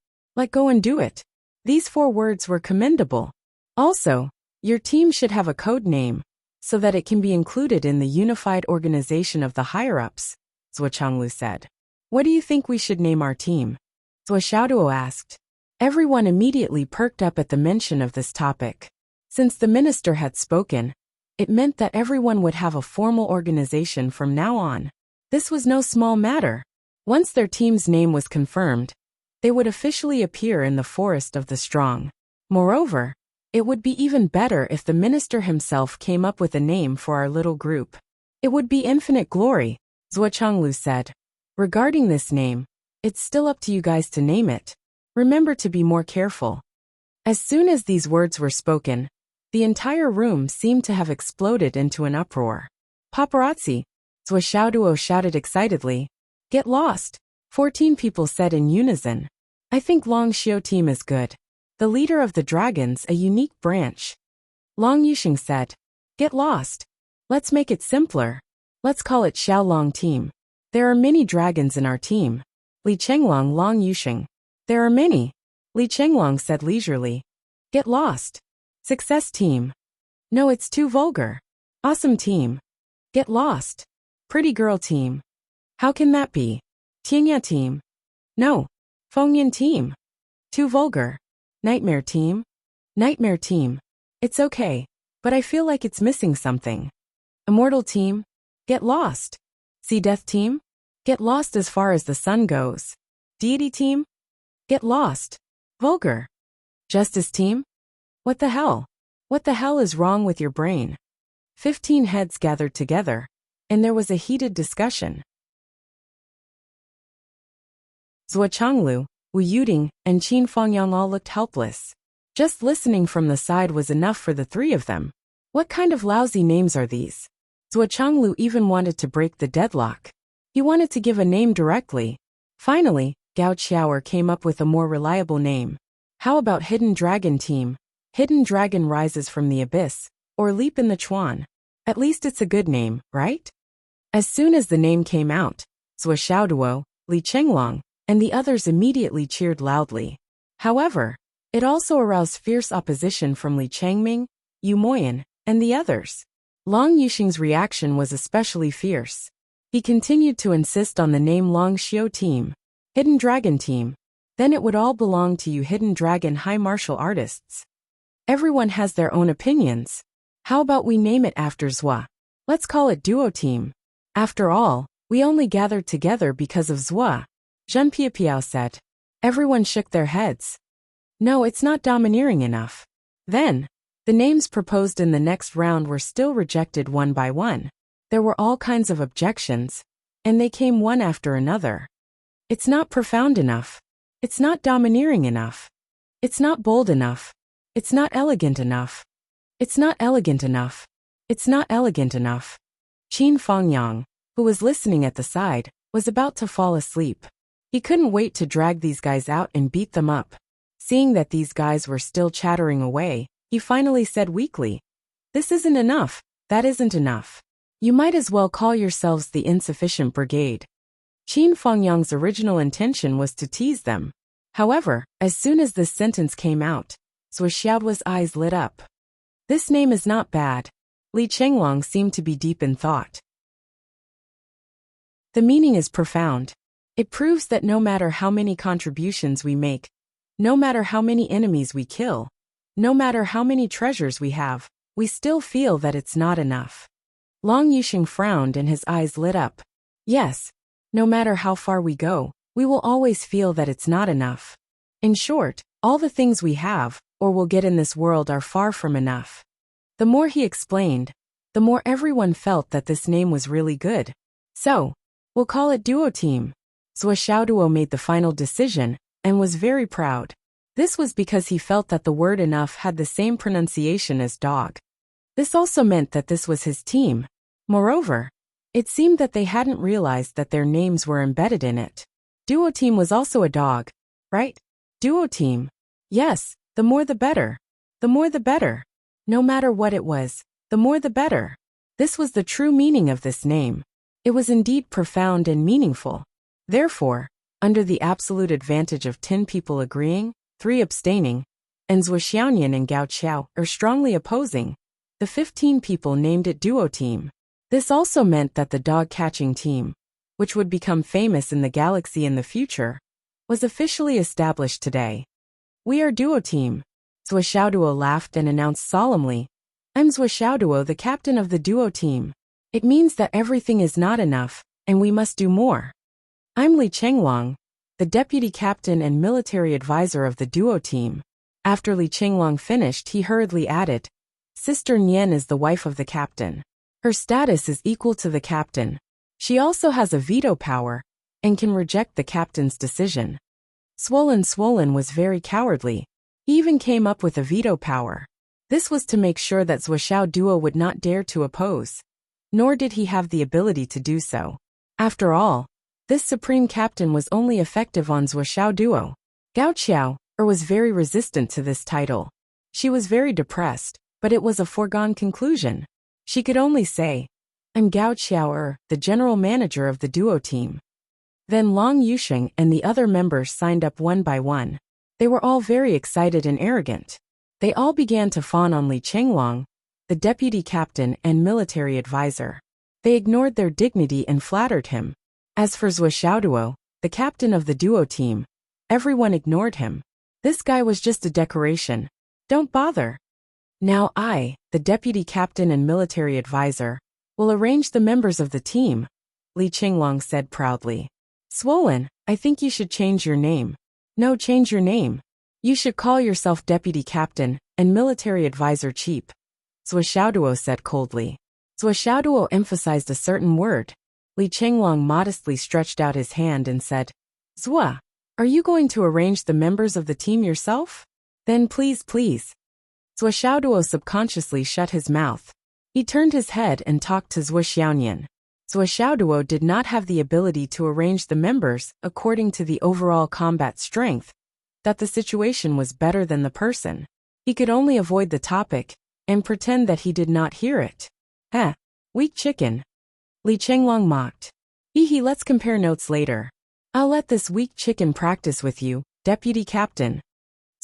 Go and do it. These 4 words were commendable. Also, your team should have a code name, so that it can be included in the unified organization of the higher-ups, Zhuo Zhonglu said. What do you think we should name our team? Zhuo Xiaoduo asked. Everyone immediately perked up at the mention of this topic. Since the minister had spoken, it meant that everyone would have a formal organization from now on. This was no small matter. Once their team's name was confirmed, they would officially appear in the Forest of the Strong. Moreover, it would be even better if the minister himself came up with a name for our little group. It would be infinite glory, Zhuo Zhonglu said. Regarding this name, it's still up to you guys to name it. Remember to be more careful. As soon as these words were spoken, the entire room seemed to have exploded into an uproar. Paparazzi! Zhuo Xiaoduo shouted excitedly. Get lost! 14 people said in unison. I think Long Xiu team is good. The leader of the dragons, a unique branch. Long Yuxing said. Get lost. Let's make it simpler. Let's call it Xiao Long team. There are many dragons in our team. Li Chenglong, Long Yuxing. There are many. Li Chenglong said leisurely. Get lost. Success team. No, it's too vulgar. Awesome team. Get lost. Pretty girl team. How can that be? Tianya team. No. Fengyan team. Too vulgar. Nightmare team. Nightmare team. It's okay, but I feel like it's missing something. Immortal team. Get lost. See Death Team? Get lost as far as the sun goes. Deity Team? Get lost. Vulgar. Justice Team? What the hell? What the hell is wrong with your brain? 15 heads gathered together, and there was a heated discussion. Zhuo Changlu, Wu Yuding, and Qin Fengyang all looked helpless. Just listening from the side was enough for the three of them. What kind of lousy names are these? Zhuo Changlu even wanted to break the deadlock. He wanted to give a name directly. Finally, Gao Qiaoer came up with a more reliable name. How about Hidden Dragon Team? Hidden Dragon rises from the abyss, or Leap in the Chuan. At least it's a good name, right? As soon as the name came out, Zhuo Xiaoduo, Li Chenglong, and the others immediately cheered loudly. However, it also aroused fierce opposition from Li Changming, Yu Moyan, and the others. Long Yuxing's reaction was especially fierce. He continued to insist on the name Long Xiao Team, Hidden Dragon Team. Then it would all belong to you Hidden Dragon High Martial Artists. Everyone has their own opinions. How about we name it after Zhuo? Let's call it Duo Team. After all, we only gathered together because of Zhuo. Zhen Piapiao said. Everyone shook their heads. No, it's not domineering enough. Then, the names proposed in the next round were still rejected one by one. There were all kinds of objections, and they came one after another. It's not profound enough. It's not domineering enough. It's not bold enough. It's not elegant enough. It's not elegant enough. It's not elegant enough. Qin Fengyang, who was listening at the side, was about to fall asleep. He couldn't wait to drag these guys out and beat them up. Seeing that these guys were still chattering away, he finally said weakly, "This isn't enough. That isn't enough. You might as well call yourselves the Insufficient Brigade." Qin Fengyang's original intention was to tease them. However, as soon as this sentence came out, Zhuo Xiaoduo's eyes lit up. This name is not bad. Li Chenglong seemed to be deep in thought. The meaning is profound. It proves that no matter how many contributions we make, no matter how many enemies we kill, no matter how many treasures we have, we still feel that it's not enough. Long Yuxing frowned and his eyes lit up. Yes, no matter how far we go, we will always feel that it's not enough. In short, all the things we have, or will get in this world are far from enough. The more he explained, the more everyone felt that this name was really good. So, we'll call it Duo Team. Zhuo Xiaoduo made the final decision, and was very proud. This was because he felt that the word enough had the same pronunciation as dog. This also meant that this was his team. Moreover, it seemed that they hadn't realized that their names were embedded in it. Duo Team was also a dog, right? Duo Team. Yes, the more the better. The more the better. No matter what it was, the more the better. This was the true meaning of this name. It was indeed profound and meaningful. Therefore, under the absolute advantage of 10 people agreeing, 3 abstaining, and Zhuo Xiaoyan and Gao Qiao are strongly opposing, the 15 people named it Duo Team. This also meant that the dog-catching team, which would become famous in the galaxy in the future, was officially established today. We are Duo Team. Zhuo Xiaoduo laughed and announced solemnly, I'm Zhuo Xiaoduo, the captain of the Duo Team. It means that everything is not enough, and we must do more. I'm Li Chenglong, the deputy captain and military advisor of the Duo Team. After Li Chenglong finished, he hurriedly added, Sister Nian is the wife of the captain. Her status is equal to the captain. She also has a veto power, and can reject the captain's decision. Swollen was very cowardly. He even came up with a veto power. This was to make sure that Zhuo Xiaoduo would not dare to oppose. Nor did he have the ability to do so. After all, this supreme captain was only effective on Zhuo Xiaoduo. Gao Qiao was very resistant to this title. She was very depressed, but it was a foregone conclusion. She could only say, I'm Gao Qiao, the general manager of the Duo Team. Then Long Yuxing and the other members signed up one by one. They were all very excited and arrogant. They all began to fawn on Li Chenglong, the deputy captain and military advisor. They ignored their dignity and flattered him. As for Zhuo Xiaoduo, the captain of the Duo Team, everyone ignored him. This guy was just a decoration. Don't bother. Now I, the deputy captain and military advisor, We'll arrange the members of the team, Li Qinglong said proudly. Swollen, I think you should change your name. No, change your name. You should call yourself Deputy Captain and Military Advisor Chief, Zhou Xiaoduo said coldly. Zhou Xiaoduo emphasized a certain word. Li Qinglong modestly stretched out his hand and said, Zhua, are you going to arrange the members of the team yourself? Then please. Zhou Xiaoduo subconsciously shut his mouth. He turned his head and talked to Zhou Xiaonian. Zhou Xiaoduo did not have the ability to arrange the members according to the overall combat strength, that the situation was better than the person. He could only avoid the topic and pretend that he did not hear it. Weak chicken. Li Qinglong mocked. Let's compare notes later. I'll let this weak chicken practice with you, Deputy Captain.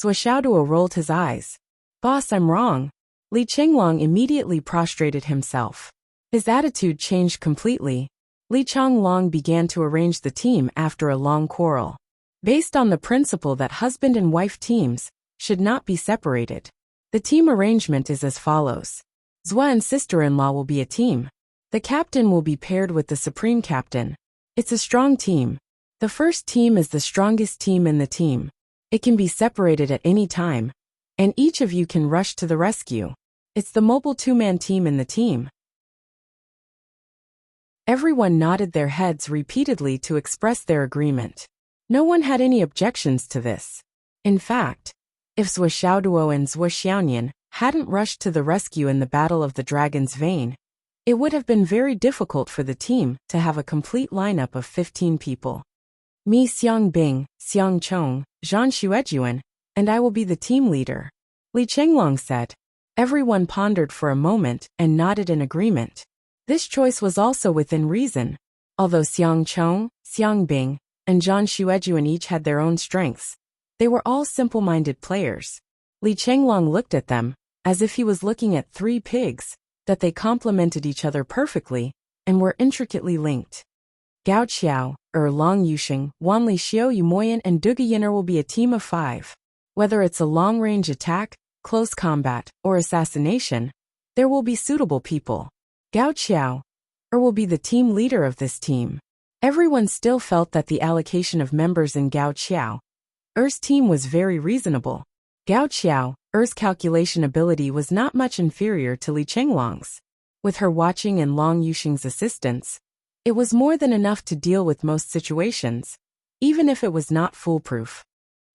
Zhou Xiaoduo rolled his eyes. Boss, I'm wrong. Li Qinglong immediately prostrated himself. His attitude changed completely. Li Qinglong began to arrange the team after a long quarrel. Based on the principle that husband and wife teams should not be separated. The team arrangement is as follows. Zhua and sister-in-law will be a team. The captain will be paired with the supreme captain. It's a strong team. The first team is the strongest team in the team. It can be separated at any time, and each of you can rush to the rescue. It's the mobile two-man team in the team. Everyone nodded their heads repeatedly to express their agreement. No one had any objections to this. In fact, if Zhou Xiaoduo and Zhou Xiaonian hadn't rushed to the rescue in the Battle of the Dragon's Vein, it would have been very difficult for the team to have a complete lineup of 15 people. Me Xiangbing, Xiang Chong, Zhang Xuejuan, and I will be the team leader, Li Qinglong said. Everyone pondered for a moment and nodded in agreement. This choice was also within reason. Although Xiang Chong, Xiang Bing, and Zhang Xuejuan each had their own strengths, they were all simple-minded players. Li Qinglong looked at them, as if he was looking at three pigs, that they complemented each other perfectly, and were intricately linked. Gao Qiao, Long Yusheng, Wanli Xiao Yumoyan and Duga Yin'er will be a team of 5. Whether it's a long-range attack, close combat, or assassination, there will be suitable people. Gao Qiao will be the team leader of this team. Everyone still felt that the allocation of members in Gao Qiao's team was very reasonable. Gao Qiao's calculation ability was not much inferior to Li Qinglong's. With her watching and Long Yusheng's assistance, it was more than enough to deal with most situations, even if it was not foolproof.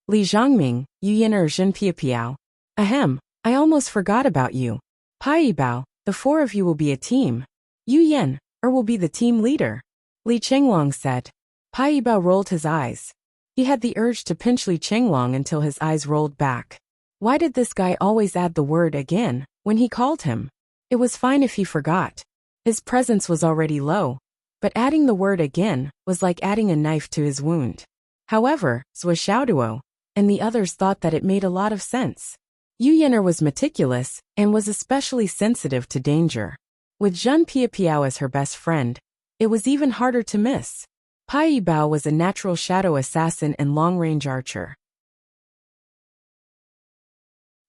Li Zhangming, Yu Yin Zhen Piapiao. I almost forgot about you. Pai Bao, the 4 of you will be a team. Yu Yin will be the team leader, Li Qinglong said. Pai Bao rolled his eyes. He had the urge to pinch Li Qinglong until his eyes rolled back. Why did this guy always add the word again when he called him? It was fine if he forgot. His presence was already low, but adding the word again was like adding a knife to his wound. However, Zhou Xiaoduo and the others thought that it made a lot of sense. Yu Yin'er was meticulous and was especially sensitive to danger. With Zhen Piapiao as her best friend, it was even harder to miss. Pai Bao was a natural shadow assassin and long-range archer.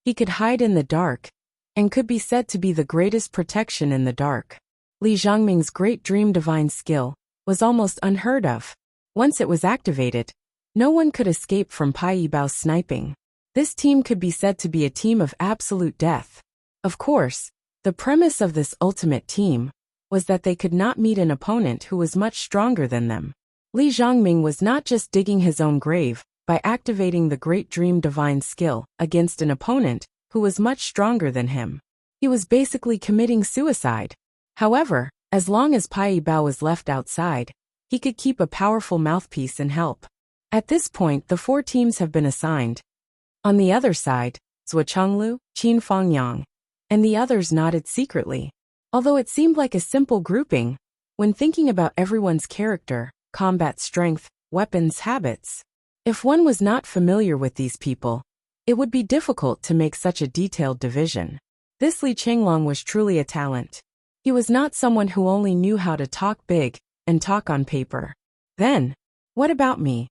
He could hide in the dark, and could be said to be the greatest protection in the dark. Li Zhangming's great dream divine skill was almost unheard of. Once it was activated, no one could escape from Pai Bao's sniping. This team could be said to be a team of absolute death. Of course, the premise of this ultimate team was that they could not meet an opponent who was much stronger than them. Li Zhangming was not just digging his own grave by activating the Great Dream Divine skill against an opponent who was much stronger than him. He was basically committing suicide. However, as long as Pai Bao was left outside, he could keep a powerful mouthpiece and help. At this point, the 4 teams have been assigned. On the other side, Zhuo Chenglu, Qin Fangyang, and the others nodded secretly. Although it seemed like a simple grouping, when thinking about everyone's character, combat strength, weapons, habits, if one was not familiar with these people, it would be difficult to make such a detailed division. This Li Qinglong was truly a talent. He was not someone who only knew how to talk big and talk on paper. Then, what about me?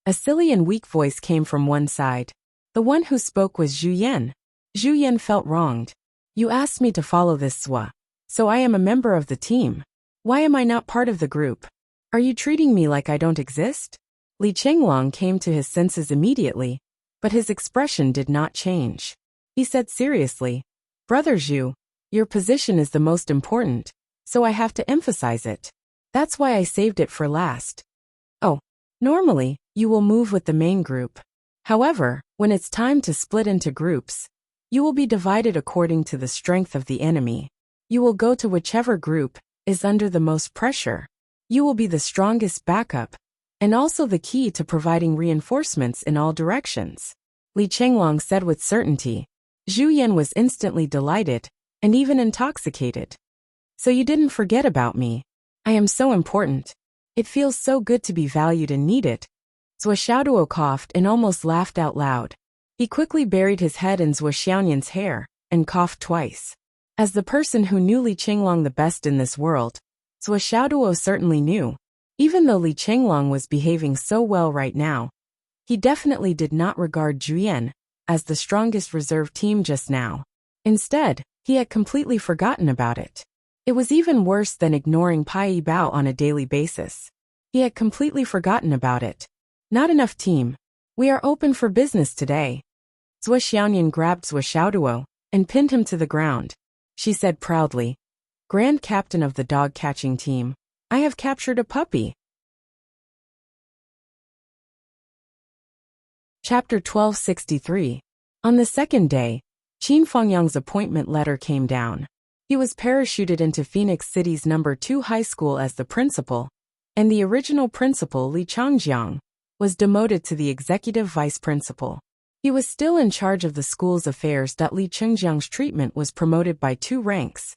A silly and weak voice came from one side. The one who spoke was Zhu Yan. Zhu Yan felt wronged. You asked me to follow this Zhua. So I am a member of the team. Why am I not part of the group? Are you treating me like I don't exist? Li Chenglong came to his senses immediately, but his expression did not change. He said seriously, Brother Zhu, your position is the most important, so I have to emphasize it. That's why I saved it for last. Oh, normally, you will move with the main group. However, when it's time to split into groups, you will be divided according to the strength of the enemy. You will go to whichever group is under the most pressure. You will be the strongest backup, and also the key to providing reinforcements in all directions. Li Chenglong said with certainty. Zhu Yan was instantly delighted, and even intoxicated. So you didn't forget about me. I am so important. It feels so good to be valued and needed. Zhuo Xiaoduo coughed and almost laughed out loud. He quickly buried his head in Zhuo Xiaoyan's hair, and coughed twice. As the person who knew Li Chenglong the best in this world, Zhuo Xiaoduo certainly knew. Even though Li Chenglong was behaving so well right now, he definitely did not regard Zhu Yan as the strongest reserve team just now. Instead, he had completely forgotten about it. It was even worse than ignoring Pai Bao on a daily basis. He had completely forgotten about it. Not enough team. We are open for business today. Zhuo Xiaoyan grabbed Zhuo Xiaoduo and pinned him to the ground. She said proudly, Grand Captain of the dog-catching team, I have captured a puppy. Chapter 1263. On the second day, Qin Fengyang's appointment letter came down. He was parachuted into Phoenix City's No. 2 high school as the principal, and the original principal, Li Changjiang, was demoted to the executive vice principal. He was still in charge of the school's affairs. Li Changjiang's treatment was promoted by 2 ranks,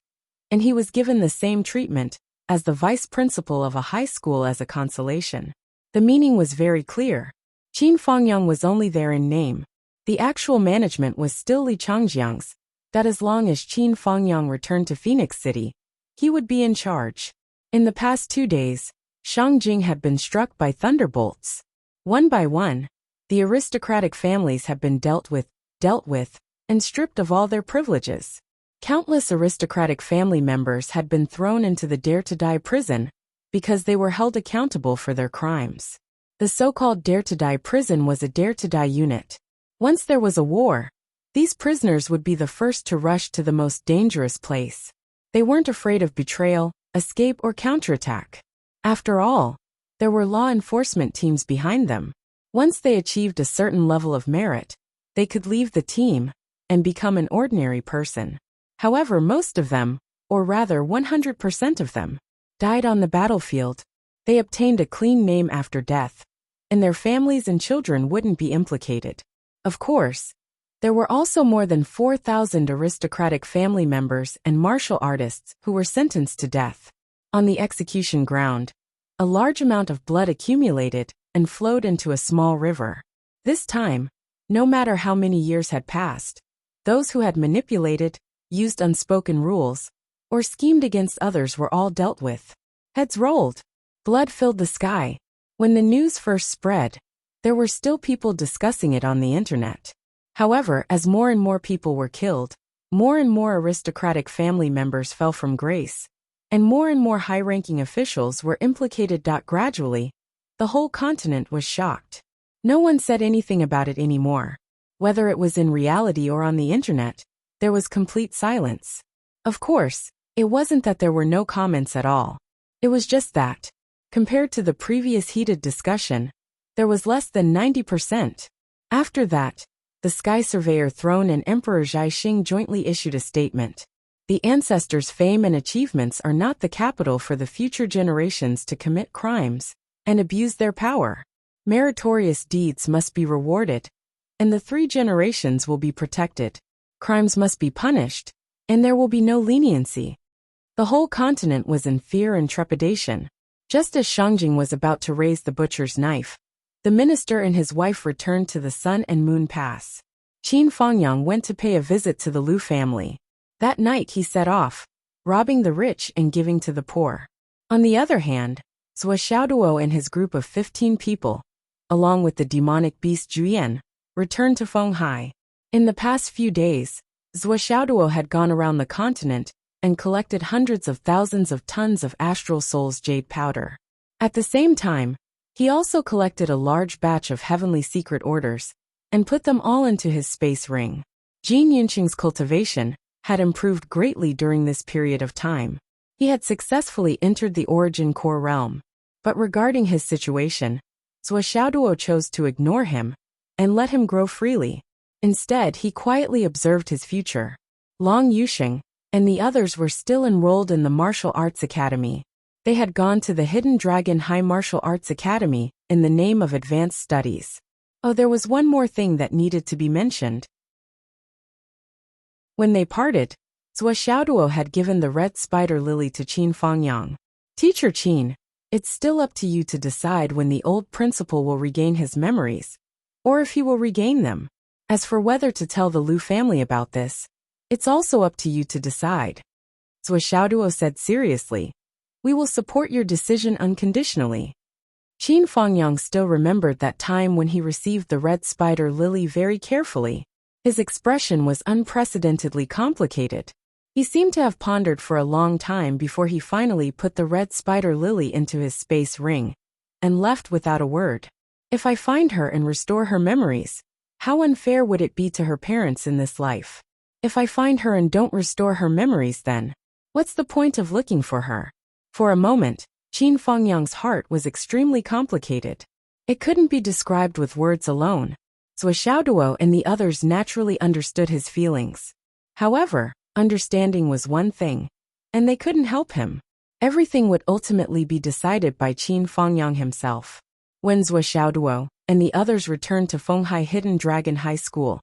and he was given the same treatment as the vice principal of a high school as a consolation. The meaning was very clear. Qin Fengyang was only there in name. The actual management was still Li Changjiang's, that as long as Qin Fengyang returned to Phoenix City, he would be in charge. In the past 2 days, Shangjing had been struck by thunderbolts. One by one, the aristocratic families have been dealt with, and stripped of all their privileges. Countless aristocratic family members had been thrown into the Dare to Die prison because they were held accountable for their crimes. The so-called Dare to Die prison was a Dare to Die unit. Once there was a war, these prisoners would be the first to rush to the most dangerous place. They weren't afraid of betrayal, escape, or counterattack. After all, there were law enforcement teams behind them. Once they achieved a certain level of merit, they could leave the team and become an ordinary person. However, most of them, or rather 100% of them, died on the battlefield. They obtained a clean name after death, and their families and children wouldn't be implicated. Of course, there were also more than 4,000 aristocratic family members and martial artists who were sentenced to death. On the execution ground, a large amount of blood accumulated and flowed into a small river. This time, no matter how many years had passed, those who had manipulated, used unspoken rules, or schemed against others were all dealt with. Heads rolled. Blood filled the sky. When the news first spread, there were still people discussing it on the internet. However, as more and more people were killed, more and more aristocratic family members fell from grace, and more high-ranking officials were implicated. Gradually, the whole continent was shocked. No one said anything about it anymore. Whether it was in reality or on the internet, there was complete silence. Of course, it wasn't that there were no comments at all. It was just that, compared to the previous heated discussion, there was less than 90%. After that, the Sky Surveyor Throne and Emperor Zhaixing jointly issued a statement. The ancestors' fame and achievements are not the capital for the future generations to commit crimes and abuse their power. Meritorious deeds must be rewarded, and the 3 generations will be protected. Crimes must be punished, and there will be no leniency. The whole continent was in fear and trepidation. Just as Shangjing was about to raise the butcher's knife, the minister and his wife returned to the Sun and Moon Pass. Qin Fengyang went to pay a visit to the Liu family. That night he set off, robbing the rich and giving to the poor. On the other hand, Zhuo Xiaoduo and his group of 15 people, along with the demonic beast Zhu Yan, returned to Fenghai. In the past few days, Zhuo Xiaoduo had gone around the continent and collected hundreds of thousands of tons of astral soul's jade powder. At the same time, he also collected a large batch of heavenly secret orders and put them all into his space ring. Jin Yunqing's cultivation had improved greatly during this period of time. He had successfully entered the origin core realm. But regarding his situation, Zhuo Xiaoduo chose to ignore him and let him grow freely. Instead, he quietly observed his future. Long Yusheng and the others were still enrolled in the Martial Arts Academy. They had gone to the Hidden Dragon High Martial Arts Academy in the name of advanced studies. Oh, there was one more thing that needed to be mentioned. When they parted, Zhuo Xiaoduo had given the red spider lily to Qin Fangyang. Teacher Qin, it's still up to you to decide when the old principal will regain his memories, or if he will regain them. As for whether to tell the Liu family about this, it's also up to you to decide. Zhuo Xiaoduo said seriously. We will support your decision unconditionally. Qin Fangyang still remembered that time when he received the red spider lily very carefully. His expression was unprecedentedly complicated. He seemed to have pondered for a long time before he finally put the red spider lily into his space ring and left without a word. If I find her and restore her memories, how unfair would it be to her parents in this life? If I find her and don't restore her memories, then what's the point of looking for her? For a moment, Qin Fangyang's heart was extremely complicated. It couldn't be described with words alone. Zhuo Xiaoduo and the others naturally understood his feelings. However, understanding was one thing, and they couldn't help him. Everything would ultimately be decided by Qin Fangyang himself. When Zhuo Xiaoduo and the others returned to Fenghai Hidden Dragon High School,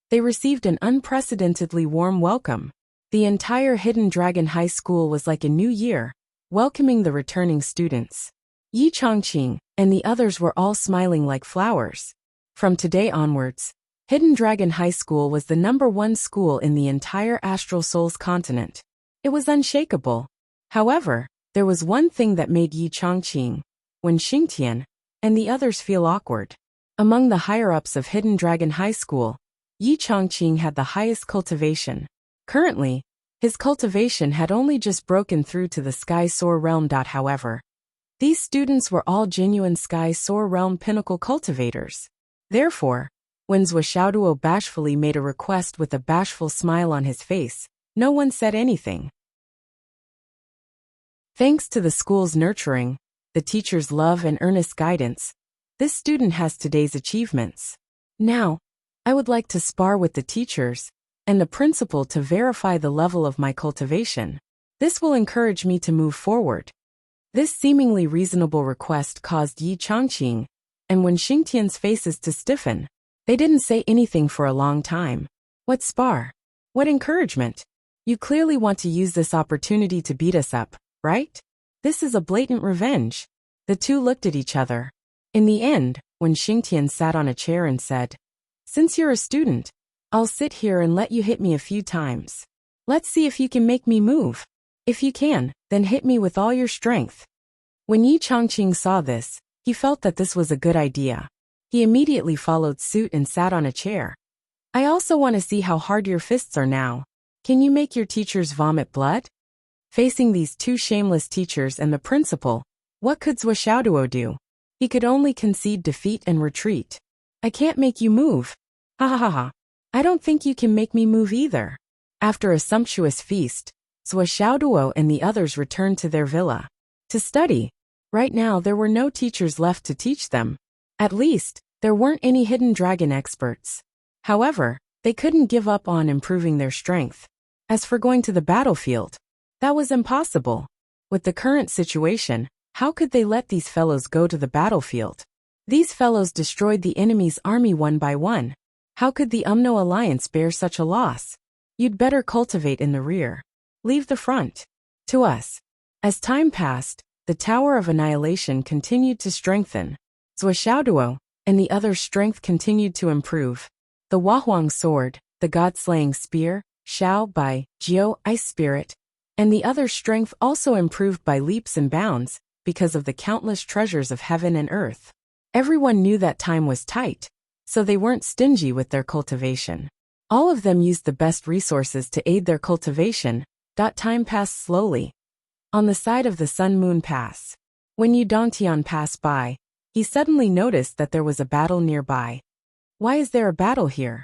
they received an unprecedentedly warm welcome. The entire Hidden Dragon High School was like a new year, welcoming the returning students. Yi Chongqing and the others were all smiling like flowers. From today onwards, Hidden Dragon High School was the #1 school in the entire Astral Souls continent. It was unshakable. However, there was one thing that made Yi Chongqing, Wen Xingtian, and the others feel awkward. Among the higher-ups of Hidden Dragon High School, Yi Chongqing had the highest cultivation. Currently, his cultivation had only just broken through to the Sky Soar Realm. However, these students were all genuine Sky Soar Realm pinnacle cultivators. Therefore, when Zhuo Xiaoduo bashfully made a request with a bashful smile on his face, no one said anything. Thanks to the school's nurturing, the teacher's love and earnest guidance, this student has today's achievements. Now, I would like to spar with the teachers and the principal to verify the level of my cultivation. This will encourage me to move forward. This seemingly reasonable request caused Yi Chongqing and Wen Xingtian's faces to stiffen. They didn't say anything for a long time. What spar? What encouragement? You clearly want to use this opportunity to beat us up, right? This is a blatant revenge. The two looked at each other. In the end, Wen Xingtian sat on a chair and said, Since you're a student, I'll sit here and let you hit me a few times. Let's see if you can make me move. If you can, then hit me with all your strength. When Yi Chongqing saw this, he felt that this was a good idea. He immediately followed suit and sat on a chair. I also want to see how hard your fists are now. Can you make your teachers vomit blood? Facing these two shameless teachers and the principal, what could Zhuo Xiaoduo do? He could only concede defeat and retreat. I can't make you move. Ha ha ha ha. I don't think you can make me move either. After a sumptuous feast, Zhuo Xiaoduo and the others returned to their villa to study. Right now there were no teachers left to teach them. At least, there weren't any hidden dragon experts. However, they couldn't give up on improving their strength. As for going to the battlefield, that was impossible. With the current situation, how could they let these fellows go to the battlefield? These fellows destroyed the enemy's army one by one. How could the Umno Alliance bear such a loss? You'd better cultivate in the rear. Leave the front. To us. As time passed, the Tower of Annihilation continued to strengthen. Zhuo Xiaoduo and the others' strength continued to improve. The Wahuang Sword, the God-slaying Spear, Xiao Bai, Jiu Ice Spirit, and the others' strength also improved by leaps and bounds because of the countless treasures of heaven and earth. Everyone knew that time was tight, so they weren't stingy with their cultivation. All of them used the best resources to aid their cultivation, Time passed slowly. On the side of the Sun-Moon Pass. When Yu Dongtian passed by, he suddenly noticed that there was a battle nearby. Why is there a battle here?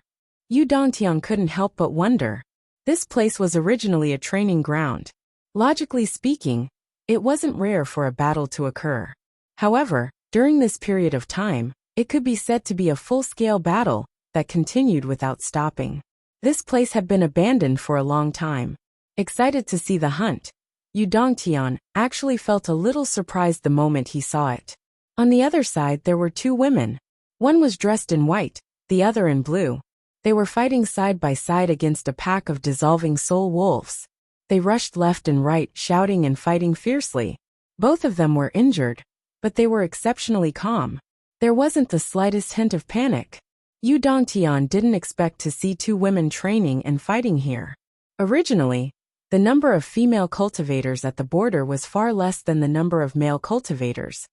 Yu Dongtian couldn't help but wonder. This place was originally a training ground. Logically speaking, it wasn't rare for a battle to occur. However, during this period of time, it could be said to be a full-scale battle that continued without stopping. This place had been abandoned for a long time. Excited to see the hunt, Yu Dongtian actually felt a little surprised the moment he saw it. On the other side there were two women. One was dressed in white, the other in blue. They were fighting side by side against a pack of dissolving soul wolves. They rushed left and right, shouting and fighting fiercely. Both of them were injured, but they were exceptionally calm. There wasn't the slightest hint of panic. Yu Dongtian didn't expect to see two women training and fighting here. Originally, the number of female cultivators at the border was far less than the number of male cultivators.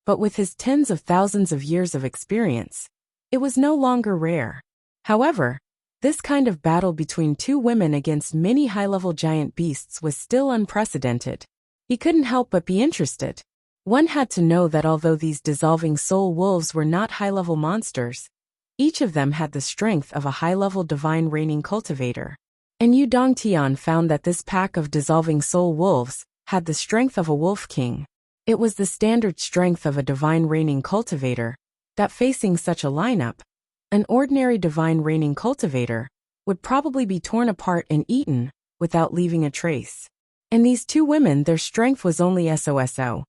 But with his tens of thousands of years of experience, it was no longer rare. However, this kind of battle between two women against many high-level giant beasts was still unprecedented. He couldn't help but be interested. One had to know that although these dissolving soul wolves were not high-level monsters, each of them had the strength of a high-level divine reigning cultivator. And Yu Dongtian found that this pack of dissolving soul wolves had the strength of a wolf king. It was the standard strength of a divine reigning cultivator, that facing such a lineup, an ordinary divine reigning cultivator would probably be torn apart and eaten without leaving a trace. And these two women, their strength was only so.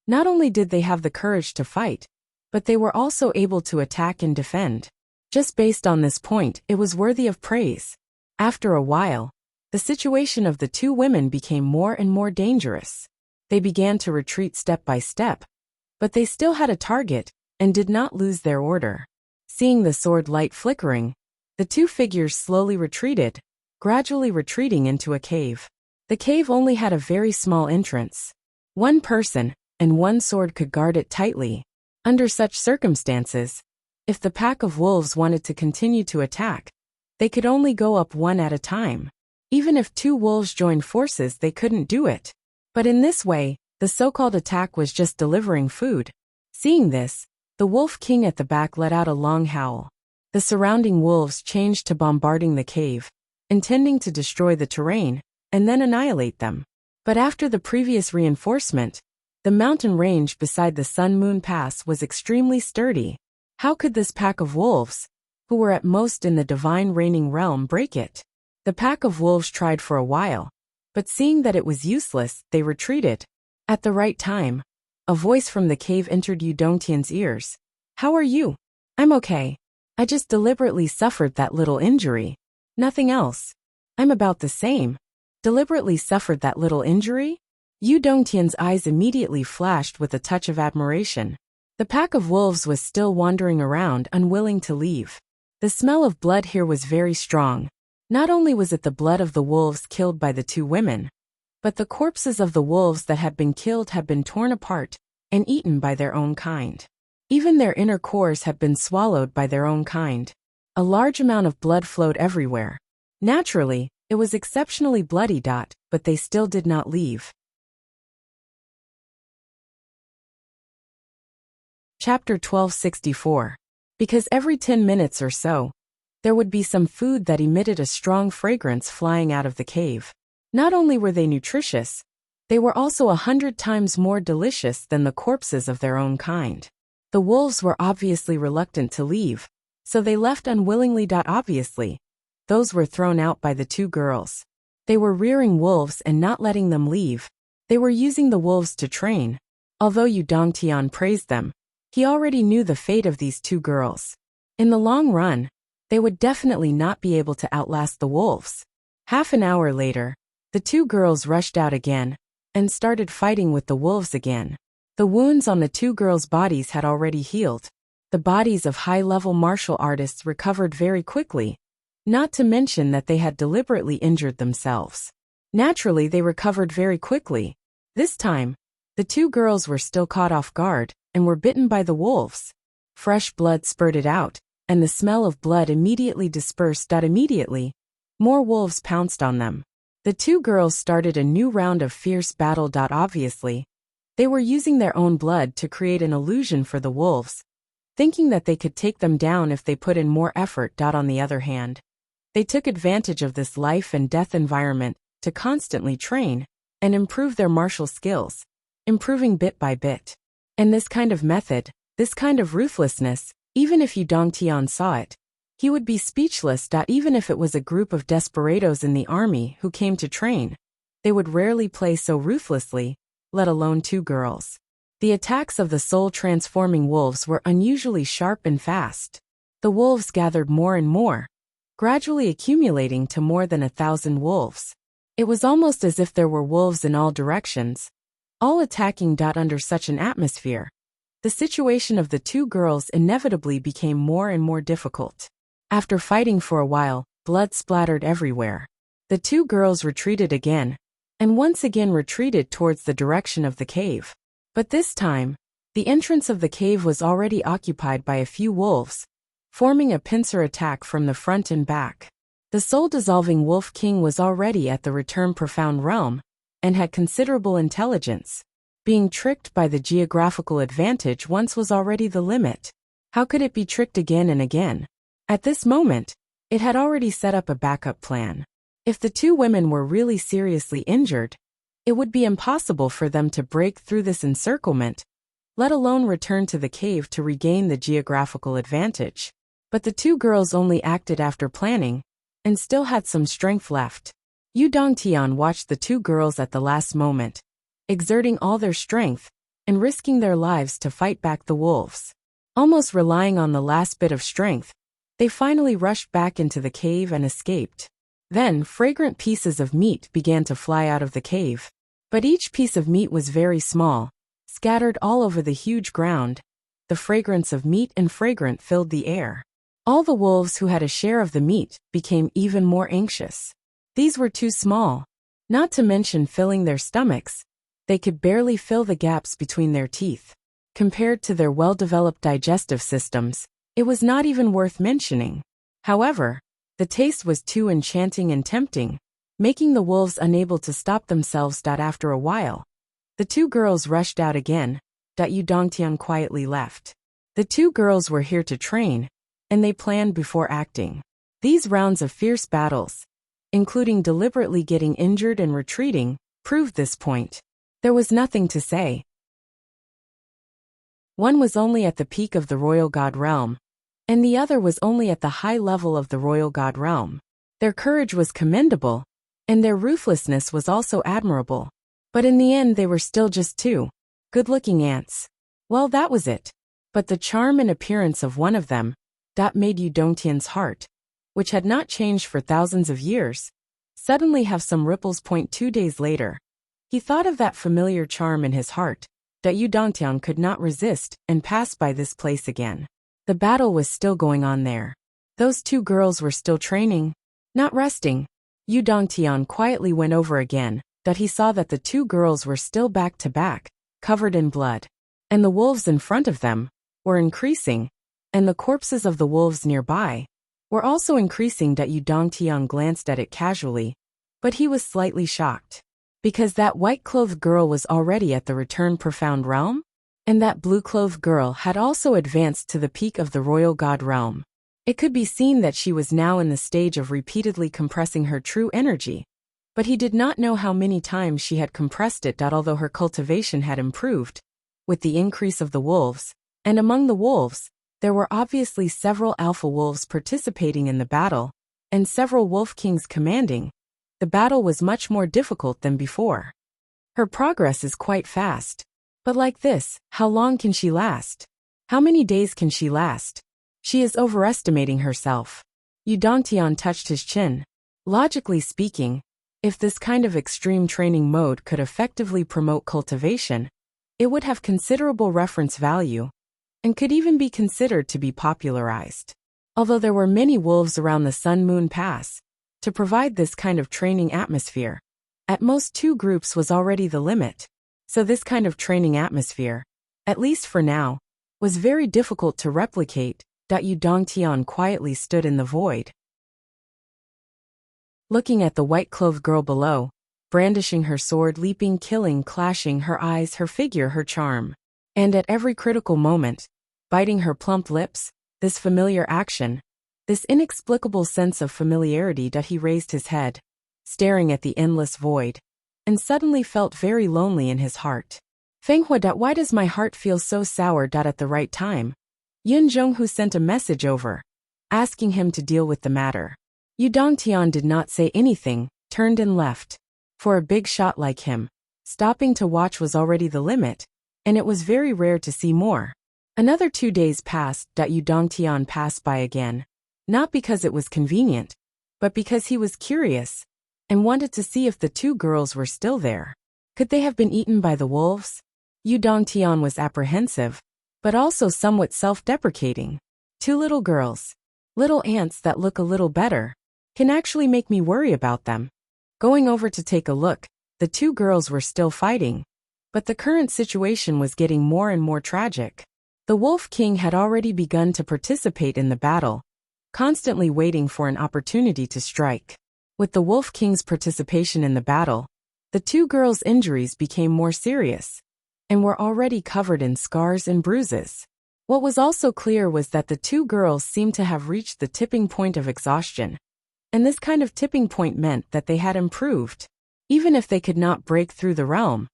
Not only did they have the courage to fight, but they were also able to attack and defend. Just based on this point, it was worthy of praise. After a while, the situation of the two women became more and more dangerous. They began to retreat step by step, but they still had a target and did not lose their order. Seeing the sword light flickering, the two figures slowly retreated, gradually retreating into a cave. The cave only had a very small entrance. One person and one sword could guard it tightly. Under such circumstances, if the pack of wolves wanted to continue to attack, they could only go up one at a time. Even if two wolves joined forces, they couldn't do it. But in this way, the so-called attack was just delivering food. Seeing this, the wolf king at the back let out a long howl. The surrounding wolves changed to bombarding the cave, intending to destroy the terrain and then annihilate them. But after the previous reinforcement, the mountain range beside the Sun-Moon Pass was extremely sturdy. How could this pack of wolves, who were at most in the divine reigning realm, break it? The pack of wolves tried for a while, but seeing that it was useless, they retreated. At the right time, a voice from the cave entered Yu Dongtian's ears. "How are you?" "I'm okay. I just deliberately suffered that little injury. Nothing else." "I'm about the same. Deliberately suffered that little injury?" Yu Dongtian's eyes immediately flashed with a touch of admiration. The pack of wolves was still wandering around, unwilling to leave. The smell of blood here was very strong. Not only was it the blood of the wolves killed by the two women, but the corpses of the wolves that had been killed had been torn apart and eaten by their own kind. Even their inner cores had been swallowed by their own kind. A large amount of blood flowed everywhere. Naturally, it was exceptionally bloody. But they still did not leave. Chapter 1264. Because every 10 minutes or so, there would be some food that emitted a strong fragrance flying out of the cave. Not only were they nutritious, they were also 100 times more delicious than the corpses of their own kind. The wolves were obviously reluctant to leave, so they left unwillingly. Obviously, those were thrown out by the two girls. They were rearing wolves and not letting them leave. They were using the wolves to train. Although Yu Dongtian praised them, he already knew the fate of these two girls. In the long run, they would definitely not be able to outlast the wolves. Half an hour later, the two girls rushed out again and started fighting with the wolves again. The wounds on the two girls' bodies had already healed. The bodies of high-level martial artists recovered very quickly, not to mention that they had deliberately injured themselves. Naturally, they recovered very quickly. This time, the two girls were still caught off guard and were bitten by the wolves. Fresh blood spurted out, and the smell of blood immediately dispersed. Immediately, More wolves pounced on them. The two girls started a new round of fierce battle. Obviously, they were using their own blood to create an illusion for the wolves, thinking that they could take them down if they put in more effort. On the other hand, they took advantage of this life and death environment to constantly train and improve their martial skills, improving bit by bit. And this kind of method, this kind of ruthlessness, even if Yu Dongtian saw it, he would be speechless. Even if it was a group of desperados in the army who came to train, they would rarely play so ruthlessly, let alone two girls. The attacks of the soul-transforming wolves were unusually sharp and fast. The wolves gathered more and more, gradually accumulating to more than 1,000 wolves. It was almost as if there were wolves in all directions, all attacking. Under such an atmosphere, the situation of the two girls inevitably became more and more difficult. After fighting for a while, blood splattered everywhere. The two girls retreated again, and once again retreated towards the direction of the cave. But this time, the entrance of the cave was already occupied by a few wolves, forming a pincer attack from the front and back. The soul-dissolving Wolf King was already at the Return Profound realm, and had considerable intelligence. Being tricked by the geographical advantage once was already the limit. How could it be tricked again and again? At this moment, it had already set up a backup plan. If the two women were really seriously injured, it would be impossible for them to break through this encirclement, let alone return to the cave to regain the geographical advantage. But the two girls only acted after planning, and still had some strength left. Yu Dongtian watched the two girls at the last moment, exerting all their strength, and risking their lives to fight back the wolves. Almost relying on the last bit of strength, they finally rushed back into the cave and escaped. Then, fragrant pieces of meat began to fly out of the cave. But each piece of meat was very small, scattered all over the huge ground. The fragrance of meat and fragrant filled the air. All the wolves who had a share of the meat became even more anxious. These were too small, not to mention filling their stomachs. They could barely fill the gaps between their teeth. Compared to their well-developed digestive systems, it was not even worth mentioning. However, the taste was too enchanting and tempting, making the wolves unable to stop themselves. After a while, the two girls rushed out again. Yu Dongtian quietly left. The two girls were here to train, and they planned before acting. These rounds of fierce battles, including deliberately getting injured and retreating, proved this point. There was nothing to say. One was only at the peak of the royal god realm, and the other was only at the high level of the royal god realm. Their courage was commendable, and their ruthlessness was also admirable. But in the end they were still just two good-looking ants. Well, that was it. But the charm and appearance of one of them, made Yu Dongtian's heart, which had not changed for thousands of years, suddenly have some ripples. 2 days later, he thought of that familiar charm in his heart. Yu Dongtian could not resist and passed by this place again. The battle was still going on there. Those two girls were still training, not resting. Yu Dongtian quietly went over again, he saw that the two girls were still back to back, covered in blood. And the wolves in front of them were increasing, and the corpses of the wolves nearby were also increasing. Yu Dongtian glanced at it casually, but he was slightly shocked. Because that white-clothed girl was already at the Return Profound realm? And that blue-clothed girl had also advanced to the peak of the royal god realm. It could be seen that she was now in the stage of repeatedly compressing her true energy. But he did not know how many times she had compressed it. Although her cultivation had improved, with the increase of the wolves, and among the wolves, there were obviously several alpha wolves participating in the battle, and several wolf kings commanding. The battle was much more difficult than before. Her progress is quite fast. But like this, how long can she last? How many days can she last? She is overestimating herself. Yu Dongtian touched his chin. Logically speaking, if this kind of extreme training mode could effectively promote cultivation, it would have considerable reference value, and could even be considered to be popularized. Although there were many wolves around the Sun Moon Pass, to provide this kind of training atmosphere, at most 2 groups was already the limit. So this kind of training atmosphere, at least for now, was very difficult to replicate. Yu Dongtian quietly stood in the void. looking at the white-clothed girl below, brandishing her sword, leaping, killing, clashing, her eyes, her figure, her charm. And at every critical moment, biting her plump lips, this familiar action, this inexplicable sense of familiarity that he raised his head, staring at the endless void, and suddenly felt very lonely in his heart. Fenghua, why does my heart feel so sour? At the right time, Yun Zhonghu sent a message over, asking him to deal with the matter. Yu Dongtian did not say anything, turned and left. For a big shot like him, stopping to watch was already the limit, and it was very rare to see more. Another 2 days passed. Yu Dongtian passed by again, not because it was convenient, but because he was curious, and wanted to see if the 2 girls were still there. Could they have been eaten by the wolves? Yu Dongtian was apprehensive, but also somewhat self-deprecating. 2 little girls, little ants that look a little better, can actually make me worry about them. Going over to take a look, the 2 girls were still fighting, but the current situation was getting more and more tragic. The Wolf King had already begun to participate in the battle, constantly waiting for an opportunity to strike. With the Wolf King's participation in the battle, the 2 girls' injuries became more serious, and were already covered in scars and bruises. What was also clear was that the 2 girls seemed to have reached the tipping point of exhaustion, and this kind of tipping point meant that they had improved. Even if they could not break through the realm,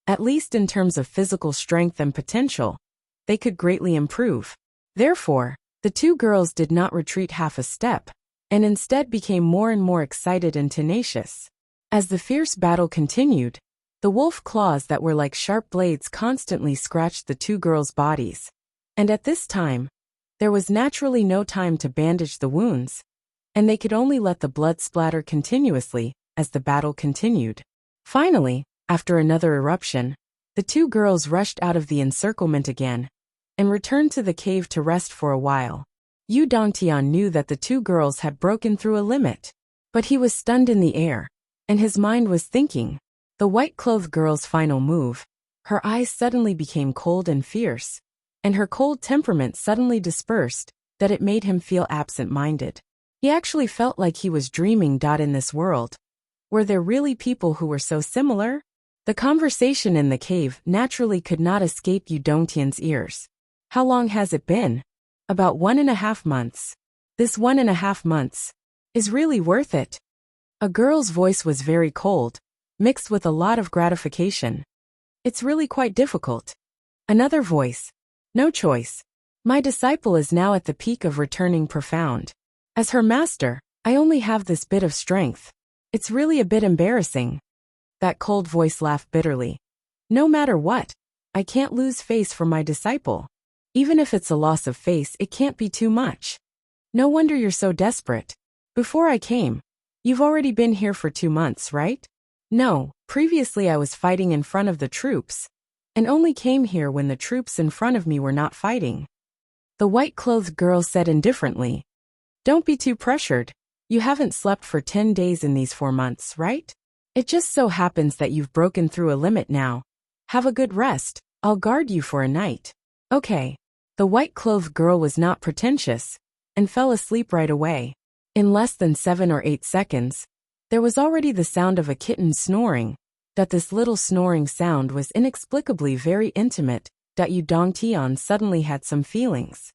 at least in terms of physical strength and potential, they could greatly improve. Therefore, the 2 girls did not retreat half a step, and instead became more and more excited and tenacious. As the fierce battle continued, the wolf claws that were like sharp blades constantly scratched the 2 girls' bodies. And at this time, there was naturally no time to bandage the wounds, and they could only let the blood splatter continuously as the battle continued. Finally, after another eruption, the 2 girls rushed out of the encirclement again, and returned to the cave to rest for a while. Yu Dongtian knew that the 2 girls had broken through a limit, but he was stunned in the air, and his mind was thinking. The white-clothed girl's final move, her eyes suddenly became cold and fierce, and her cold temperament suddenly dispersed, that it made him feel absent-minded. He actually felt like he was dreaming. In this world, were there really people who were so similar? The conversation in the cave naturally could not escape Yu Dongtian's ears. How long has it been? About 1.5 months. This 1.5 months is really worth it. A girl's voice was very cold, mixed with a lot of gratification. It's really quite difficult. Another voice. No choice. My disciple is now at the peak of returning profound. As her master, I only have this bit of strength. It's really a bit embarrassing. That cold voice laughed bitterly. No matter what, I can't lose face for my disciple. Even if it's a loss of face, it can't be too much. No wonder you're so desperate. Before I came, you've already been here for 2 months, right? No, previously I was fighting in front of the troops, and only came here when the troops in front of me were not fighting. The white-clothed girl said indifferently. Don't be too pressured. You haven't slept for 10 days in these 4 months, right? It just so happens that you've broken through a limit now. Have a good rest. I'll guard you for a night. Okay. The white-clothed girl was not pretentious, and fell asleep right away. In less than 7 or 8 seconds, there was already the sound of a kitten snoring. That this little snoring sound was inexplicably very intimate. Yu Dongtian suddenly had some feelings.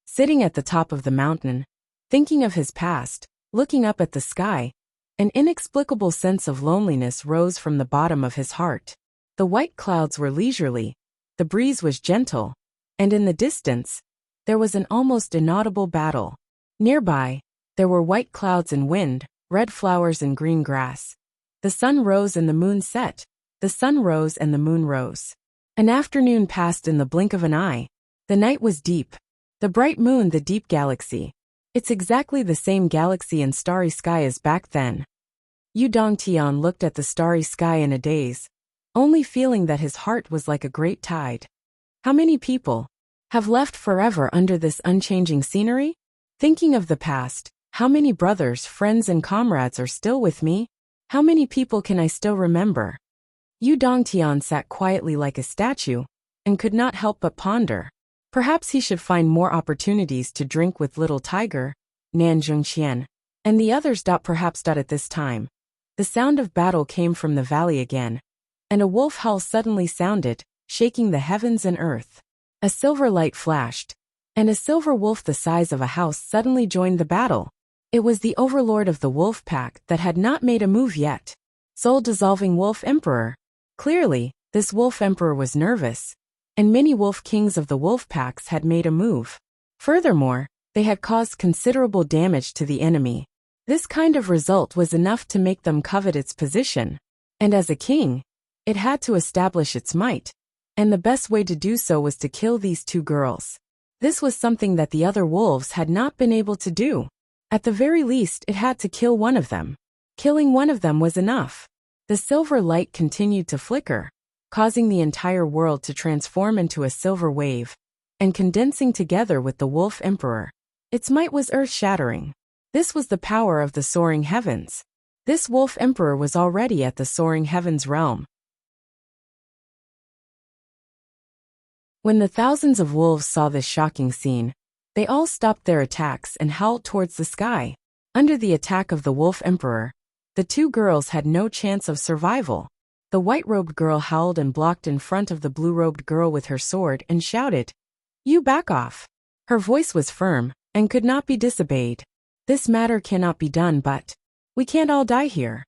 Sitting at the top of the mountain, thinking of his past, looking up at the sky, an inexplicable sense of loneliness rose from the bottom of his heart. The white clouds were leisurely, the breeze was gentle, and in the distance, there was an almost inaudible battle. Nearby, there were white clouds and wind, red flowers and green grass. The sun rose and the moon set. The sun rose and the moon rose. An afternoon passed in the blink of an eye. The night was deep. The bright moon, the deep galaxy. It's exactly the same galaxy and starry sky as back then. Yu Dongtian looked at the starry sky in a daze, only feeling that his heart was like a great tide. How many people have left forever under this unchanging scenery? Thinking of the past, how many brothers, friends and comrades are still with me? How many people can I still remember? Yu Dongtian sat quietly like a statue, and could not help but ponder. Perhaps he should find more opportunities to drink with little Tiger, Nanjungqian, and the others. Perhaps. At this time, the sound of battle came from the valley again, and a wolf howl suddenly sounded, shaking the heavens and earth. A silver light flashed, and a silver wolf the size of a house suddenly joined the battle. It was the overlord of the wolf pack that had not made a move yet. Soul-dissolving wolf emperor. Clearly, this wolf emperor was nervous, and many wolf kings of the wolf packs had made a move. Furthermore, they had caused considerable damage to the enemy. This kind of result was enough to make them covet its position. And as a king, it had to establish its might. And the best way to do so was to kill these two girls. This was something that the other wolves had not been able to do. At the very least, it had to kill one of them. Killing one of them was enough. The silver light continued to flicker, causing the entire world to transform into a silver wave, and condensing together with the wolf emperor. Its might was earth-shattering. This was the power of the soaring heavens. This wolf emperor was already at the soaring heavens realm. When the thousands of wolves saw this shocking scene, they all stopped their attacks and howled towards the sky. Under the attack of the wolf emperor, the two girls had no chance of survival. The white-robed girl howled and blocked in front of the blue-robed girl with her sword and shouted, "You back off." Her voice was firm and could not be disobeyed. "This matter cannot be done, but we can't all die here.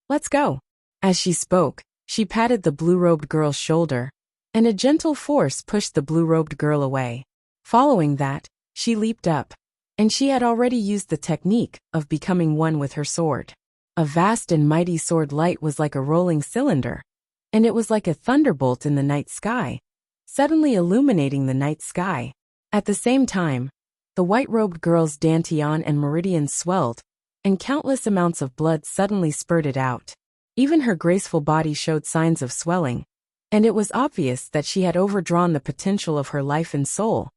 Let's go." As she spoke, she patted the blue-robed girl's shoulder, and a gentle force pushed the blue-robed girl away. Following that, she leaped up, and she had already used the technique of becoming one with her sword. A vast and mighty sword light was like a rolling cylinder, and it was like a thunderbolt in the night sky, suddenly illuminating the night sky. At the same time, the white-robed girl's dantian and meridians swelled, and countless amounts of blood suddenly spurted out. Even her graceful body showed signs of swelling, and it was obvious that she had overdrawn the potential of her life and soul,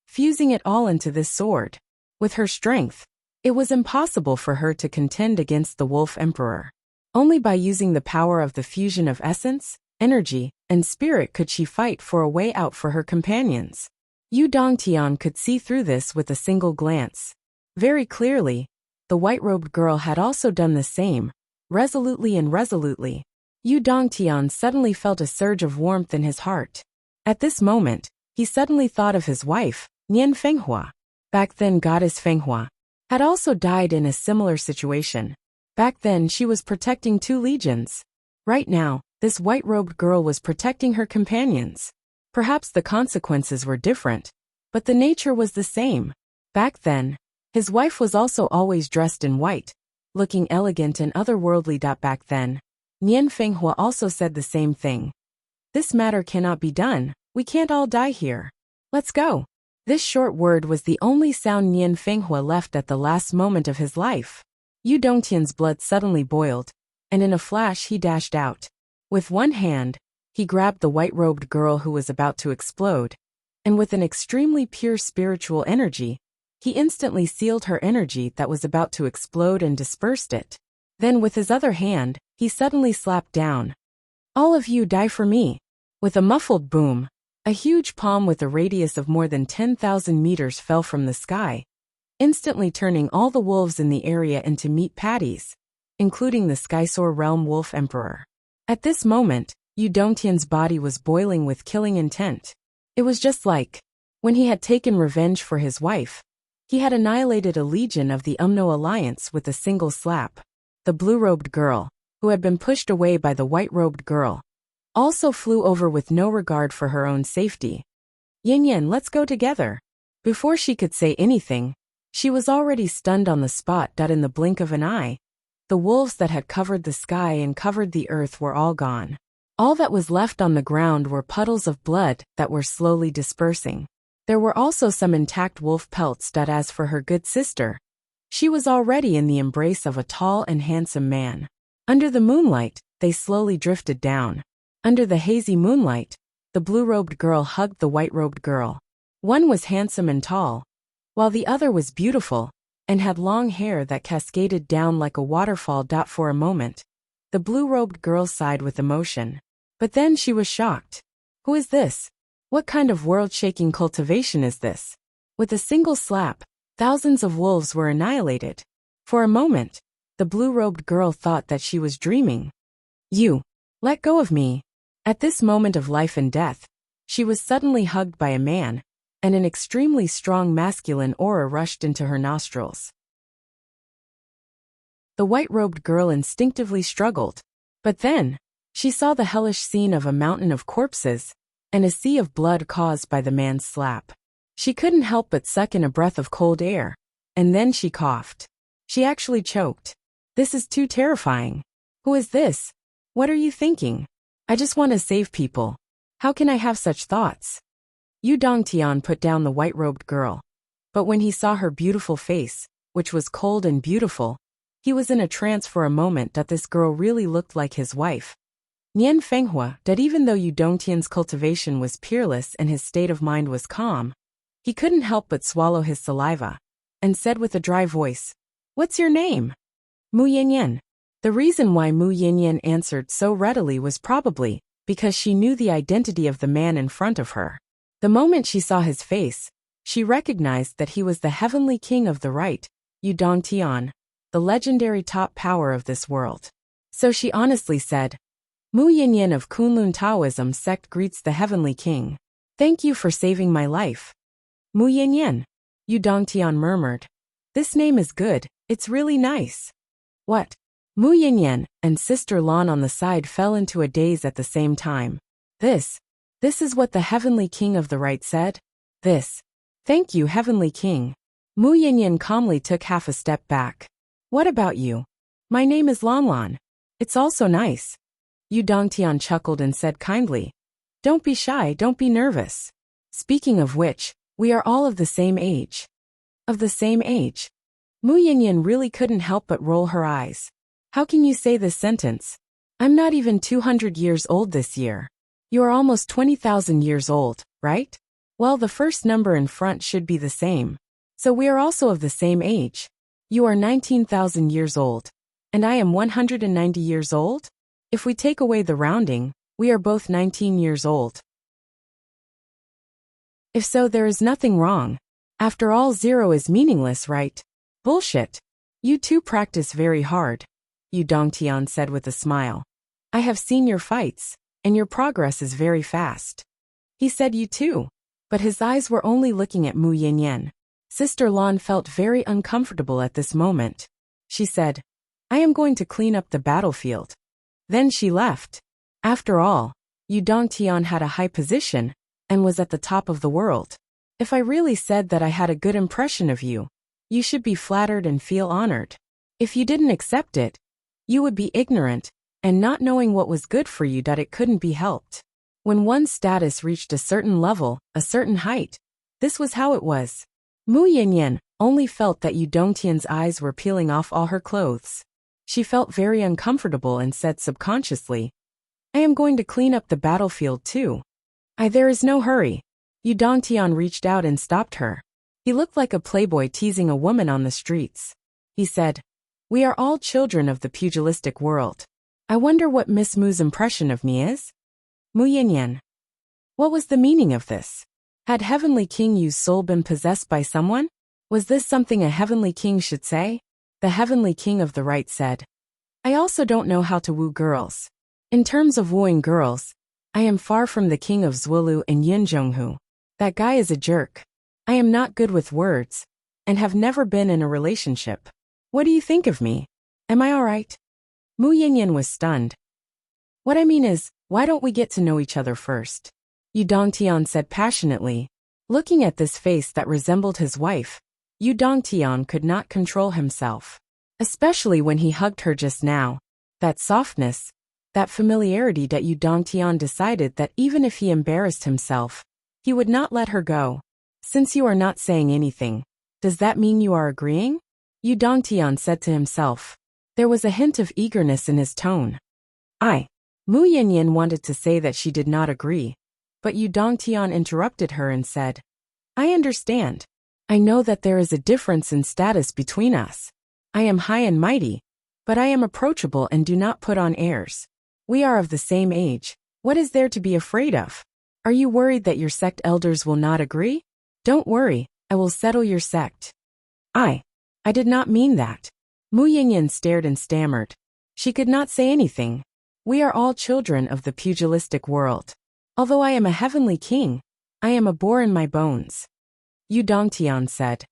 fusing it all into this sword. With her strength, it was impossible for her to contend against the wolf emperor. Only by using the power of the fusion of essence, energy, and spirit could she fight for a way out for her companions. Yu Dongtian could see through this with a single glance. Very clearly, the white-robed girl had also done the same, resolutely and resolutely. Yu Dongtian suddenly felt a surge of warmth in his heart. At this moment, he suddenly thought of his wife, Nian Fenghua. Back then Goddess Fenghua had also died in a similar situation. Back then she was protecting 2 legions. Right now, this white-robed girl was protecting her companions. Perhaps the consequences were different, but the nature was the same. Back then, his wife was also always dressed in white, looking elegant and otherworldly. Back then, Nian Fenghua also said the same thing. "This matter cannot be done, we can't all die here. Let's go." This short word was the only sound Nian Fenghua left at the last moment of his life. Yu Dongtian's blood suddenly boiled, and in a flash he dashed out. With one hand, he grabbed the white-robed girl who was about to explode, and with an extremely pure spiritual energy, he instantly sealed her energy that was about to explode and dispersed it. Then with his other hand, he suddenly slapped down. "All of you die for me." With a muffled boom, a huge palm with a radius of more than 10,000 meters fell from the sky, instantly turning all the wolves in the area into meat patties, including the Skysoar Realm Wolf Emperor. At this moment, Yu Dongtian's body was boiling with killing intent. It was just like when he had taken revenge for his wife. He had annihilated a legion of the Umno Alliance with a single slap. The blue-robed girl, who had been pushed away by the white-robed girl, also flew over with no regard for her own safety. "Yin Yin, let's go together." Before she could say anything, she was already stunned on the spot. In the blink of an eye, the wolves that had covered the sky and covered the earth were all gone. All that was left on the ground were puddles of blood that were slowly dispersing. There were also some intact wolf pelts. As for her good sister, she was already in the embrace of a tall and handsome man. Under the moonlight, they slowly drifted down. Under the hazy moonlight, the blue-robed girl hugged the white-robed girl. One was handsome and tall, while the other was beautiful, and had long hair that cascaded down like a waterfall. For a moment, the blue-robed girl sighed with emotion. But then she was shocked. Who is this? What kind of world-shaking cultivation is this? With a single slap, Thousands of wolves were annihilated. For a moment, the blue-robed girl thought that she was dreaming. You, let go of me. At this moment of life and death, she was suddenly hugged by a man, and an extremely strong masculine aura rushed into her nostrils. The white-robed girl instinctively struggled, but then, she saw the hellish scene of a mountain of corpses, and a sea of blood caused by the man's slap. She couldn't help but suck in a breath of cold air, and then she coughed. She actually choked. This is too terrifying. Who is this? What are you thinking? I just want to save people. How can I have such thoughts? Yu Dongtian put down the white-robed girl. But when he saw her beautiful face, which was cold and beautiful, he was in a trance for a moment that this girl really looked like his wife. Nian Fenghua, that even though Yu Dongtian's cultivation was peerless and his state of mind was calm, he couldn't help but swallow his saliva, and said with a dry voice, "What's your name?" Mu Yanyan. The reason why Mu Yanyan answered so readily was probably because she knew the identity of the man in front of her. The moment she saw his face, she recognized that he was the heavenly king of the right, Yu Dongtian, the legendary top power of this world. So she honestly said, "Mu Yanyan of Kunlun Taoism sect greets the heavenly king. Thank you for saving my life." Mu Yanyan, Yu Dongtian murmured. "This name is good, it's really nice." What? Mu Yanyan and Sister Lan on the side fell into a daze at the same time. This is what the heavenly king of the right said? Thank you, heavenly king. Mu Yanyan calmly took half a step back. What about you? My name is Lan Lan. It's also nice. Yu Dongtian chuckled and said kindly, "Don't be shy, don't be nervous. Speaking of which, we are all of the same age." Of the same age? Mu Yanyan really couldn't help but roll her eyes. How can you say this sentence? I'm not even 200 years old this year. You are almost 20,000 years old, right? Well, the first number in front should be the same. So we are also of the same age. You are 19,000 years old. And I am 190 years old? If we take away the rounding, we are both 19 years old. If so, there is nothing wrong. After all, zero is meaningless, right? Bullshit. You two practice very hard, Yu Dongtian said with a smile. I have seen your fights, and your progress is very fast. He said you too, but his eyes were only looking at Mu Yanyan. Sister Lan felt very uncomfortable at this moment. She said, I am going to clean up the battlefield. Then she left. After all, Yu Dongtian had a high position, and was at the top of the world. If I really said that I had a good impression of you, you should be flattered and feel honored. If you didn't accept it, you would be ignorant, and not knowing what was good for you that it couldn't be helped. When one's status reached a certain level, a certain height, this was how it was. Mu Yanyan only felt that Yu Dongtian's eyes were peeling off all her clothes. She felt very uncomfortable and said subconsciously, I am going to clean up the battlefield too. There is no hurry. Yu Dongtian reached out and stopped her. He looked like a playboy teasing a woman on the streets. He said, we are all children of the pugilistic world. I wonder what Miss Mu's impression of me is? Mu Yanyan. What was the meaning of this? Had Heavenly King Yu's soul been possessed by someone? Was this something a Heavenly King should say? The Heavenly King of the right said, I also don't know how to woo girls. In terms of wooing girls, I am far from the king of Zwulu and Yinzhonghu. That guy is a jerk. I am not good with words, and have never been in a relationship. What do you think of me? Am I alright? Mu Yanyan was stunned. What I mean is, why don't we get to know each other first? Yu Dongtian said passionately. Looking at this face that resembled his wife, Yu Dongtian could not control himself. Especially when he hugged her just now. That softness, that familiarity that Yu Dongtian decided that even if he embarrassed himself, he would not let her go. Since you are not saying anything, does that mean you are agreeing? Yu Dongtian said to himself. There was a hint of eagerness in his tone. Mu Yanyan wanted to say that she did not agree, but Yu Dongtian interrupted her and said, I understand. I know that there is a difference in status between us. I am high and mighty, but I am approachable and do not put on airs. We are of the same age. What is there to be afraid of? Are you worried that your sect elders will not agree? Don't worry, I will settle your sect. I did not mean that. Mu Yinyan stared and stammered. She could not say anything. We are all children of the pugilistic world. Although I am a heavenly king, I am a boar in my bones. Yu Dongtian said.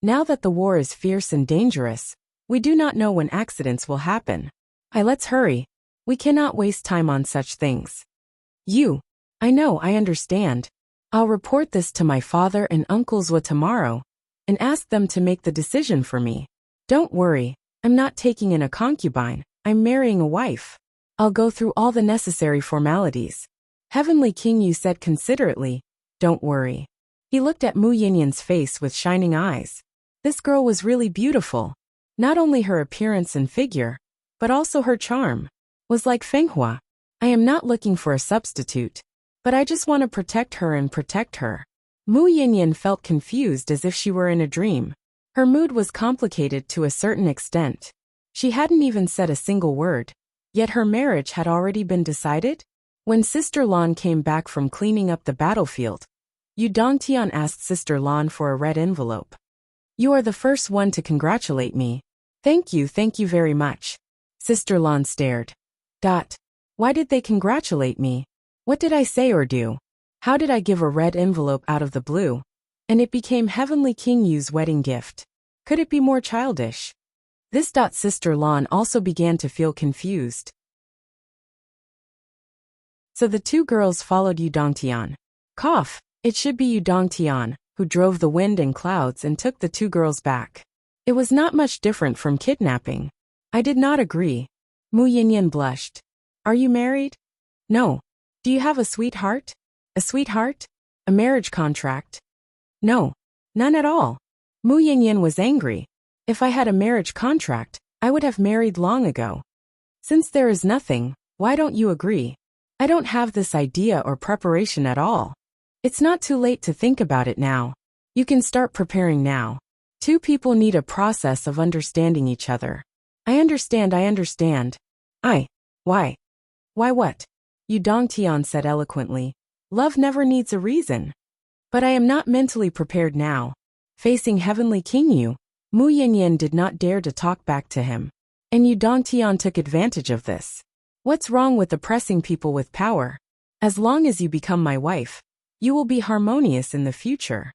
Now that the war is fierce and dangerous, we do not know when accidents will happen. Let's hurry. We cannot waste time on such things. I know, I understand. I'll report this to my father and Uncle Zwa tomorrow, and ask them to make the decision for me. Don't worry, I'm not taking in a concubine, I'm marrying a wife. I'll go through all the necessary formalities. Heavenly King Yu said considerately, don't worry. He looked at Mu Yinyan's face with shining eyes. This girl was really beautiful. Not only her appearance and figure, but also her charm. Was like Fenghua. I am not looking for a substitute, but I just want to protect her and protect her. Mu Yinyan felt confused as if she were in a dream. Her mood was complicated to a certain extent. She hadn't even said a single word, yet her marriage had already been decided? When Sister Lan came back from cleaning up the battlefield, Yu Dongtian asked Sister Lan for a red envelope. You are the first one to congratulate me. Thank you very much. Sister Lan stared. Why did they congratulate me? What did I say or do? How did I give a red envelope out of the blue? And it became Heavenly King Yu's wedding gift. Could it be more childish? This. Sister Lan also began to feel confused. So the two girls followed Yu Dongtian. It should be Yu Dongtian, who drove the wind and clouds and took the two girls back. It was not much different from kidnapping. I did not agree. Mu Yinyan blushed. Are you married? No. Do you have a sweetheart? A sweetheart? A marriage contract? No. None at all. Mu Yinyan was angry. If I had a marriage contract, I would have married long ago. Since there is nothing, why don't you agree? I don't have this idea or preparation at all. It's not too late to think about it now. You can start preparing now. Two people need a process of understanding each other. I understand. Why? Why what? Yu Dongtian said eloquently. Love never needs a reason. But I am not mentally prepared now. Facing Heavenly King Yu, Mu Yinyan did not dare to talk back to him. And Yu Dongtian took advantage of this. What's wrong with oppressing people with power? As long as you become my wife, you will be harmonious in the future.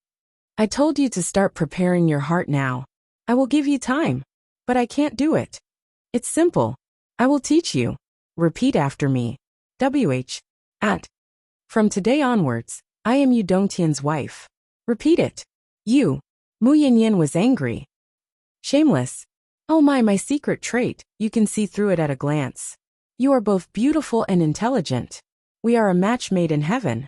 I told you to start preparing your heart now. I will give you time. But I can't do it. It's simple. I will teach you. Repeat after me. From today onwards, I am Yu Dongtian's wife. Repeat it. Mu Yinyan was angry. Shameless. Oh my secret trait, you can see through it at a glance. You are both beautiful and intelligent. We are a match made in heaven.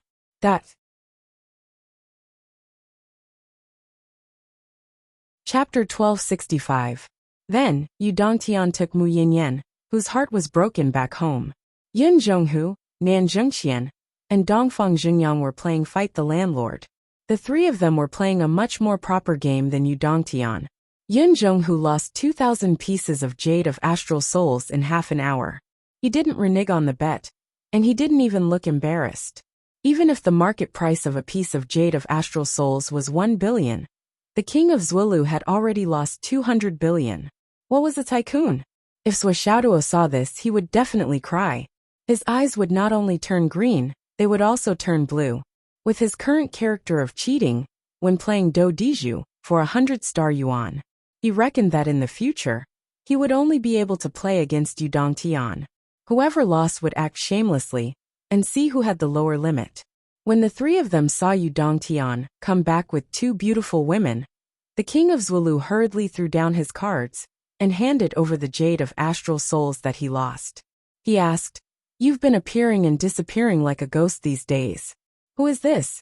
Chapter 1265. Then, Yu Dongtian took Mu Yinyan, whose heart was broken, back home. Yun Zhonghu, Nan Zhengxian, and Dongfang Zhengyang were playing Fight the Landlord. The three of them were playing a much more proper game than Yu Dongtian. Yun Zhonghu lost 2,000 pieces of jade of astral souls in half an hour. He didn't renege on the bet, and he didn't even look embarrassed. Even if the market price of a piece of jade of astral souls was 1 billion, the king of Zwilu had already lost 200 billion. What was a tycoon? If Swishaoduo saw this, he would definitely cry. His eyes would not only turn green, they would also turn blue. With his current character of cheating, when playing Do Diju for 100 star yuan, he reckoned that in the future, he would only be able to play against Yu Dongtian. Whoever lost would act shamelessly, and see who had the lower limit. When the three of them saw Yu Dongtian come back with two beautiful women, the king of Zwilu hurriedly threw down his cards and handed over the jade of astral souls that he lost. He asked, "You've been appearing and disappearing like a ghost these days. Who is this?"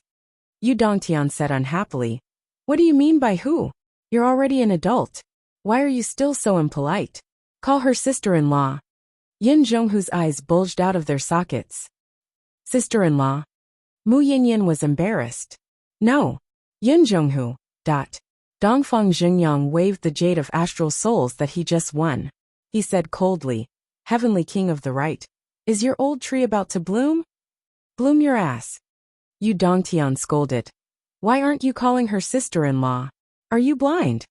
Yu Dongtian said unhappily. "What do you mean by who? You're already an adult. Why are you still so impolite? Call her sister-in-law." Yin Zhonghu's eyes bulged out of their sockets. Sister-in-law? Mu Yinyan was embarrassed. No. Yin Zhonghu. Dongfang Zhengyang waved the jade of astral souls that he just won. He said coldly, "Heavenly King of the Right, is your old tree about to bloom?" "Bloom your ass." Yu Dongtian scolded. "Why aren't you calling her sister-in-law? Are you blind?"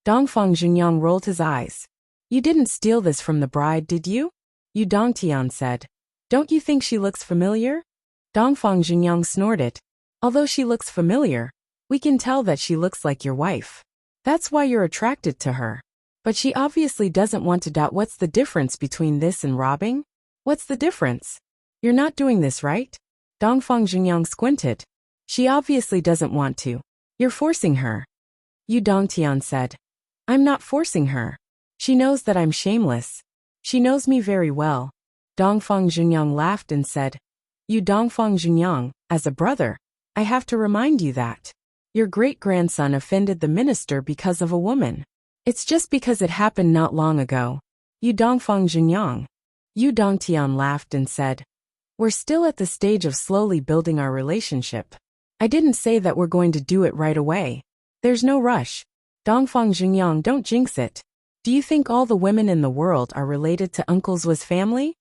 Dongfang Xingyang rolled his eyes. You didn't steal this from the bride, did you? Yu Dongtian said. Don't you think she looks familiar? Dongfang Xingyang snorted. Although she looks familiar, we can tell that she looks like your wife. That's why you're attracted to her. But she obviously doesn't want to doubt. What's the difference between this and robbing? What's the difference? You're not doing this, right? Dongfang Xingyang squinted. She obviously doesn't want to. You're forcing her. Yu Dongtian said. I'm not forcing her. She knows that I'm shameless. She knows me very well. Dongfang Xingyang laughed and said, You Dongfang Xingyang, as a brother, I have to remind you that your great-grandson offended the minister because of a woman. It's just because it happened not long ago. Yu Dongfang Xingyang. Yu Dongtian laughed and said, We're still at the stage of slowly building our relationship. I didn't say that we're going to do it right away. There's no rush. Dongfang Xingyang, don't jinx it. Do you think all the women in the world are related to Uncle Zhu's family?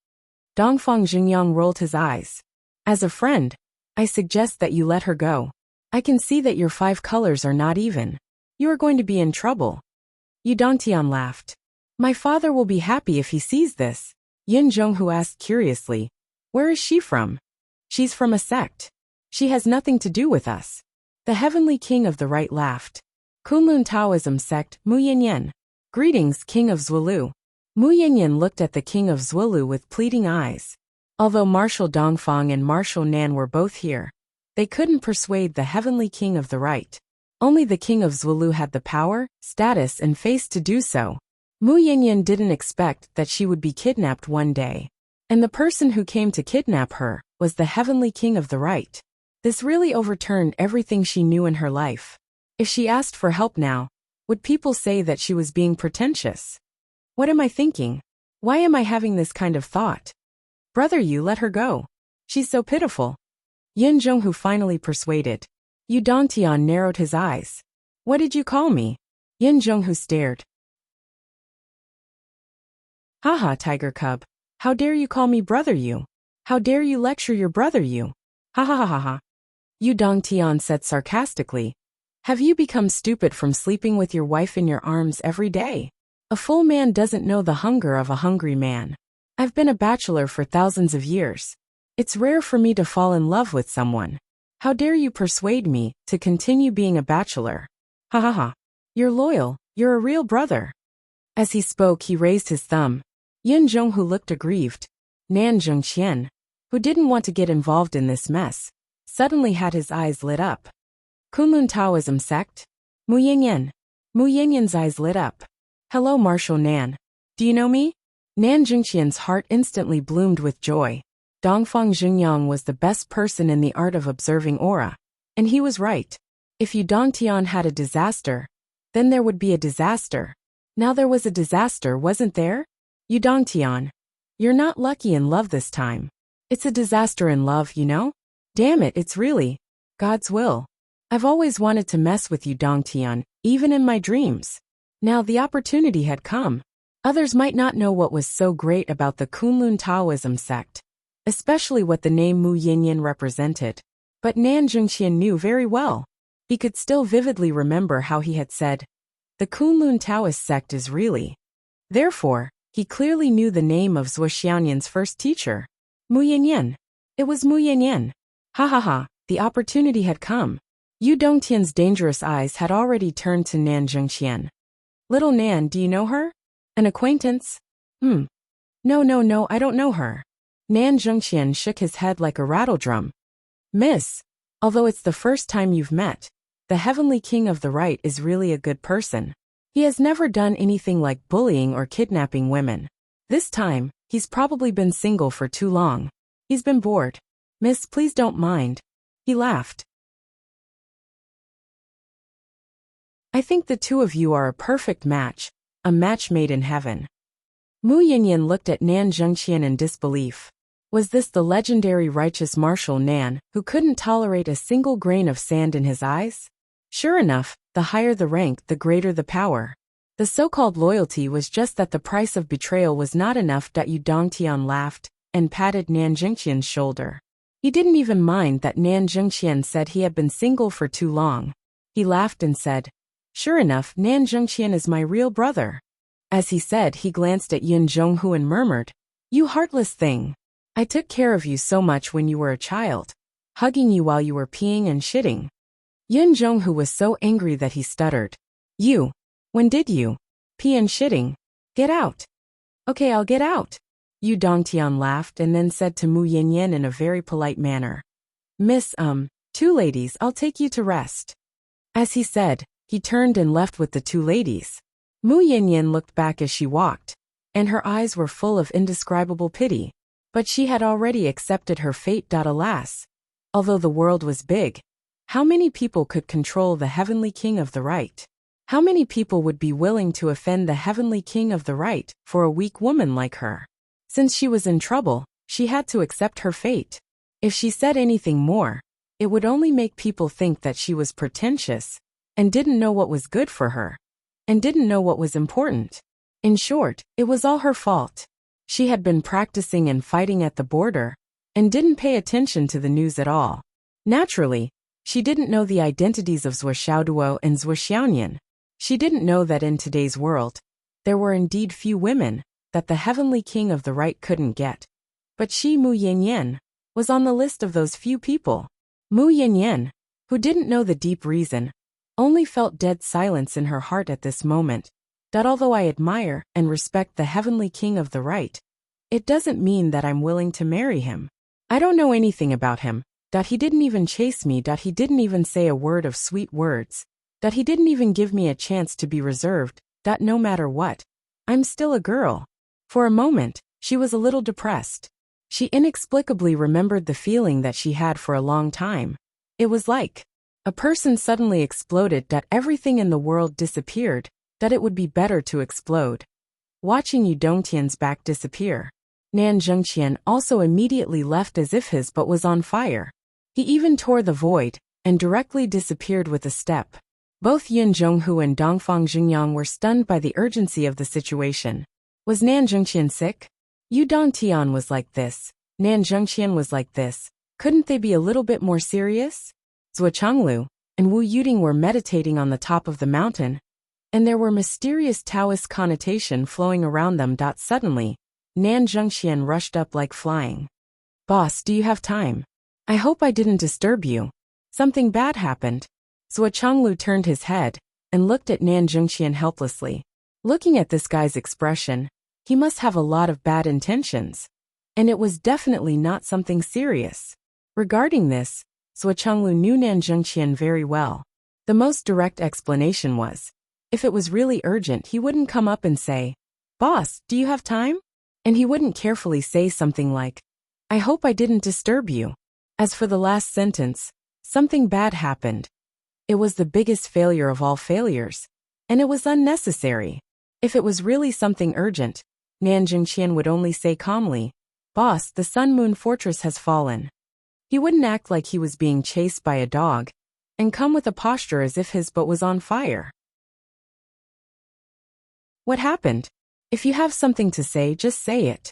Dongfang Xingyang rolled his eyes. As a friend, I suggest that you let her go. I can see that your 5 colors are not even. You are going to be in trouble. Yu Dongtian laughed. My father will be happy if he sees this. Yin Zhonghu asked curiously. Where is she from? She's from a sect. She has nothing to do with us. The heavenly king of the right laughed. Kunlun Taoism sect, Mu Yinyan. Greetings, king of Zhuelu. Mu Yinyan looked at the king of Zhuelu with pleading eyes. Although Marshal Dongfang and Marshal Nan were both here, they couldn't persuade the heavenly king of the right. Only the king of Zhuelu had the power, status and face to do so. Mu Yinyan didn't expect that she would be kidnapped one day. And the person who came to kidnap her was the heavenly king of the right. This really overturned everything she knew in her life. If she asked for help now, would people say that she was being pretentious? What am I thinking? Why am I having this kind of thought? Brother, you let her go. She's so pitiful. Yin Zhonghu finally persuaded. Yu Dongtian narrowed his eyes. What did you call me? Yin Zhonghu stared. Haha, tiger cub. How dare you call me brother you? How dare you lecture your brother you? Ha ha ha ha ha. Yu Dongtian said sarcastically. Have you become stupid from sleeping with your wife in your arms every day? A full man doesn't know the hunger of a hungry man. I've been a bachelor for thousands of years. It's rare for me to fall in love with someone. How dare you persuade me to continue being a bachelor? Ha ha ha. You're loyal, you're a real brother. As he spoke, he raised his thumb. Yin Zhonghu looked aggrieved. Nan Zhengqian, who didn't want to get involved in this mess, suddenly had his eyes lit up. Kunlun Taoism sect? Mu Yinyan. Mu Yinyan's eyes lit up. Hello, Marshal Nan. Do you know me? Nan Zhengqian's heart instantly bloomed with joy. Dongfang Xingyang was the best person in the art of observing aura. And he was right. If Yu Dongtian had a disaster, then there would be a disaster. Now there was a disaster, wasn't there? Yu Dongtian, you're not lucky in love this time. It's a disaster in love, you know? Damn it, it's really God's will. I've always wanted to mess with Yu Dongtian, even in my dreams. Now the opportunity had come. Others might not know what was so great about the Kunlun Taoism sect, especially what the name Mu Yinyan represented. But Nan Zhengqian knew very well. He could still vividly remember how he had said, the Kunlun Taoist sect is really. Therefore, he clearly knew the name of Zhuo Xiaoyan's first teacher. Mu Yinyan. It was Mu Yinyan. Ha ha ha, the opportunity had come. Yu Dongtian's dangerous eyes had already turned to Nan Zhengqian. Little Nan, do you know her? An acquaintance? No, I don't know her. Nan Zhengqian shook his head like a rattledrum. Miss, although it's the first time you've met, the heavenly king of the right is really a good person. He has never done anything like bullying or kidnapping women. This time, he's probably been single for too long. He's been bored. Miss, please don't mind. He laughed. I think the two of you are a perfect match, a match made in heaven. Mu Yinyan looked at Nan Zhengqian in disbelief. Was this the legendary righteous Marshal Nan, who couldn't tolerate a single grain of sand in his eyes? Sure enough, the higher the rank, the greater the power. The so-called loyalty was just that the price of betrayal was not enough. Yu Dongtian laughed and patted Nan Zhengqian's shoulder. He didn't even mind that Nan Zhengqian said he had been single for too long. He laughed and said, Sure enough, Nan Zhengqian is my real brother. As he said, he glanced at Yin Zhonghu and murmured, You heartless thing. I took care of you so much when you were a child, hugging you while you were peeing and shitting. Yin Zhonghu was so angry that he stuttered. You? When did you? Pee and shitting? Get out. Okay, I'll get out. Yu Dongtian laughed and then said to Mu Yanyan in a very polite manner. Miss, two ladies, I'll take you to rest. As he said, he turned and left with the two ladies. Mu Yanyan looked back as she walked, and her eyes were full of indescribable pity. But she had already accepted her fate. Alas, although the world was big, how many people could control the heavenly king of the right? How many people would be willing to offend the heavenly king of the right for a weak woman like her? Since she was in trouble, she had to accept her fate. If she said anything more, it would only make people think that she was pretentious and didn't know what was good for her, and didn't know what was important. In short, it was all her fault. She had been practicing and fighting at the border, and didn't pay attention to the news at all. Naturally, she didn't know the identities of Zhuo Xiaoduo and Zhuo Xiaonian. She didn't know that in today's world, there were indeed few women that the heavenly king of the right couldn't get. But she, Mu Yanyan, was on the list of those few people. Mu Yanyan, who didn't know the deep reason, only felt dead silence in her heart at this moment. That although I admire and respect the heavenly king of the right, it doesn't mean that I'm willing to marry him. I don't know anything about him. That he didn't even chase me. That he didn't even say a word of sweet words. That he didn't even give me a chance to be reserved. That no matter what, I'm still a girl. For a moment, she was a little depressed. She inexplicably remembered the feeling that she had for a long time. It was like a person suddenly exploded. That everything in the world disappeared. That it would be better to explode. Watching Yu Dongtian's back disappear, Nan Zhengqian also immediately left as if his butt was on fire. He even tore the void and directly disappeared with a step. Both Yin Zhonghu and Dongfang Xingyang were stunned by the urgency of the situation. Was Nan Zhengqian sick? Yu Dongtian was like this. Nan Zhengqian was like this. Couldn't they be a little bit more serious? Zhuo Chenglu and Wu Yuding were meditating on the top of the mountain, and there were mysterious Taoist connotation flowing around them. Suddenly, Nan Zhengqian rushed up like flying. Boss, do you have time? I hope I didn't disturb you. Something bad happened. Zhuo Chenglu turned his head and looked at Nan Zhengqian helplessly. Looking at this guy's expression, he must have a lot of bad intentions. And it was definitely not something serious. Regarding this, Zhuo Chenglu knew Nan Zhengqian very well. The most direct explanation was, if it was really urgent, he wouldn't come up and say, Boss, do you have time? And he wouldn't carefully say something like, I hope I didn't disturb you. As for the last sentence, something bad happened. It was the biggest failure of all failures, and it was unnecessary. If it was really something urgent, Nan Zhengqian would only say calmly, Boss, the Sun Moon Fortress has fallen. He wouldn't act like he was being chased by a dog, and come with a posture as if his butt was on fire. What happened? If you have something to say, just say it.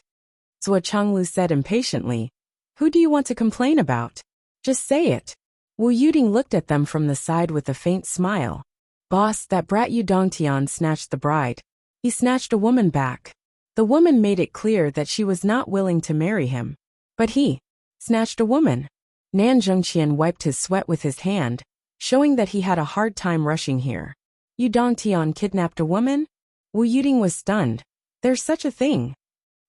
Zhuo Chenglu said impatiently. Who do you want to complain about? Just say it. Wu Yuding looked at them from the side with a faint smile. Boss, that brat Yu Dongtian snatched the bride. He snatched a woman back. The woman made it clear that she was not willing to marry him. But he snatched a woman. Nan Zhengqian wiped his sweat with his hand, showing that he had a hard time rushing here. Yu Dongtian kidnapped a woman? Wu Yuding was stunned. There's such a thing.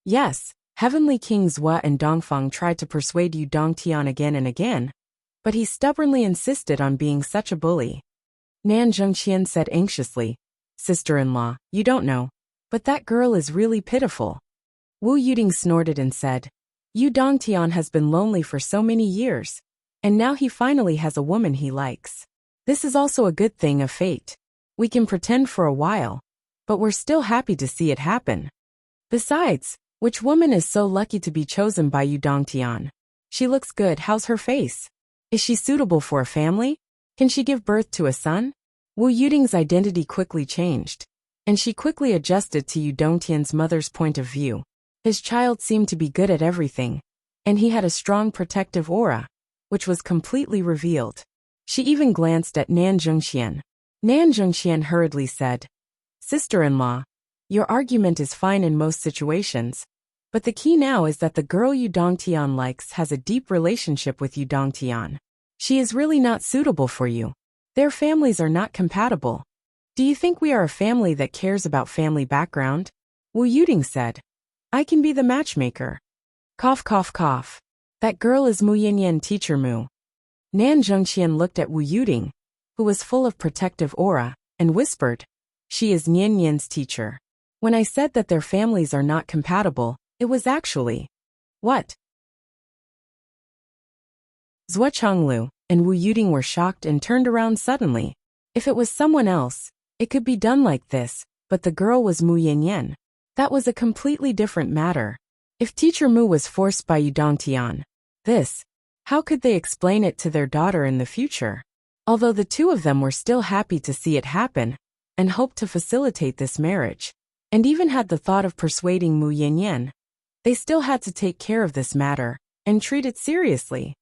Yes, Heavenly King Zhua and Dongfang tried to persuade Yu Dongtian again and again, but he stubbornly insisted on being such a bully. Nan Zhengqian said anxiously, Sister-in-law, you don't know, but that girl is really pitiful. Wu Yuding snorted and said, Yu Dongtian has been lonely for so many years, and now he finally has a woman he likes. This is also a good thing of fate. We can pretend for a while, but we're still happy to see it happen. Besides, which woman is so lucky to be chosen by Yu Dongtian? She looks good. How's her face? Is she suitable for a family? Can she give birth to a son? Wu Yuding's identity quickly changed, and she quickly adjusted to Yu Dongtian's mother's point of view. His child seemed to be good at everything, and he had a strong protective aura, which was completely revealed. She even glanced at Nan Zhengqian. Nan Zhengxian hurriedly said, "Sister-in-law, your argument is fine in most situations, but the key now is that the girl Yu Dongtian likes has a deep relationship with Yu Dongtian. She is really not suitable for you. Their families are not compatible. Do you think we are a family that cares about family background?" Wu Yuding said, "I can be the matchmaker." Cough, cough, cough. That girl is Mu Yinyan, teacher Mu. Nan Zhengxian looked at Wu Yuding, who was full of protective aura, and whispered, "She is Nian Yan's teacher. When I said that their families are not compatible, it was actually..." "What?" Zhuo Chonglu and Wu Yuding were shocked and turned around suddenly. If it was someone else, it could be done like this, but the girl was Mu Yinyan. That was a completely different matter. If teacher Mu was forced by Yu Dongtian, how could they explain it to their daughter in the future? Although the two of them were still happy to see it happen, and hoped to facilitate this marriage, and even had the thought of persuading Mu Yinyan, they still had to take care of this matter, and treat it seriously.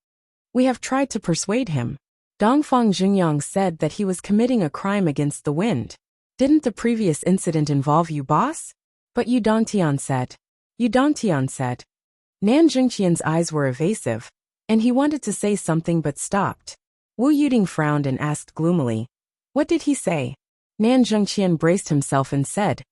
"We have tried to persuade him." Dongfang Xingyang said that he was committing a crime against the wind. "Didn't the previous incident involve you, boss?" But Yu Dongtian said. Nan Zhengxian's eyes were evasive, and he wanted to say something but stopped. Wu Yuding frowned and asked gloomily, "What did he say?" Nan Zhengxian braced himself and said,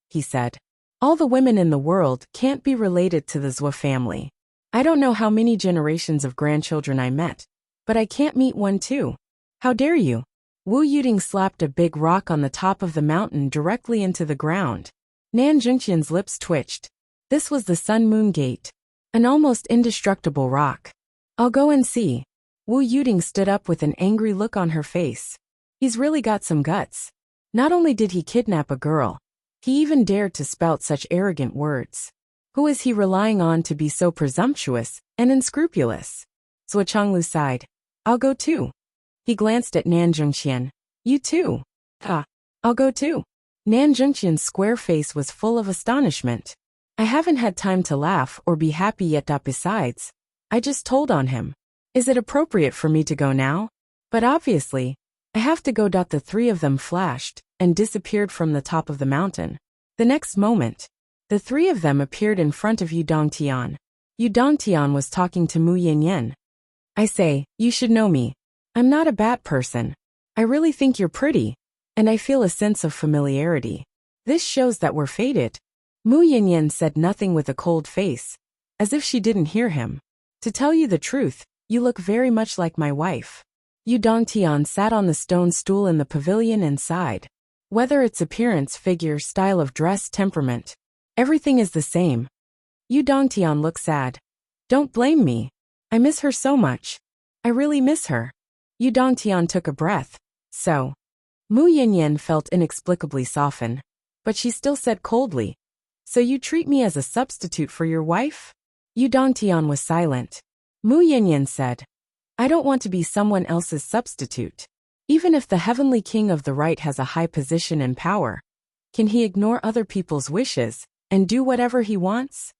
"All the women in the world can't be related to the Zhuo family. I don't know how many generations of grandchildren I met, but I can't meet one too. How dare you?" Wu Yuding slapped a big rock on the top of the mountain directly into the ground. Nan Zhengxian's lips twitched. This was the Sun Moon Gate, an almost indestructible rock. "I'll go and see." Wu Yuding stood up with an angry look on her face. He's really got some guts. Not only did he kidnap a girl, he even dared to spout such arrogant words. Who is he relying on to be so presumptuous and unscrupulous? Zhuo Chonglu sighed. "I'll go too." He glanced at Nan Zhengxian. "You too?" "I'll go too." Nan Zhengxian's square face was full of astonishment. "I haven't had time to laugh or be happy yet. Besides, I just told on him. Is it appropriate for me to go now? But obviously, I have to go. The three of them flashed and disappeared from the top of the mountain. The next moment, the three of them appeared in front of Yu Dongtian. Yu Dongtian was talking to Mu Yinyan. "I say, you should know me. I'm not a bad person. I really think you're pretty, and I feel a sense of familiarity. This shows that we're fated." Mu Yinyan said nothing with a cold face, as if she didn't hear him. "To tell you the truth, you look very much like my wife." Yu Dongtian sat on the stone stool in the pavilion and sighed. Whether it's appearance, figure, style of dress, temperament, everything is the same. Yu Dongtian looked sad. "Don't blame me. I miss her so much. I really miss her." Yu Dongtian took a breath. "So?" Mu Yinyan felt inexplicably soften, but she still said coldly, "So you treat me as a substitute for your wife?" Yu Dongtian was silent. Mu Yinyan said, "I don't want to be someone else's substitute. Even if the heavenly king of the right has a high position and power, can he ignore other people's wishes and do whatever he wants?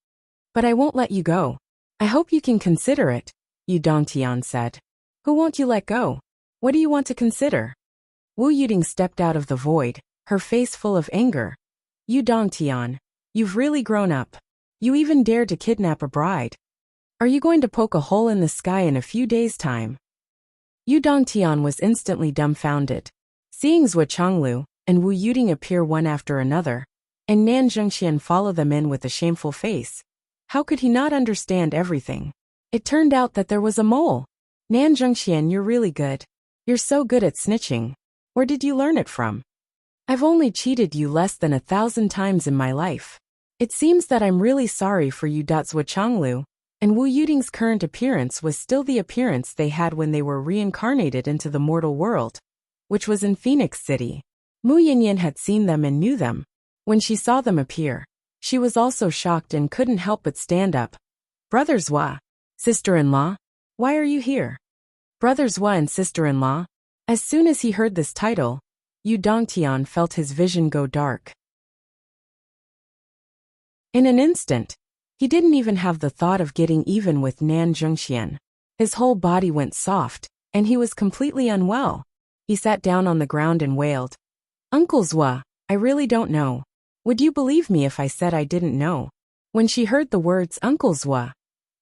But I won't let you go. I hope you can consider it," Yu Dongtian said. "Who won't you let go? What do you want to consider?" Wu Yuding stepped out of the void, her face full of anger. "Yu Dongtian, you've really grown up. You even dare to kidnap a bride. Are you going to poke a hole in the sky in a few days' time?" Yu Dongtian was instantly dumbfounded. Seeing Zhuo Chonglu and Wu Yuding appear one after another, and Nan Zhengxian follow them in with a shameful face, how could he not understand everything? It turned out that there was a mole. "Nan Zhengxian, you're really good. You're so good at snitching. Where did you learn it from?" "I've only cheated you less than 1,000 times in my life. It seems that I'm really sorry for you." Zhuo Chonglu and Wu Yuding's current appearance was still the appearance they had when they were reincarnated into the mortal world, which was in Phoenix City. Mu Yinyan had seen them and knew them. When she saw them appear, she was also shocked and couldn't help but stand up. "Brother Zhuo, sister-in-law, why are you here?" Brother Zhuo and sister-in-law. As soon as he heard this title, Yu Dongtian felt his vision go dark. In an instant, he didn't even have the thought of getting even with Nan Zhengxian. His whole body went soft, and he was completely unwell. He sat down on the ground and wailed, Uncle Zwa, I really don't know. Would you believe me if I said I didn't know? When she heard the words Uncle Zwa,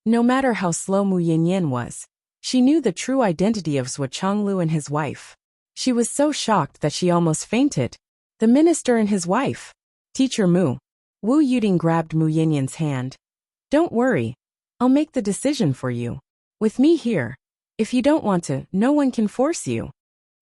no matter how slow Mu Yinyan was, she knew the true identity of Zwa Chonglu and his wife. She was so shocked that she almost fainted. The minister and his wife. Teacher Mu. Wu Yuding grabbed Mu Yinyan's hand. Don't worry. I'll make the decision for you. With me here. If you don't want to, no one can force you.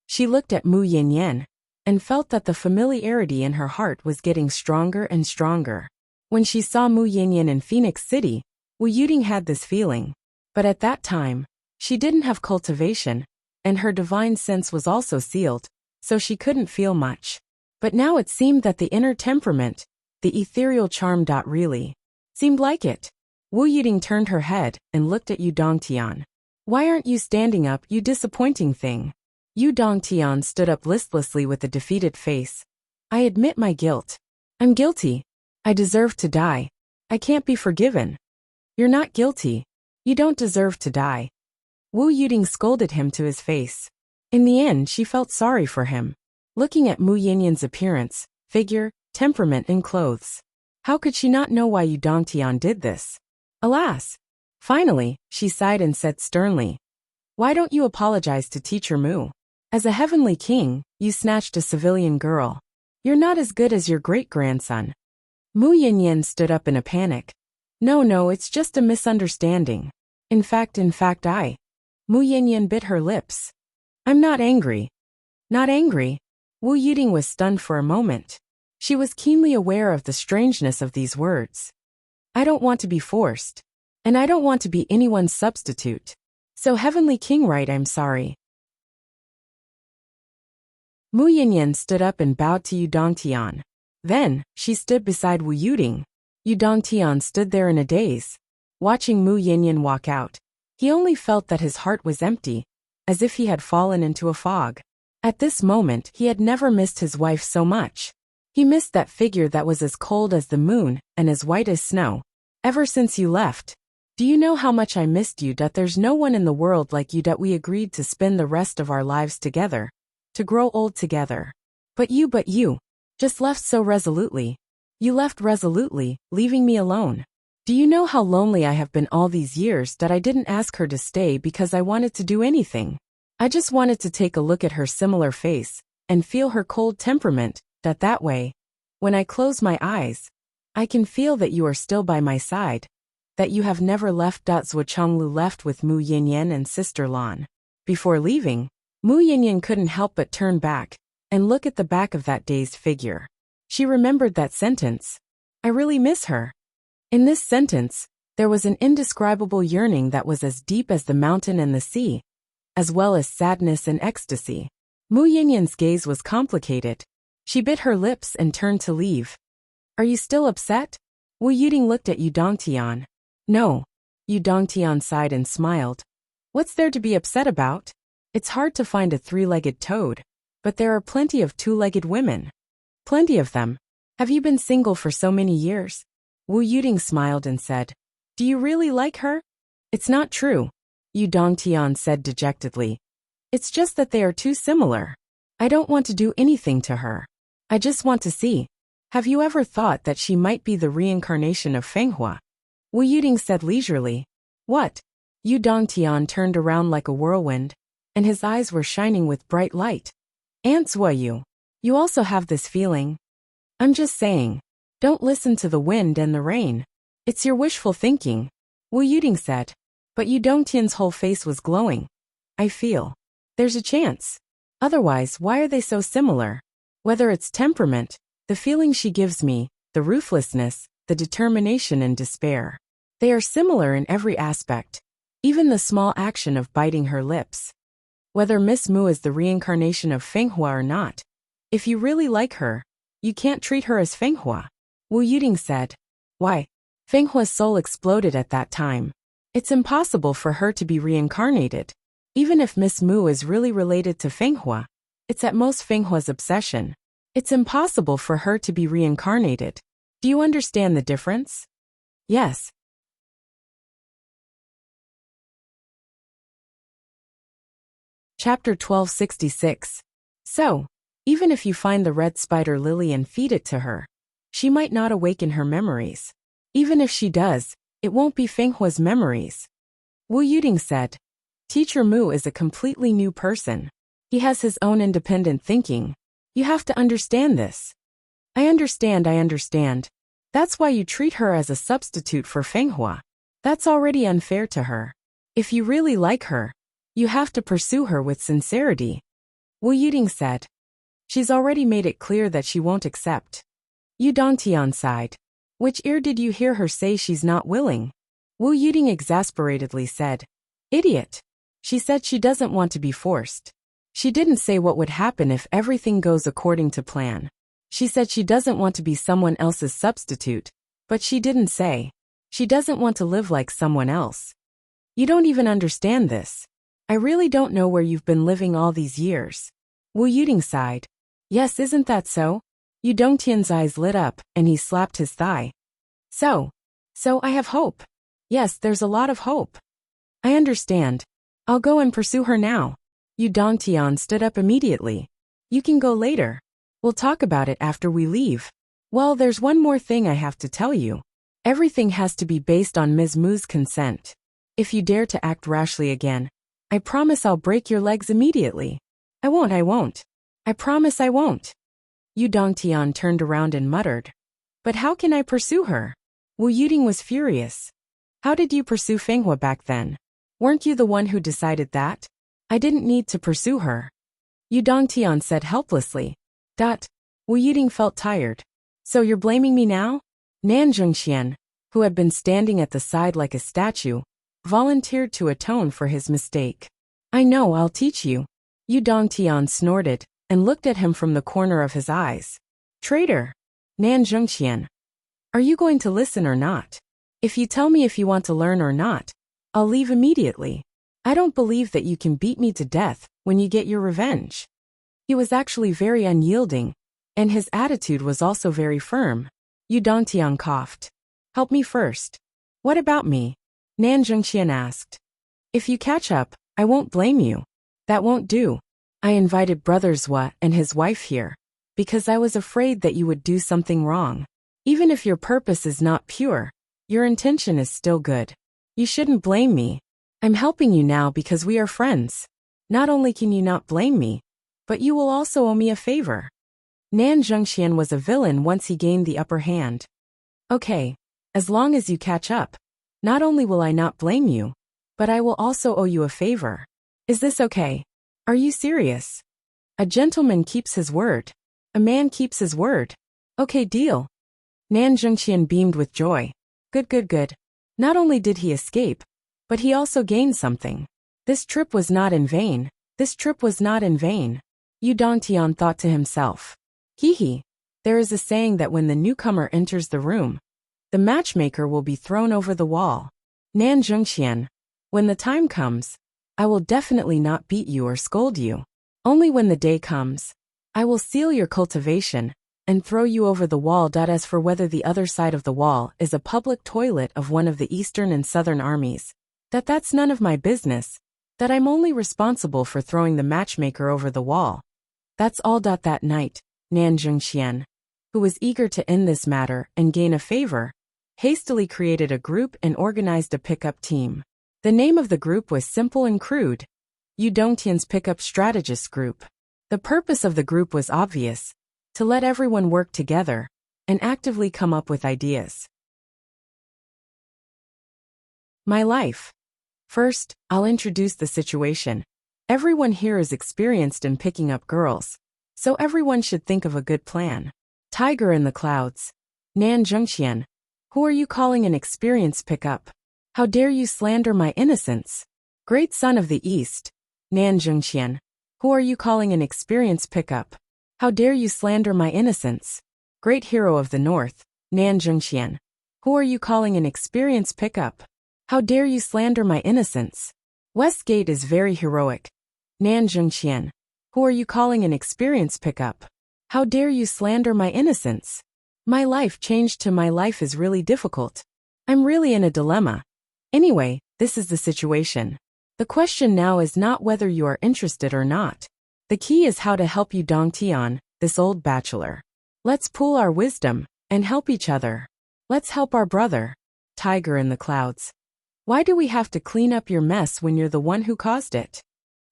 She looked at Mu Yinyan and felt that the familiarity in her heart was getting stronger and stronger. When she saw Mu Yinyan in Phoenix City, Wu Yuding had this feeling. But at that time, she didn't have cultivation, and her divine sense was also sealed, so she couldn't feel much. But now it seemed that the inner temperament, the ethereal charm. Really seemed like it. Wu Yuding turned her head and looked at Yu Dongtian. Why aren't you standing up, you disappointing thing? Yu Dongtian stood up listlessly with a defeated face. I admit my guilt. I'm guilty. I deserve to die. I can't be forgiven. You're not guilty. You don't deserve to die. Wu Yuding scolded him to his face. In the end, she felt sorry for him. Looking at Mu Yinyan's appearance, figure, temperament and clothes. How could she not know why Yu Dongtian did this? Alas! Finally, she sighed and said sternly, why don't you apologize to Teacher Mu? As a heavenly king, you snatched a civilian girl. You're not as good as your great-grandson. Mu Yinyan stood up in a panic. No, it's just a misunderstanding. In fact, Mu Yinyan bit her lips. I'm not angry. Not angry? Wu Yuding was stunned for a moment. She was keenly aware of the strangeness of these words. I don't want to be forced. And I don't want to be anyone's substitute. So Heavenly King, right? I'm sorry. Mu Yinyan stood up and bowed to Yu Dongtian. Then, she stood beside Wu Yuding. Yu Dongtian stood there in a daze, watching Mu Yinyan walk out. He only felt that his heart was empty, as if he had fallen into a fog. At this moment, he had never missed his wife so much. He missed that figure that was as cold as the moon and as white as snow. Ever since you left. Do you know how much I missed you? There's no one in the world like you. We agreed to spend the rest of our lives together. To grow old together. But you, just left so resolutely. You left resolutely, leaving me alone. Do you know how lonely I have been all these years? I didn't ask her to stay because I wanted to do anything. I just wanted to take a look at her similar face and feel her cold temperament. That way, when I close my eyes, I can feel that you are still by my side. That you have never left. Zwa Chonglu left with Mu Yinyan and Sister Lan. Before leaving, Mu Yinyan couldn't help but turn back and look at the back of that dazed figure. She remembered that sentence. I really miss her. In this sentence, there was an indescribable yearning that was as deep as the mountain and the sea, as well as sadness and ecstasy. Mu Yinyan's gaze was complicated. She bit her lips and turned to leave. Are you still upset? Wu Yuding looked at Yu Dongtian. No. Yu Dongtian sighed and smiled. What's there to be upset about? It's hard to find a three-legged toad, but there are plenty of two-legged women. Plenty of them. Have you been single for so many years? Wu Yuding smiled and said, do you really like her? It's not true, Yu Dongtian said dejectedly. It's just that they are too similar. I don't want to do anything to her. I just want to see. Have you ever thought that she might be the reincarnation of Fenghua? Wu Yuding said leisurely. What? Yu Dongtian turned around like a whirlwind, and his eyes were shining with bright light. Aunt Zwa, you also have this feeling. I'm just saying. Don't listen to the wind and the rain. It's your wishful thinking, Wu Yuding said. But Yu Dongtian's whole face was glowing. I feel. There's a chance. Otherwise, why are they so similar? Whether it's temperament, the feeling she gives me, the ruthlessness, the determination and despair. They are similar in every aspect. Even the small action of biting her lips. Whether Miss Mu is the reincarnation of Fenghua or not. If you really like her, you can't treat her as Fenghua. Wu Yuding said. Why? Fenghua's soul exploded at that time. It's impossible for her to be reincarnated. Even if Miss Mu is really related to Fenghua, it's at most Fenghua's obsession. It's impossible for her to be reincarnated. Do you understand the difference? Yes. Chapter 1266. So, Even if you find the red spider lily and feed it to her, she might not awaken her memories. Even if she does, it won't be Fenghua's memories. Wu Yuding said. Teacher Mu is a completely new person. He has his own independent thinking. You have to understand this. I understand. That's why you treat her as a substitute for Fenghua. That's already unfair to her. If you really like her, you have to pursue her with sincerity. Wu Yuding said. She's already made it clear that she won't accept. Yu Dongtian sighed. Which ear did you hear her say she's not willing? Wu Yuding exasperatedly said. Idiot. She said she doesn't want to be forced. She didn't say what would happen if everything goes according to plan. She said she doesn't want to be someone else's substitute, but she didn't say she doesn't want to live like someone else. You don't even understand this. I really don't know where you've been living all these years. Wu Yuding sighed. Yes, isn't that so? Yu Dongtian's eyes lit up, and he slapped his thigh. So I have hope. Yes, there's a lot of hope. I understand. I'll go and pursue her now. Yu Dongtian stood up immediately. You can go later. We'll talk about it after we leave. Well, there's one more thing I have to tell you. Everything has to be based on Ms. Mu's consent. If you dare to act rashly again, I promise I'll break your legs immediately. I won't. I promise I won't. Yu Dongtian turned around and muttered. But how can I pursue her? Wu Yuding was furious. How did you pursue Fenghua back then? Weren't you the one who decided that? I didn't need to pursue her. Yu Dongtian said helplessly. Wu Yuding felt tired. So you're blaming me now? Nan Zhengxian, who had been standing at the side like a statue, volunteered to atone for his mistake. I know, I'll teach you. Yu Dongtian snorted and looked at him from the corner of his eyes. Traitor! Nan Zhengxian. Are you going to listen or not? If you tell me if you want to learn or not, I'll leave immediately. I don't believe that you can beat me to death when you get your revenge. He was actually very unyielding, and his attitude was also very firm. Yu Dongtian coughed. Help me first. What about me? Nan Zhengxian asked. If you catch up, I won't blame you. That won't do. I invited Brother Zhua and his wife here, because I was afraid that you would do something wrong. Even if your purpose is not pure, your intention is still good. You shouldn't blame me. I'm helping you now because we are friends. Not only can you not blame me, but you will also owe me a favor. Nan Zhengxian was a villain once he gained the upper hand. Okay, as long as you catch up, not only will I not blame you, but I will also owe you a favor. Is this okay? Are you serious? A gentleman keeps his word. A man keeps his word. Okay, deal. Nan Zhengxian beamed with joy. Good. Not only did he escape, but he also gained something. This trip was not in vain. Yu Dongtian thought to himself. Hee. There is a saying that when the newcomer enters the room, the matchmaker will be thrown over the wall. Nan Zhengxian. When the time comes, I will definitely not beat you or scold you. Only when the day comes, I will seal your cultivation and throw you over the wall. As for whether the other side of the wall is a public toilet of one of the Eastern and Southern armies, that's none of my business, that I'm only responsible for throwing the matchmaker over the wall. That's all. That night, Nan Zhengxian, who was eager to end this matter and gain a favor, hastily created a group and organized a pickup team. The name of the group was simple and crude. Yu Dongtian's Pickup Strategist Group. The purpose of the group was obvious, to let everyone work together and actively come up with ideas. My life. First, I'll introduce the situation. Everyone here is experienced in picking up girls, so everyone should think of a good plan. Tiger in the clouds. Nan Zhengxian. Who are you calling an experienced pickup? How dare you slander my innocence? Great son of the East. Nan Zhengxian. Who are you calling an experienced pickup? How dare you slander my innocence? Great hero of the North. Nan Zhengxian. Who are you calling an experienced pickup? How dare you slander my innocence? Westgate is very heroic. Nan Zhengxian. Who are you calling an experienced pickup? How dare you slander my innocence? My life changed to my life is really difficult. I'm really in a dilemma. Anyway, this is the situation. The question now is not whether you are interested or not. The key is how to help you Dong Tian, this old bachelor. Let's pool our wisdom and help each other. Let's help our brother. Tiger in the clouds. Why do we have to clean up your mess when you're the one who caused it?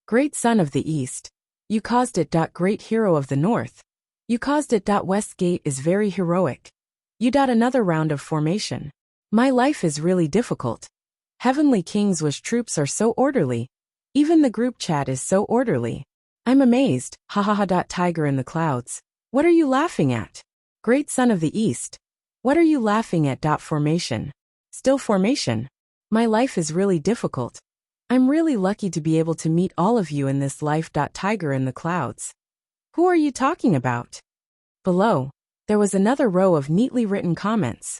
Great son of the East. You caused it. Great hero of the North. You caused it. Westgate is very heroic. You. Another round of formation. My life is really difficult. Heavenly Kings wish troops are so orderly. Even the group chat is so orderly. I'm amazed. Ha ha ha. Tiger in the clouds. What are you laughing at? Great son of the East. What are you laughing at? Formation. Still formation. My life is really difficult. I'm really lucky to be able to meet all of you in this life. Tiger in the clouds. Who are you talking about? Below, there was another row of neatly written comments.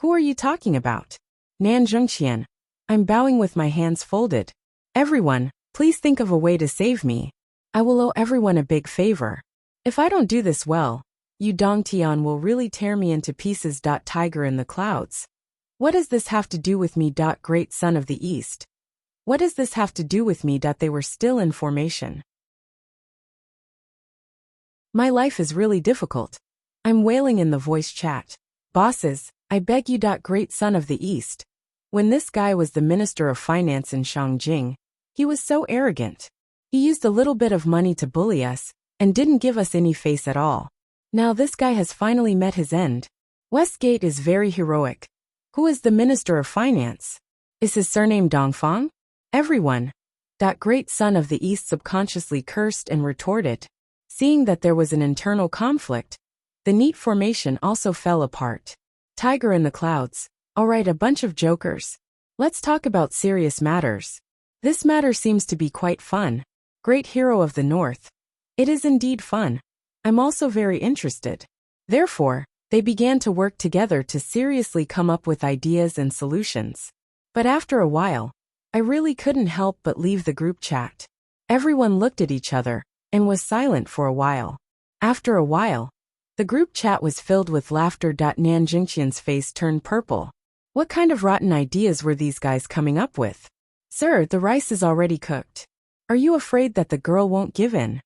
Who are you talking about? Nan Zhengqian. I'm bowing with my hands folded. Everyone, please think of a way to save me. I will owe everyone a big favor. If I don't do this well, you Dong Tian will really tear me into pieces. Tiger in the clouds. What does this have to do with me? Great son of the East. What does this have to do with me? They were still in formation. My life is really difficult. I'm wailing in the voice chat. Bosses, I beg you. Great son of the East. When this guy was the Minister of Finance in Shangjing, he was so arrogant. He used a little bit of money to bully us, and didn't give us any face at all. Now this guy has finally met his end. Westgate is very heroic. Who is the Minister of Finance? Is his surname Dongfang? Everyone. Great son of the East subconsciously cursed and retorted. Seeing that there was an internal conflict, the neat formation also fell apart. Tiger in the clouds. Alright, a bunch of jokers. Let's talk about serious matters. This matter seems to be quite fun. Great hero of the North. It is indeed fun. I'm also very interested. Therefore, they began to work together to seriously come up with ideas and solutions. But after a while, I really couldn't help but leave the group chat. Everyone looked at each other and was silent for a while. After a while, the group chat was filled with laughter. Nan Jingqian's face turned purple. What kind of rotten ideas were these guys coming up with? Sir, the rice is already cooked. Are you afraid that the girl won't give in?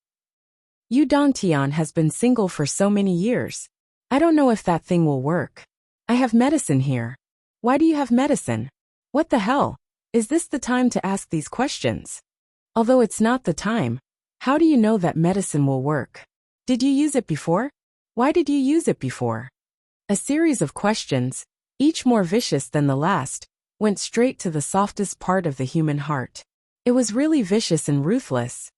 Yu Dongtian has been single for so many years. I don't know if that thing will work. I have medicine here. Why do you have medicine? What the hell? Is this the time to ask these questions? Although it's not the time, how do you know that medicine will work? Did you use it before? Why did you use it before? A series of questions, each more vicious than the last, went straight to the softest part of the human heart. It was really vicious and ruthless.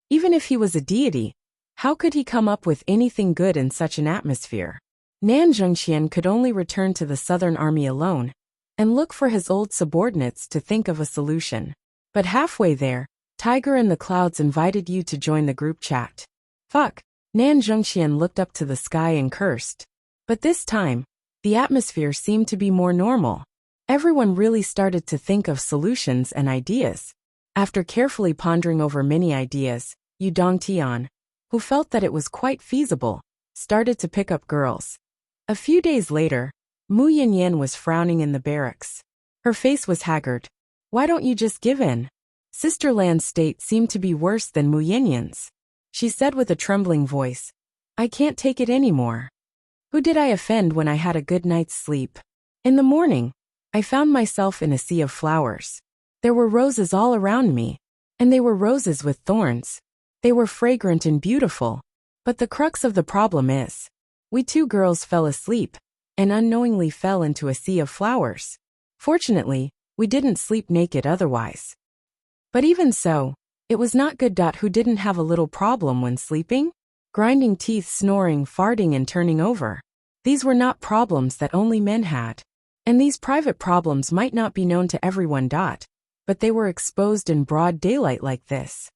Even if he was a deity, how could he come up with anything good in such an atmosphere? Nan Zhengqian could only return to the Southern Army alone and look for his old subordinates to think of a solution. But halfway there, Tiger in the Clouds invited you to join the group chat. Fuck. Nan Zhengqian looked up to the sky and cursed. But this time, the atmosphere seemed to be more normal. Everyone really started to think of solutions and ideas. After carefully pondering over many ideas, Yu Dongtian, who felt that it was quite feasible, started to pick up girls. A few days later, Mu Yanyan was frowning in the barracks. Her face was haggard. Why don't you just give in? Sister Lan's state seemed to be worse than Mu Yanyan's. She said with a trembling voice, I can't take it anymore. Who did I offend when I had a good night's sleep? In the morning, I found myself in a sea of flowers. There were roses all around me, and they were roses with thorns. They were fragrant and beautiful. But the crux of the problem is, we two girls fell asleep, and unknowingly fell into a sea of flowers. Fortunately, we didn't sleep naked otherwise. But even so, it was not good. Who didn't have a little problem when sleeping? Grinding teeth, snoring, farting, and turning over. These were not problems that only men had. And these private problems might not be known to everyone. But they were exposed in broad daylight like this.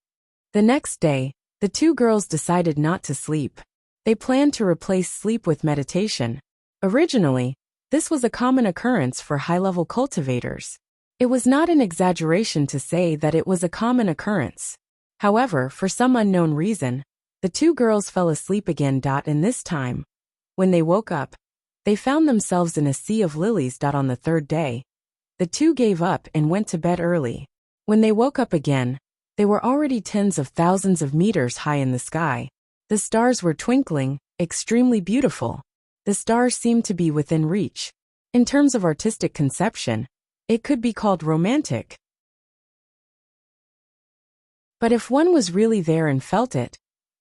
The next day, the two girls decided not to sleep. They planned to replace sleep with meditation. Originally, this was a common occurrence for high-level cultivators. It was not an exaggeration to say that it was a common occurrence. However, for some unknown reason, the two girls fell asleep again. And this time, when they woke up, they found themselves in a sea of lilies. On the third day, the two gave up and went to bed early. When they woke up again, They were already tens of thousands of meters high in the sky. The stars were twinkling, extremely beautiful. The stars seemed to be within reach. In terms of artistic conception, it could be called romantic. But if one was really there and felt it,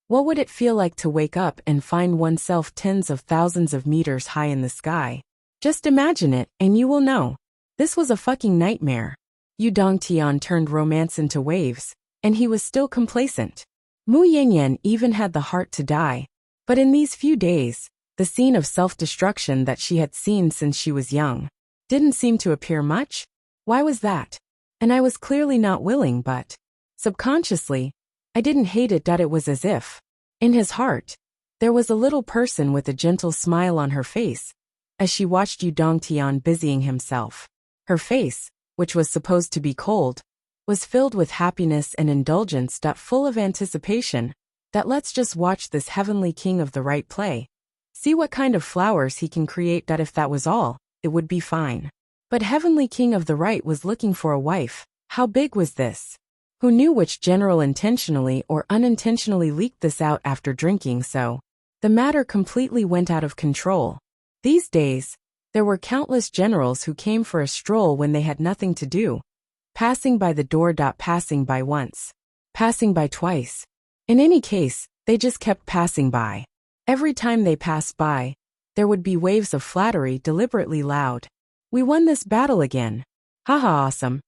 what would it feel like to wake up and find oneself tens of thousands of meters high in the sky? Just imagine it, and you will know. This was a fucking nightmare. Yu Dongtian turned romance into waves, and he was still complacent. Mu Yanyan even had the heart to die. But in these few days, the scene of self-destruction that she had seen since she was young didn't seem to appear much. Why was that? And I was clearly not willing, but subconsciously, I didn't hate it. It was as if, in his heart, there was a little person with a gentle smile on her face, as she watched Yu Dongtian busying himself. Her face, which was supposed to be cold, was filled with happiness and indulgence. Full of anticipation, that let's just watch this heavenly king of the right play. See what kind of flowers he can create. If that was all, it would be fine. But heavenly king of the right was looking for a wife. How big was this? Who knew which general intentionally or unintentionally leaked this out after drinking? So the matter completely went out of control. These days, there were countless generals who came for a stroll when they had nothing to do. Passing by the door. Passing by once. Passing by twice. In any case, they just kept passing by. Every time they passed by, there would be waves of flattery deliberately loud. We won this battle again. Haha, awesome.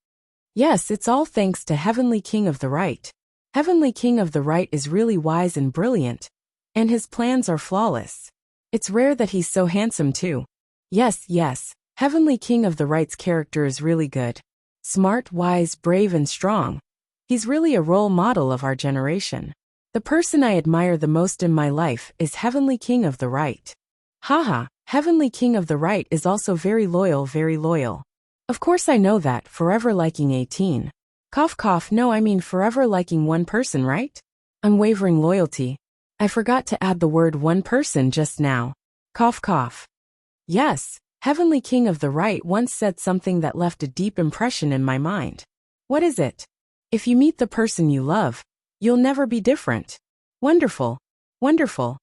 Yes, it's all thanks to Heavenly King of the Right. Heavenly King of the Right is really wise and brilliant, and his plans are flawless. It's rare that he's so handsome too. Yes, Heavenly King of the Right's character is really good. Smart, wise, brave, and strong. He's really a role model of our generation. The person I admire the most in my life is Heavenly King of the Right. Haha, Heavenly King of the Right is also very loyal, very loyal. Of course I know that, forever liking 18. Cough cough, no, I mean forever liking one person, right? Unwavering loyalty. I forgot to add the word one person just now. Cough cough. Yes, Heavenly King of the Right once said something that left a deep impression in my mind. What is it? If you meet the person you love, you'll never be different. Wonderful. Wonderful.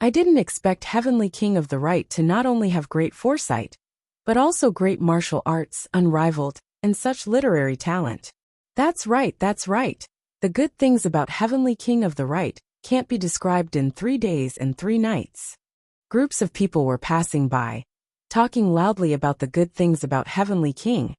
I didn't expect Heavenly King of the Right to not only have great foresight, but also great martial arts, unrivaled, and such literary talent. That's right. The good things about Heavenly King of the Right can't be described in 3 days and 3 nights. Groups of people were passing by, talking loudly about the good things about Heavenly King,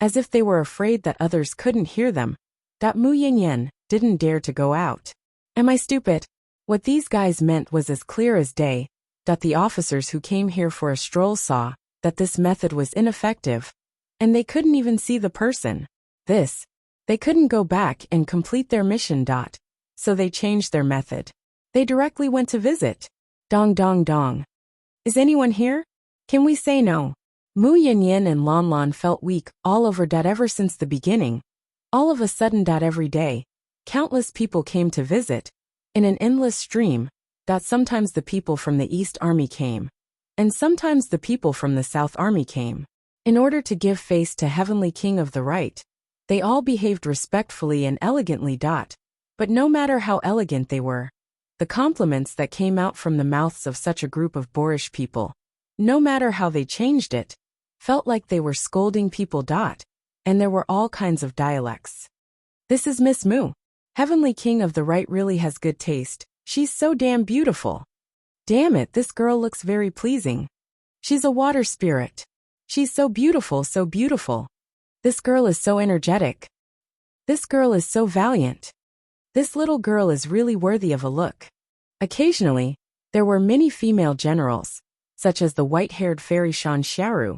as if they were afraid that others couldn't hear them. Mu Yanyan didn't dare to go out. Am I stupid? What these guys meant was as clear as day. The officers who came here for a stroll saw that this method was ineffective, and they couldn't even see the person. They couldn't go back and complete their mission. So they changed their method. They directly went to visit. Dong dong dong. Is anyone here? Can we say no? Mu Yanyan and Lan Lan felt weak all over. Ever since the beginning. All of a sudden. Every day, countless people came to visit. In an endless stream. Sometimes the people from the East Army came. And sometimes the people from the South Army came. In order to give face to Heavenly King of the Right, they all behaved respectfully and elegantly. But no matter how elegant they were, the compliments that came out from the mouths of such a group of boorish people, no matter how they changed it, felt like they were scolding people. And there were all kinds of dialects. This is Miss Mu. Heavenly King of the Right really has good taste. She's so damn beautiful. Damn it, this girl looks very pleasing. She's a water spirit. She's so beautiful, so beautiful. This girl is so energetic. This girl is so valiant. This little girl is really worthy of a look. Occasionally, there were many female generals, such as the white-haired fairy Shan Xiaoru,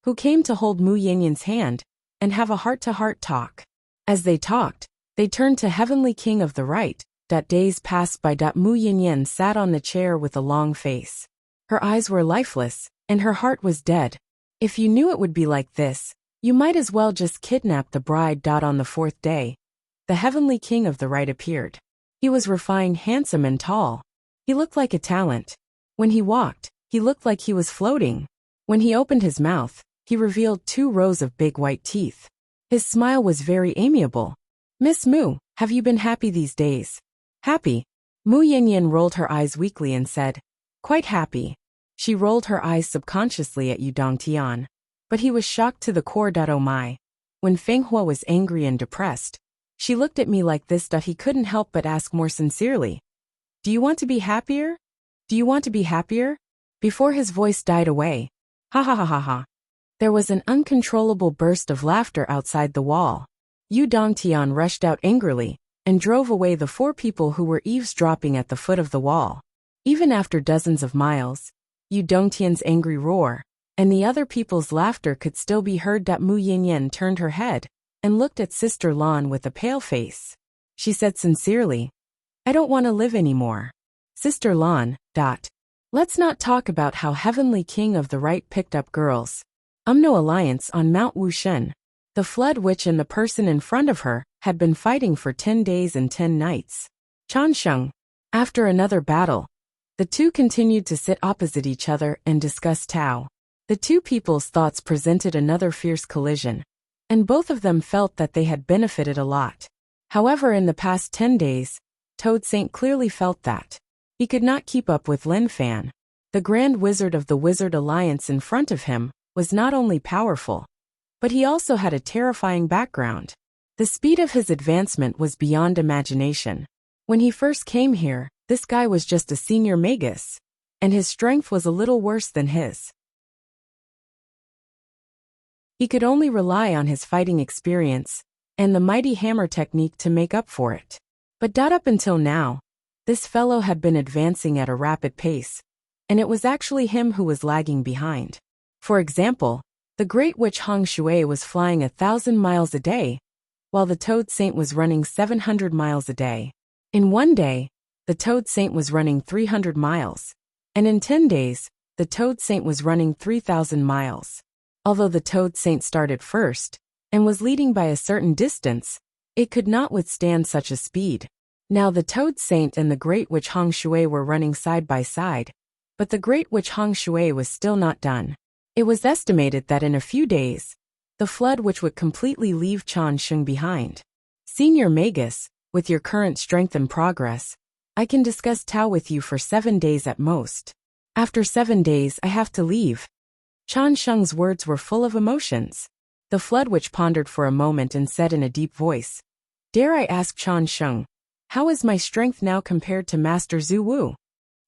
who came to hold Mu Yanyan's hand and have a heart-to-heart talk. As they talked, they turned to Heavenly King of the Right. Days passed by. Mu Yanyan sat on the chair with a long face. Her eyes were lifeless, and her heart was dead. If you knew it would be like this, you might as well just kidnap the bride. On the 4th day, the Heavenly King of the Right appeared. He was refined, handsome, and tall. He looked like a talent. When he walked, he looked like he was floating. When he opened his mouth, he revealed 2 rows of big white teeth. His smile was very amiable. Miss Mu, have you been happy these days? Happy? Mu Yinyan rolled her eyes weakly and said, quite happy. She rolled her eyes subconsciously at Yu Dongtian. But he was shocked to the core. Oh my. When Feng Hua was angry and depressed, she looked at me like this. He couldn't help but ask more sincerely. Do you want to be happier? Do you want to be happier? Before his voice died away. Ha ha ha ha ha. There was an uncontrollable burst of laughter outside the wall. Yu Dongtian rushed out angrily and drove away the 4 people who were eavesdropping at the foot of the wall. Even after dozens of miles, Yu Dongtian's angry roar and the other people's laughter could still be heard. Mu Yinyan turned her head and looked at Sister Lan with a pale face. She said sincerely, I don't want to live anymore. Sister Lan, Let's not talk about how Heavenly King of the Right picked up girls. Umno Alliance on Mount Wushen. The Flood Witch and the person in front of her had been fighting for 10 days and 10 nights. Chansheng. After another battle, the two continued to sit opposite each other and discuss Tao. The 2 people's thoughts presented another fierce collision, and both of them felt that they had benefited a lot. However, in the past 10 days, Toad Saint clearly felt that he could not keep up with Lin Fan. The Grand Wizard of the Wizard Alliance in front of him was not only powerful, but he also had a terrifying background. The speed of his advancement was beyond imagination. When he first came here, this guy was just a senior magus, and his strength was a little worse than his. He could only rely on his fighting experience and the mighty hammer technique to make up for it. But up until now, this fellow had been advancing at a rapid pace, and it was actually him who was lagging behind. For example, the Great Witch Hong Shui was flying 1,000 miles a day, while the Toad Saint was running 700 miles a day. In one day, the Toad Saint was running 300 miles, and in 10 days, the Toad Saint was running 3,000 miles. Although the Toad Saint started first and was leading by a certain distance, it could not withstand such a speed. Now the Toad Saint and the Great Witch Hong Shui were running side by side, but the Great Witch Hong Shui was still not done. It was estimated that in a few days, the Flood Witch would completely leave Chansheng behind. Senior Magus, with your current strength and progress, I can discuss Tao with you for 7 days at most. After 7 days I have to leave. Chansheng's words were full of emotions. The Flood Witch pondered for a moment and said in a deep voice, Dare I ask Chansheng, how is my strength now compared to Master Zhu Wu?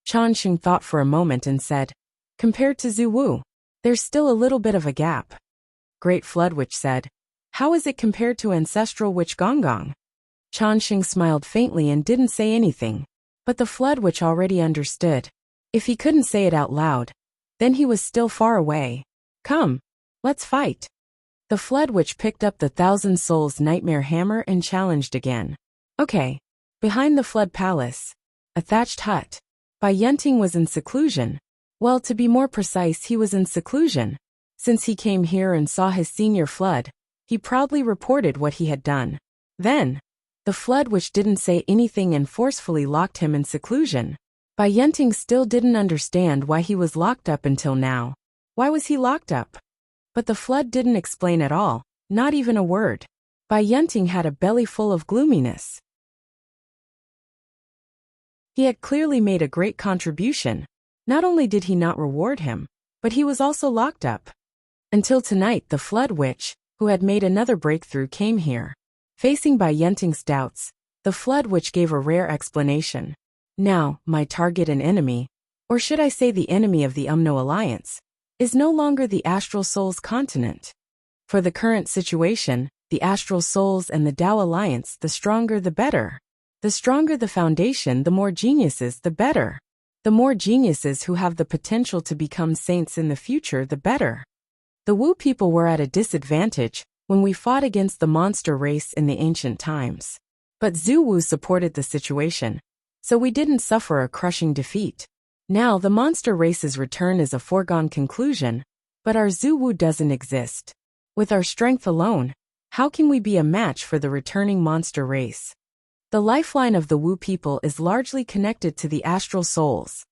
Chansheng thought for a moment and said, Compared to Zhu Wu, there's still a little bit of a gap. Great Flood Witch said, How is it compared to Ancestral Witch Gonggong? Chansheng smiled faintly and didn't say anything, but the Flood Witch already understood. If he couldn't say it out loud, then he was still far away. Come, let's fight. The Flood Witch picked up the 1,000 Souls Nightmare Hammer and challenged again. Okay. Behind the Flood Palace, a thatched hut. Bai Yunting was in seclusion. Well, to be more precise, he was in seclusion. Since he came here and saw his senior Flood, he proudly reported what he had done. Then, the Flood Witch didn't say anything and forcefully locked him in seclusion. Bai Yunting still didn't understand why he was locked up until now. Why was he locked up? But the Flood didn't explain at all, not even a word. Bai Yunting had a belly full of gloominess. He had clearly made a great contribution. Not only did he not reward him, but he was also locked up. Until tonight the Flood Witch, who had made another breakthrough, came here. Facing Bai Yunting's doubts, the Flood Witch gave a rare explanation. Now, my target and enemy, or should I say the enemy of the Umno Alliance, is no longer the Astral Souls continent. For the current situation, the Astral Souls and the Tao Alliance, the stronger the better. The stronger the foundation, the more geniuses, the better. The more geniuses who have the potential to become saints in the future, the better. The Wu people were at a disadvantage when we fought against the monster race in the ancient times. But Zhu Wu supported the situation, so we didn't suffer a crushing defeat. Now the monster race's return is a foregone conclusion, but our Zhu Wu doesn't exist. With our strength alone, how can we be a match for the returning monster race? The lifeline of the Wu people is largely connected to the astral souls.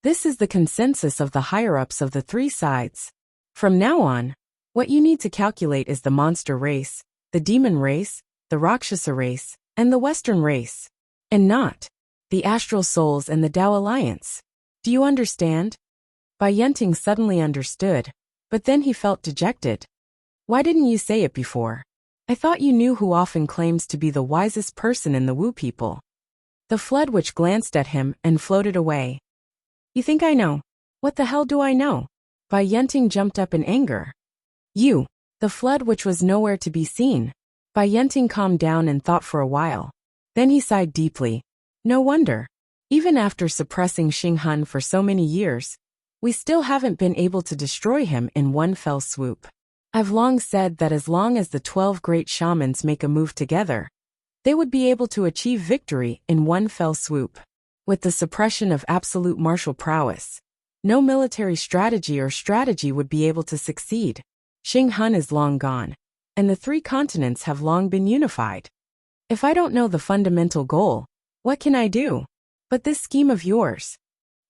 This is the consensus of the higher-ups of the 3 sides. From now on, what you need to calculate is the monster race, the demon race, the Rakshasa race, and the Western race. And not the astral souls and the Tao Alliance. Do you understand? Bai Yenting suddenly understood, but then he felt dejected. Why didn't you say it before? I thought you knew who often claims to be the wisest person in the Wu people. The Flood Witch glanced at him and floated away. You think I know? What the hell do I know? Bai Yenting jumped up in anger. You! The Flood Witch was nowhere to be seen. Bai Yenting calmed down and thought for a while. Then he sighed deeply. No wonder. Even after suppressing Xing Hun for so many years, we still haven't been able to destroy him in one fell swoop. I've long said that as long as the 12 great shamans make a move together, they would be able to achieve victory in one fell swoop. With the suppression of absolute martial prowess, no military strategy would be able to succeed. Xing Hun is long gone, and the 3 continents have long been unified. If I don't know the fundamental goal, what can I do? But this scheme of yours,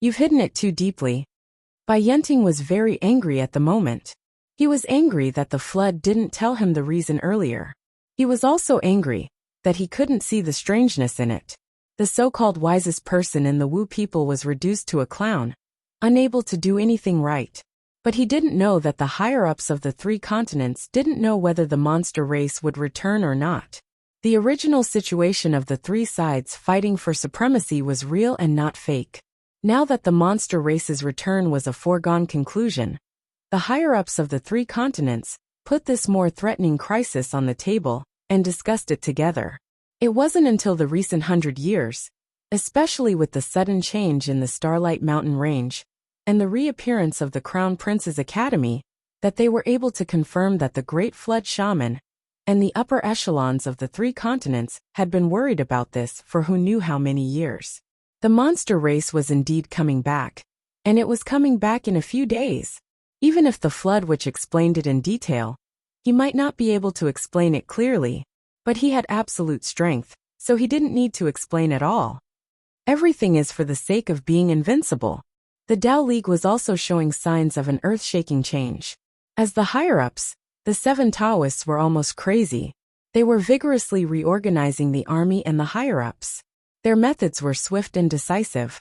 you've hidden it too deeply. Bai Yenting was very angry at the moment. He was angry that the Flood didn't tell him the reason earlier. He was also angry that he couldn't see the strangeness in it. The so-called wisest person in the Wu people was reduced to a clown, unable to do anything right. But he didn't know that the higher-ups of the 3 continents didn't know whether the monster race would return or not. The original situation of the 3 sides fighting for supremacy was real and not fake. Now that the monster race's return was a foregone conclusion, the higher-ups of the 3 continents put this more threatening crisis on the table and discussed it together. It wasn't until the recent 100 years, especially with the sudden change in the Starlight Mountain Range and the reappearance of the Crown Prince's Academy, that they were able to confirm that the Great Flood Shaman and the upper echelons of the 3 continents had been worried about this for who knew how many years. The monster race was indeed coming back, and it was coming back in a few days. Even if the Flood Witch explained it in detail, he might not be able to explain it clearly, but he had absolute strength, so he didn't need to explain at all. Everything is for the sake of being invincible. The Tao League was also showing signs of an earth-shaking change. As the higher-ups, the 7 Taoists were almost crazy. They were vigorously reorganizing the army and the higher-ups. Their methods were swift and decisive.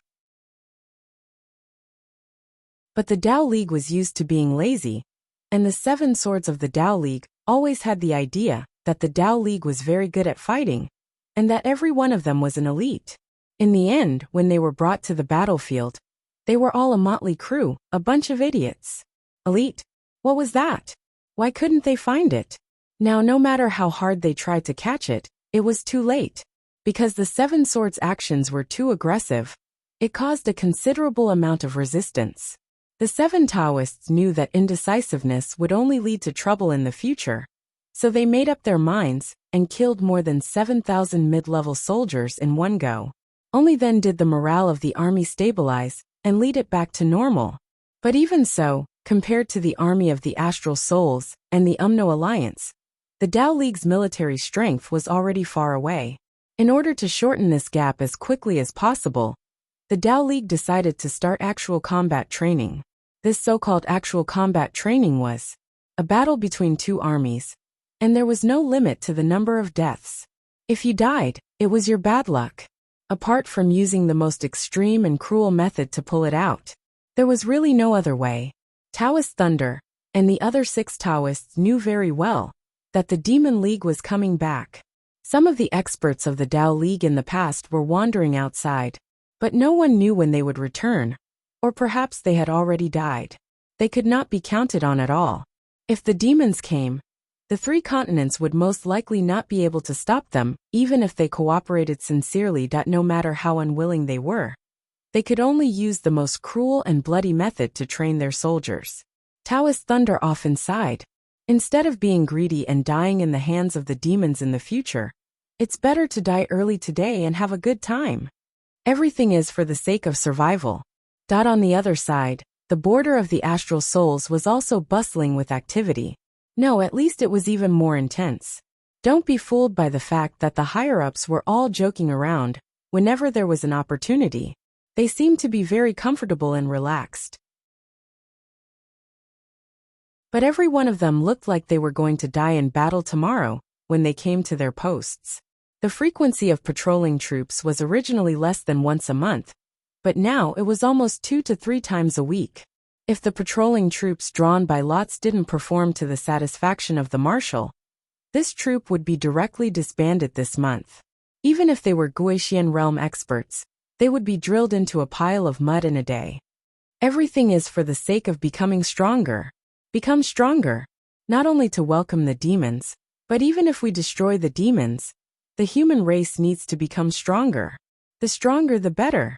But the Tao League was used to being lazy, and the 7 swords of the Tao League always had the idea that the Tao League was very good at fighting, and that every one of them was an elite. In the end, when they were brought to the battlefield, they were all a motley crew, a bunch of idiots. Elite? What was that? Why couldn't they find it? Now, no matter how hard they tried to catch it, it was too late. Because the 7 swords' actions were too aggressive, it caused a considerable amount of resistance. The 7 Taoists knew that indecisiveness would only lead to trouble in the future, so they made up their minds and killed more than 7,000 mid-level soldiers in one go. Only then did the morale of the army stabilize and lead it back to normal. But even so, compared to the army of the Astral Souls and the UMNO Alliance, the Tao League's military strength was already far away. In order to shorten this gap as quickly as possible, the Tao League decided to start actual combat training. This so-called actual combat training was a battle between 2 armies, and there was no limit to the number of deaths. If you died, it was your bad luck. Apart from using the most extreme and cruel method to pull it out, there was really no other way. Taoist Thunder and the other 6 Taoists knew very well that the Demon League was coming back. Some of the experts of the Tao League in the past were wandering outside, but no one knew when they would return, or perhaps they had already died. They could not be counted on at all. If the demons came, the 3 continents would most likely not be able to stop them, even if they cooperated sincerely. No matter how unwilling they were, they could only use the most cruel and bloody method to train their soldiers. Taoist Thunder often sighed. Instead of being greedy and dying in the hands of the demons in the future, it's better to die early today and have a good time. Everything is for the sake of survival. On the other side, the border of the Astral Souls was also bustling with activity. No, at least it was even more intense. Don't be fooled by the fact that the higher-ups were all joking around whenever there was an opportunity. They seemed to be very comfortable and relaxed. But every one of them looked like they were going to die in battle tomorrow, when they came to their posts. The frequency of patrolling troops was originally less than once a month, but now it was almost 2 to 3 times a week. If the patrolling troops drawn by lots didn't perform to the satisfaction of the marshal, this troop would be directly disbanded this month. Even if they were Guotian realm experts, they would be drilled into a pile of mud in a day. Everything is for the sake of becoming stronger. Become stronger, not only to welcome the demons, but even if we destroy the demons, the human race needs to become stronger. The stronger the better.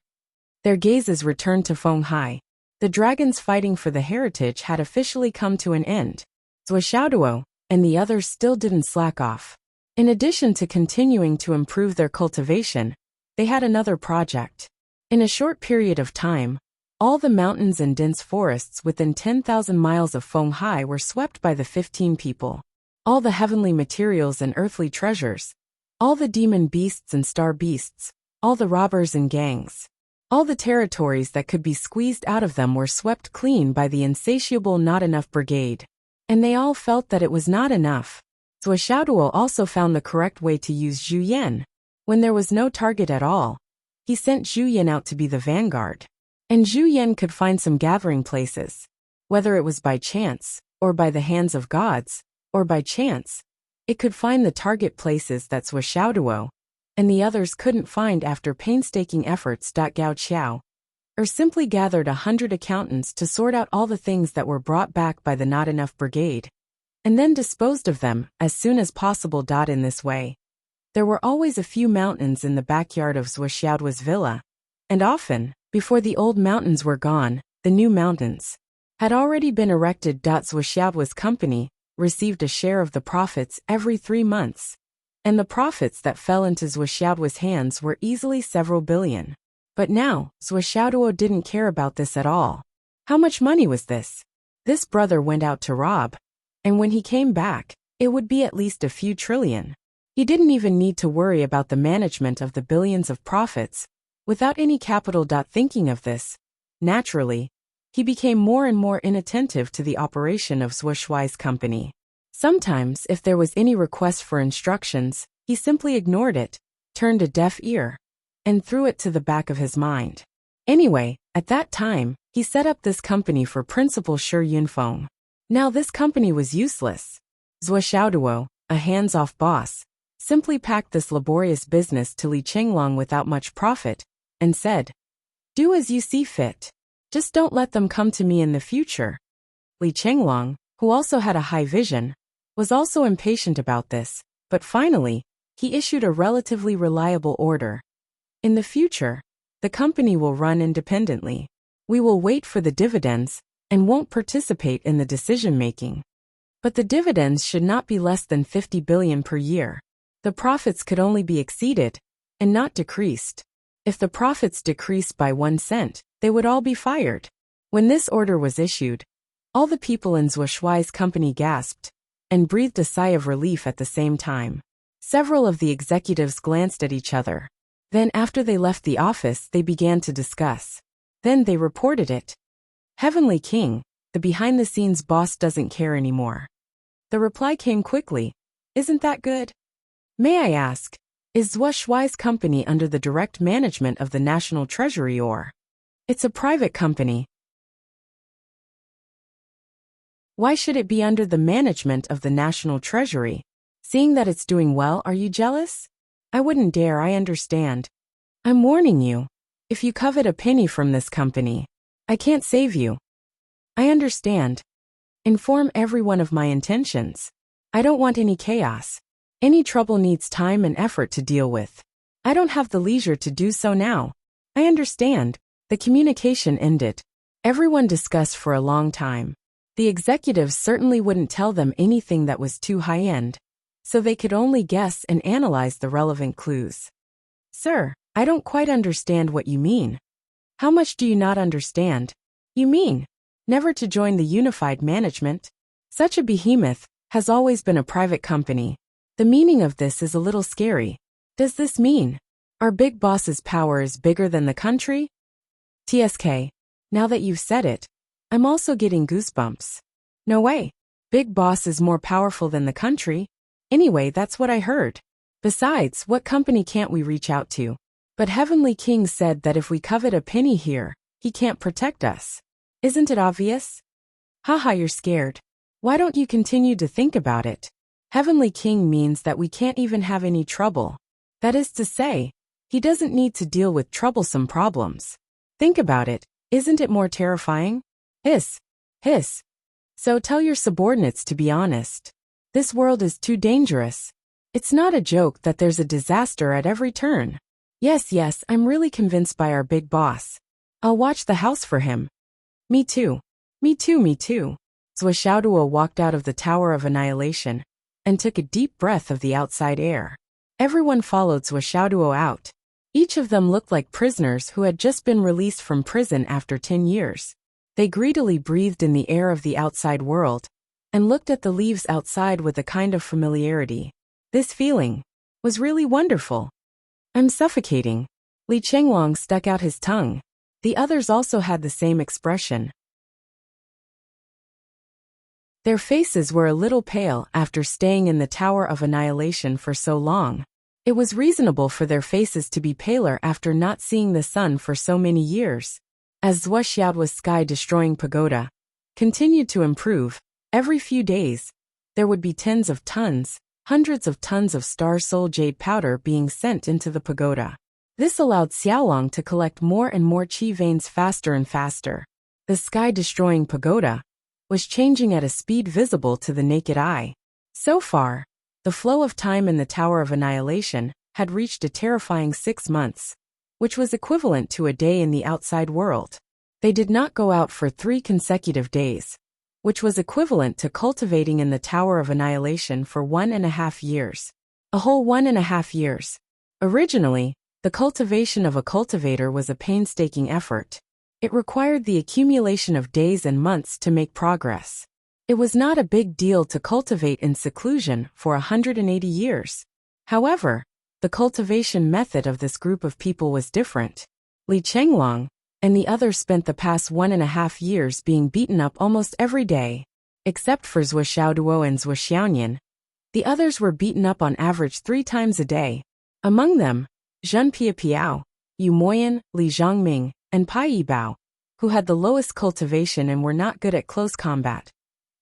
Their gazes returned to Fenghai. The dragons fighting for the heritage had officially come to an end. Zuoshaoduo and the others still didn't slack off. In addition to continuing to improve their cultivation, they had another project. In a short period of time, all the mountains and dense forests within 10,000 miles of Fenghai were swept by the 15 people. All the heavenly materials and earthly treasures, all the demon beasts and star beasts, all the robbers and gangs, all the territories that could be squeezed out of them were swept clean by the insatiable Not Enough Brigade. And they all felt that it was not enough. Zuoshaoduo also found the correct way to use Zhu Yan. When there was no target at all, he sent Zhu Yan out to be the vanguard. And Zhu Yan could find some gathering places. Whether it was by chance, or by the hands of gods, or by chance, it could find the target places that Zuoshaoduo and the others couldn't find after painstaking efforts. Gao Qiao, or simply gathered 100 accountants to sort out all the things that were brought back by the Not Enough Brigade, and then disposed of them as soon as possible. In this way, there were always a few mountains in the backyard of Zuoshaoduo's villa, and often, before the old mountains were gone, the new mountains had already been erected. Zuoshaoduo's company received a share of the profits every 3 months, and the profits that fell into Zuoshaoduo's hands were easily several billion. But now, Zuoshaoduo didn't care about this at all. How much money was this? This brother went out to rob, and when he came back, it would be at least a few trillion. He didn't even need to worry about the management of the billions of profits, without any capital. Thinking of this, naturally, he became more and more inattentive to the operation of Zuoshuai's company. Sometimes, if there was any request for instructions, he simply ignored it, turned a deaf ear, and threw it to the back of his mind. Anyway, at that time, he set up this company for Principal Shi Yunfeng. Now this company was useless. Zuoshaoduo, a hands-off boss, simply packed this laborious business to Li Chenglong without much profit, and said, "Do as you see fit. Just don't let them come to me in the future." Li Chenglong, who also had a high vision, was also impatient about this, but finally, he issued a relatively reliable order. "In the future, the company will run independently. We will wait for the dividends and won't participate in the decision-making. But the dividends should not be less than 50 billion per year. The profits could only be exceeded, and not decreased. If the profits decreased by 1 cent, they would all be fired." When this order was issued, all the people in Zuoshuai's company gasped, and breathed a sigh of relief at the same time. Several of the executives glanced at each other. Then after they left the office, they began to discuss. Then they reported it. "Heavenly King, the behind-the-scenes boss doesn't care anymore." The reply came quickly. "Isn't that good? May I ask, is Zuoshuai's company under the direct management of the National Treasury or? It's a private company. Why should it be under the management of the National Treasury? Seeing that it's doing well, are you jealous? I wouldn't dare. I understand. I'm warning you. If you covet a penny from this company, I can't save you. I understand. Inform everyone of my intentions. I don't want any chaos. Any trouble needs time and effort to deal with. I don't have the leisure to do so now. I understand." The communication ended. Everyone discussed for a long time. The executives certainly wouldn't tell them anything that was too high-end, so they could only guess and analyze the relevant clues. "Sir, I don't quite understand what you mean." "How much do you not understand?" "You mean, never to join the unified management? Such a behemoth has always been a private company. The meaning of this is a little scary. Does this mean our big boss's power is bigger than the country?" "TSK, now that you've said it, I'm also getting goosebumps. No way. Big boss is more powerful than the country. Anyway, that's what I heard. Besides, what company can't we reach out to? But Heavenly King said that if we covet a penny here, he can't protect us. Isn't it obvious? Haha, you're scared. Why don't you continue to think about it? Heavenly King means that we can't even have any trouble. That is to say, he doesn't need to deal with troublesome problems. Think about it, isn't it more terrifying? Hiss. Hiss. So tell your subordinates to be honest. This world is too dangerous. It's not a joke that there's a disaster at every turn. Yes, I'm really convinced by our big boss. I'll watch the house for him. Me too. Me too. Zhuo walked out of the Tower of Annihilation and took a deep breath of the outside air. Everyone followed Zhuo out. Each of them looked like prisoners who had just been released from prison after 10 years. They greedily breathed in the air of the outside world and looked at the leaves outside with a kind of familiarity. This feeling was really wonderful. I'm suffocating. Li Chenglong stuck out his tongue. The others also had the same expression. Their faces were a little pale after staying in the Tower of Annihilation for so long. It was reasonable for their faces to be paler after not seeing the sun for so many years. As Wuxia's sky-destroying pagoda continued to improve, every few days, there would be tens of tons, hundreds of tons of star soul jade powder being sent into the pagoda. This allowed Xiaolong to collect more and more qi veins faster and faster. The sky-destroying pagoda was changing at a speed visible to the naked eye. So far, the flow of time in the Tower of Annihilation had reached a terrifying 6 months, which was equivalent to a day in the outside world. They did not go out for 3 consecutive days, which was equivalent to cultivating in the Tower of Annihilation for 1.5 years. A whole 1.5 years. Originally, the cultivation of a cultivator was a painstaking effort. It required the accumulation of days and months to make progress. It was not a big deal to cultivate in seclusion for 180 years. However, the cultivation method of this group of people was different. Li Chenglong and the others spent the past 1.5 years being beaten up almost every day. Except for Zhuo and Zhuxiaoyan, the others were beaten up on average 3 times a day. Among them, Zhen Piapiao, Yu Moyan, Li Zhangming, and Pai Yibao, who had the lowest cultivation and were not good at close combat,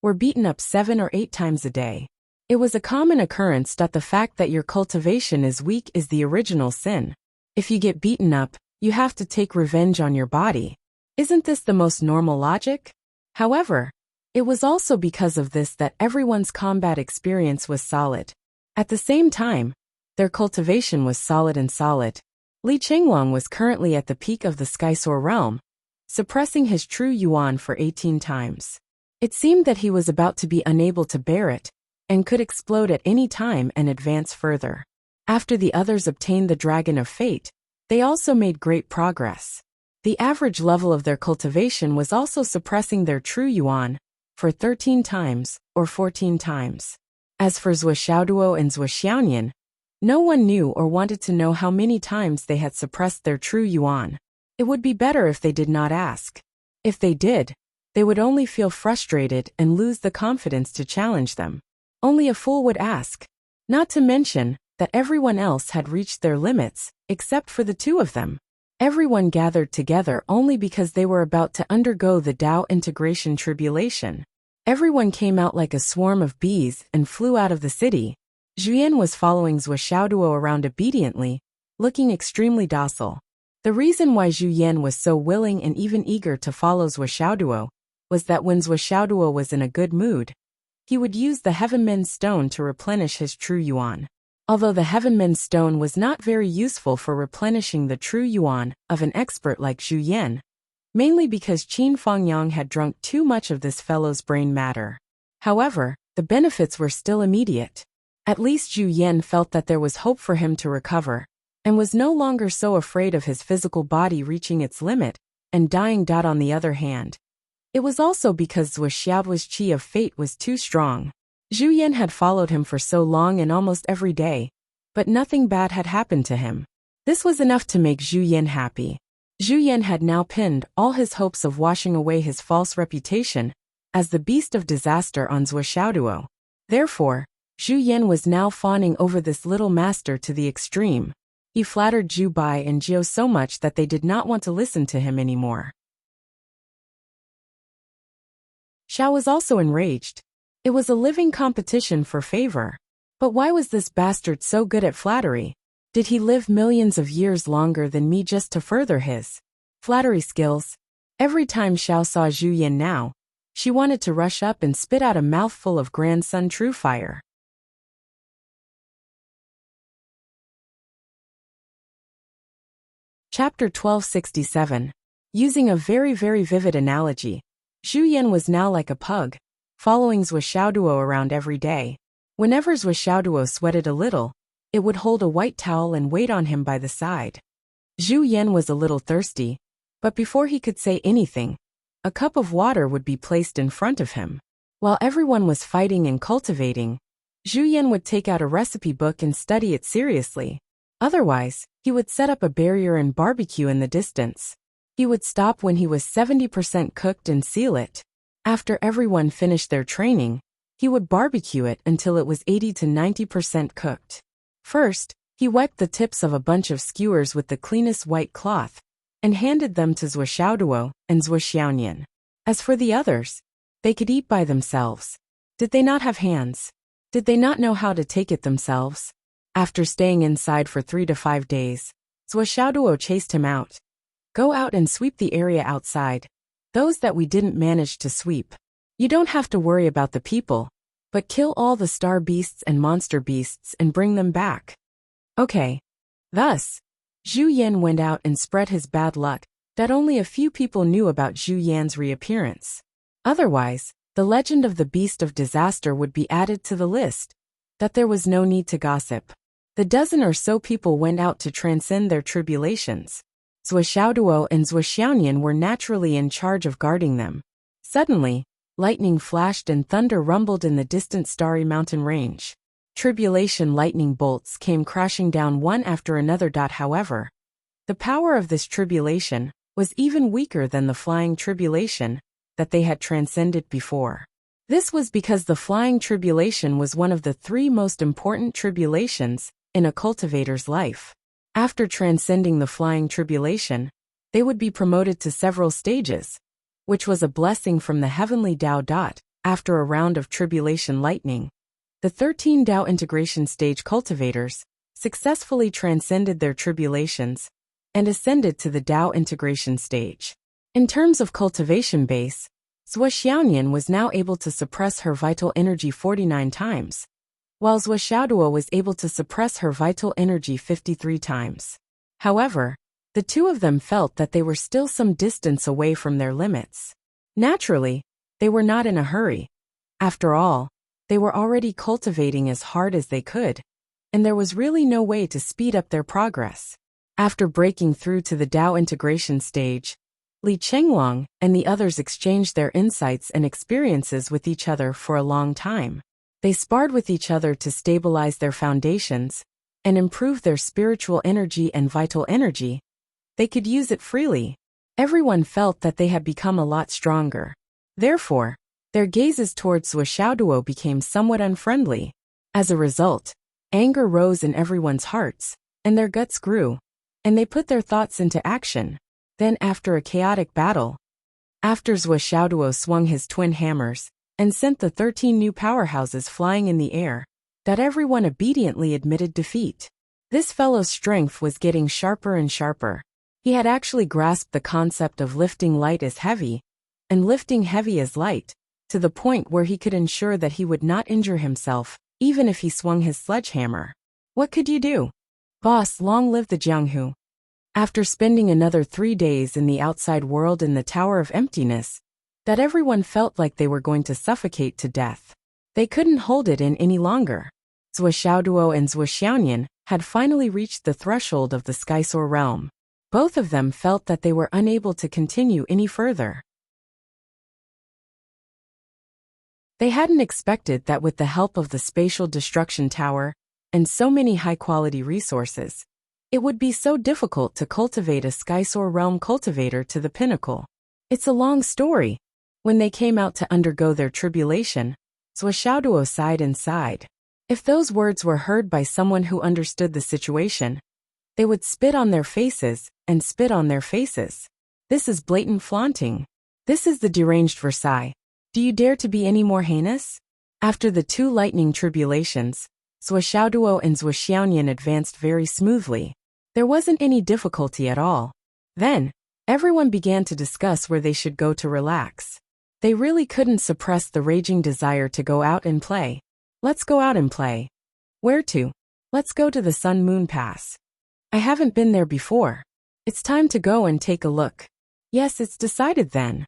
were beaten up 7 or 8 times a day. It was a common occurrence that the fact that your cultivation is weak is the original sin. If you get beaten up, you have to take revenge on your body. Isn't this the most normal logic? However, it was also because of this that everyone's combat experience was solid. At the same time, their cultivation was solid and solid. Li Chenglong was currently at the peak of the Skysoar realm, suppressing his true yuan for 18 times. It seemed that he was about to be unable to bear it, and could explode at any time and advance further. After the others obtained the Dragon of Fate, they also made great progress. The average level of their cultivation was also suppressing their true yuan for 13 times or 14 times. As for Zhuo and Zhuxiaoyan, no one knew or wanted to know how many times they had suppressed their true yuan. It would be better if they did not ask. If they did, they would only feel frustrated and lose the confidence to challenge them. Only a fool would ask. Not to mention that everyone else had reached their limits, except for the 2 of them. Everyone gathered together only because they were about to undergo the Tao integration tribulation. Everyone came out like a swarm of bees and flew out of the city. Zhuyan was following Zhuo around obediently, looking extremely docile. The reason why Zhuyan was so willing and even eager to follow Zhuo was that when Zhuo was in a good mood, he would use the Heavenmen Stone to replenish his true yuan. Although the Heavenmen Stone was not very useful for replenishing the true yuan of an expert like Zhu Yan, mainly because Qin Fangyang had drunk too much of this fellow's brain matter. However, the benefits were still immediate. At least Zhu Yan felt that there was hope for him to recover, and was no longer so afraid of his physical body reaching its limit and dying. On the other hand, it was also because Zhuoxiao's qi of fate was too strong. Zhu Yan had followed him for so long and almost every day, but nothing bad had happened to him. This was enough to make Zhu Yan happy. Zhu Yan had now pinned all his hopes of washing away his false reputation as the beast of disaster on Zhuo. Therefore, Zhu Yan was now fawning over this little master to the extreme. He flattered Zhu Bai and Jiao so much that they did not want to listen to him anymore. Xiao was also enraged. It was a living competition for favor. But why was this bastard so good at flattery? Did he live millions of years longer than me just to further his flattery skills? Every time Xiao saw Zhu Yan now, she wanted to rush up and spit out a mouthful of grandson true fire. Chapter 1267. Using a very vivid analogy, Zhu Yan was now like a pug, following Zhuo Xiaoduo around every day. Whenever Zhuo Xiaoduo sweated a little, it would hold a white towel and wait on him by the side. Zhu Yan was a little thirsty, but before he could say anything, a cup of water would be placed in front of him. While everyone was fighting and cultivating, Zhu Yan would take out a recipe book and study it seriously. Otherwise, he would set up a barrier and barbecue in the distance. He would stop when he was 70% cooked and seal it. After everyone finished their training, he would barbecue it until it was 80 to 90% cooked. First, he wiped the tips of a bunch of skewers with the cleanest white cloth and handed them to Zhuo Xiaoduo and Zhuo Xiaoyan. As for the others, they could eat by themselves. Did they not have hands? Did they not know how to take it themselves? After staying inside for 3 to 5 days, Zhuo Xiaoduo chased him out. Go out and sweep the area outside. Those that we didn't manage to sweep. You don't have to worry about the people, but kill all the star beasts and monster beasts and bring them back. Okay. Thus, Zhu Yan went out and spread his bad luck that only a few people knew about Zhu Yan's reappearance. Otherwise, the legend of the Beast of Disaster would be added to the list, that there was no need to gossip. The dozen or so people went out to transcend their tribulations. Zhuo Xiaoduo and Zhuo Xiaoyan were naturally in charge of guarding them. Suddenly, lightning flashed and thunder rumbled in the distant starry mountain range. Tribulation lightning bolts came crashing down one after another. However, the power of this tribulation was even weaker than the flying tribulation that they had transcended before. This was because the flying tribulation was one of the 3 most important tribulations in a cultivator's life. After transcending the flying tribulation, they would be promoted to several stages, which was a blessing from the heavenly Tao. After a round of tribulation lightning, the 13 Tao integration stage cultivators successfully transcended their tribulations and ascended to the Tao integration stage. In terms of cultivation base, Zhuo Xiaoyan was now able to suppress her vital energy 49 times, while Zhuo Xiaoduo was able to suppress her vital energy 53 times. However, the two of them felt that they were still some distance away from their limits. Naturally, they were not in a hurry. After all, they were already cultivating as hard as they could, and there was really no way to speed up their progress. After breaking through to the Tao integration stage, Li Chenglong and the others exchanged their insights and experiences with each other for a long time. They sparred with each other to stabilize their foundations and improve their spiritual energy and vital energy. They could use it freely. Everyone felt that they had become a lot stronger. Therefore, their gazes towards Zhuo Xiaoduo became somewhat unfriendly. As a result, anger rose in everyone's hearts, and their guts grew, and they put their thoughts into action. Then after a chaotic battle, after Zhuo Xiaoduo swung his twin hammers and sent the 13 new powerhouses flying in the air, that everyone obediently admitted defeat. This fellow's strength was getting sharper and sharper. He had actually grasped the concept of lifting light as heavy, and lifting heavy as light, to the point where he could ensure that he would not injure himself, even if he swung his sledgehammer. What could you do? Boss, long live the Jianghu. After spending another 3 days in the outside world in the Tower of Emptiness, that everyone felt like they were going to suffocate to death. They couldn't hold it in any longer. Zhuo Xiaoduo and Zhuo Xiaoyan had finally reached the threshold of the Skysoar realm. Both of them felt that they were unable to continue any further. They hadn't expected that with the help of the Spatial Destruction Tower and so many high-quality resources, it would be so difficult to cultivate a Skysoar realm cultivator to the pinnacle. It's a long story. When they came out to undergo their tribulation, Zhuo Xiaoduo sighed and sighed. If those words were heard by someone who understood the situation, they would spit on their faces and spit on their faces. This is blatant flaunting. This is the deranged Versailles. Do you dare to be any more heinous? After the two lightning tribulations, Zhuoxiaoduo and Zhuoxiaonian advanced very smoothly. There wasn't any difficulty at all. Then, everyone began to discuss where they should go to relax. They really couldn't suppress the raging desire to go out and play. Let's go out and play. Where to? Let's go to the Sun Moon Pass. I haven't been there before. It's time to go and take a look. Yes, it's decided then.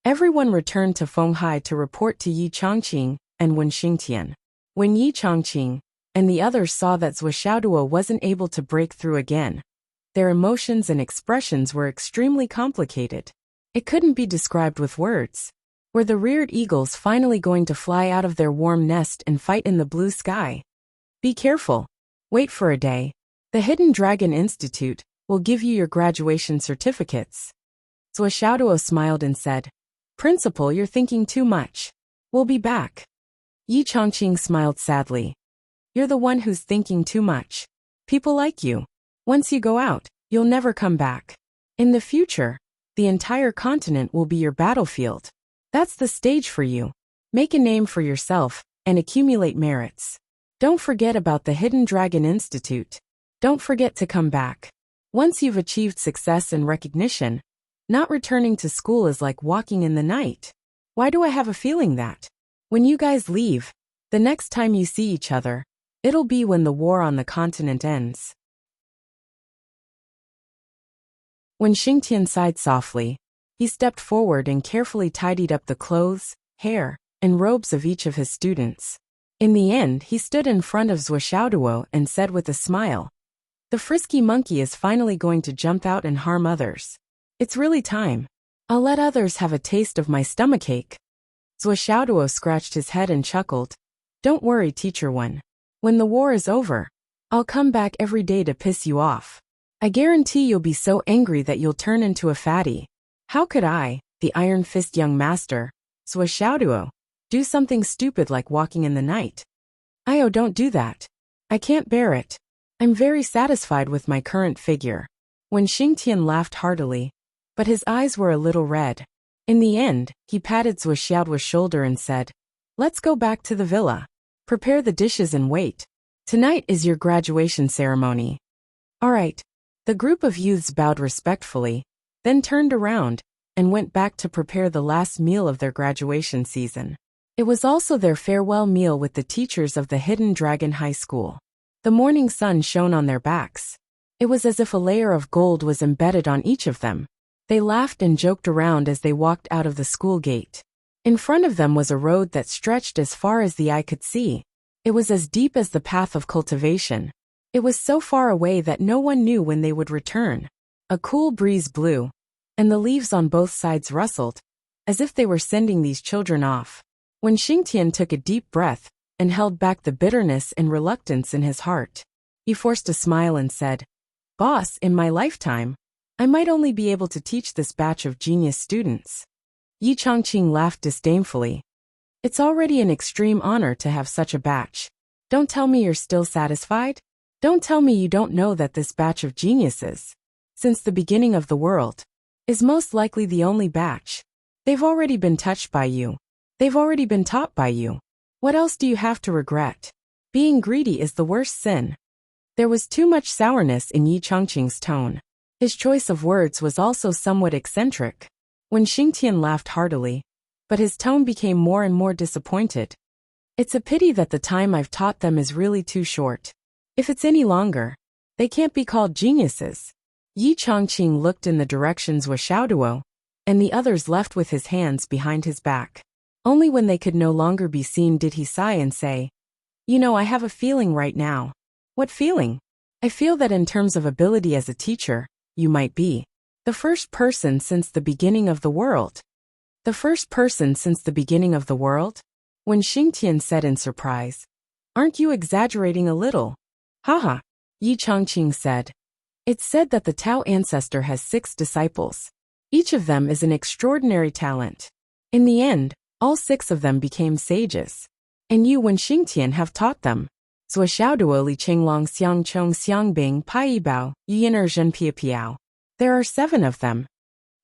Everyone returned to Fenghai to report to Yi Chongqing and Wen Xingtian. When Yi Chongqing and the others saw that Zhuoxiaoduo wasn't able to break through again, their emotions and expressions were extremely complicated. It couldn't be described with words. Were the reared eagles finally going to fly out of their warm nest and fight in the blue sky? Be careful. Wait for a day. The Hidden Dragon Institute will give you your graduation certificates. Zhuoxiaoduo smiled and said, Principal, you're thinking too much. We'll be back. Yi Chongqing smiled sadly. You're the one who's thinking too much. People like you. Once you go out, you'll never come back. In the future, the entire continent will be your battlefield. That's the stage for you. Make a name for yourself and accumulate merits. Don't forget about the Hidden Dragon Institute. Don't forget to come back. Once you've achieved success and recognition, not returning to school is like walking in the night. Why do I have a feeling that when you guys leave, the next time you see each other, it'll be when the war on the continent ends? When Xingtian sighed softly, he stepped forward and carefully tidied up the clothes, hair, and robes of each of his students. In the end, he stood in front of Zhuoxiaoduo and said with a smile, The frisky monkey is finally going to jump out and harm others. It's really time. I'll let others have a taste of my stomachache. Zhuoxiaoduo scratched his head and chuckled. Don't worry, Teacher Wen. When the war is over, I'll come back every day to piss you off. I guarantee you'll be so angry that you'll turn into a fatty. How could I, the Iron Fist young master, Zhuoxiaoduo, do something stupid like walking in the night? Don't do that. I can't bear it. I'm very satisfied with my current figure. When Xingtian laughed heartily, but his eyes were a little red. In the end, he patted Zhuoxiaoduo's shoulder and said, Let's go back to the villa. Prepare the dishes and wait. Tonight is your graduation ceremony. All right. The group of youths bowed respectfully, then turned around and went back to prepare the last meal of their graduation season. It was also their farewell meal with the teachers of the Hidden Dragon High School. The morning sun shone on their backs. It was as if a layer of gold was embedded on each of them. They laughed and joked around as they walked out of the school gate. In front of them was a road that stretched as far as the eye could see. It was as deep as the path of cultivation. It was so far away that no one knew when they would return. A cool breeze blew, and the leaves on both sides rustled, as if they were sending these children off. When Xingtian took a deep breath and held back the bitterness and reluctance in his heart, he forced a smile and said, Boss, in my lifetime, I might only be able to teach this batch of genius students. Yi Chongqing laughed disdainfully. It's already an extreme honor to have such a batch. Don't tell me you're still satisfied? Don't tell me you don't know that this batch of geniuses, since the beginning of the world, is most likely the only batch. They've already been touched by you. They've already been taught by you. What else do you have to regret? Being greedy is the worst sin. There was too much sourness in Yi Chongqing's tone. His choice of words was also somewhat eccentric. When Xingtian laughed heartily, but his tone became more and more disappointed. It's a pity that the time I've taught them is really too short. If it's any longer, they can't be called geniuses. Yi Chongqing looked in the direction Zhuoxiaoduo and the others left with his hands behind his back. Only when they could no longer be seen did he sigh and say, I have a feeling right now. What feeling? I feel that in terms of ability as a teacher, you might be the first person since the beginning of the world. The first person since the beginning of the world? When Xingtian said in surprise, Aren't you exaggerating a little? Haha, Yi Chongqing said. It's said that the Tao ancestor has 6 disciples. Each of them is an extraordinary talent. In the end, all 6 of them became sages. And you, Wen Xingtian, have taught them. Zuoxiaoduo li qinglong xiang chong xiang bing pai bao, yiner zhen pia piao. There are 7 of them.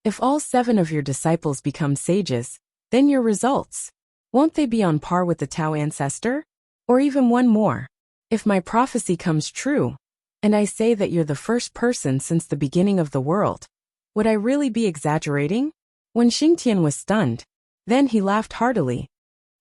If all 7 of your disciples become sages, then your results, won't they be on par with the Tao ancestor? Or even one more? If my prophecy comes true, and I say that you're the first person since the beginning of the world, would I really be exaggerating? When Xingtian was stunned, then he laughed heartily.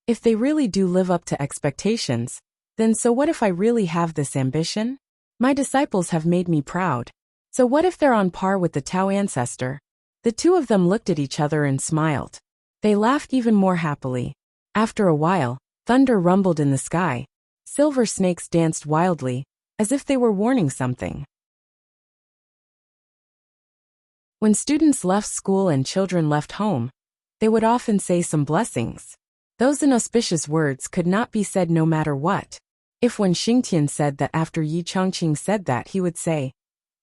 If they really do live up to expectations, then so what if I really have this ambition? My disciples have made me proud. So what if they're on par with the Tao ancestor? The 2 of them looked at each other and smiled. They laughed even more happily. After a while, thunder rumbled in the sky. Silver snakes danced wildly, as if they were warning something. When students left school and children left home, they would often say some blessings. Those inauspicious words could not be said no matter what. If when Xingtian said that after Yi Chongqing said that he would say,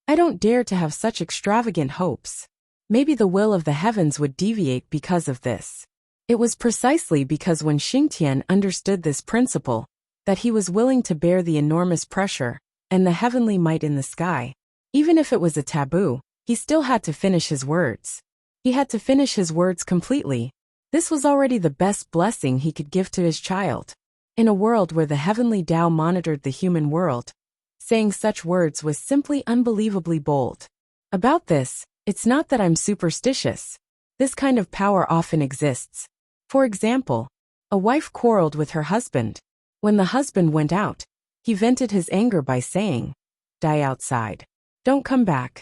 I don't dare to have such extravagant hopes. Maybe the will of the heavens would deviate because of this. It was precisely because when Xingtian understood this principle, that he was willing to bear the enormous pressure and the heavenly might in the sky. Even if it was a taboo, he still had to finish his words. He had to finish his words completely. This was already the best blessing he could give to his child. In a world where the heavenly Tao monitored the human world, saying such words was simply unbelievably bold. About this, it's not that I'm superstitious. This kind of power often exists. For example, a wife quarreled with her husband. When the husband went out, he vented his anger by saying, Die outside. Don't come back.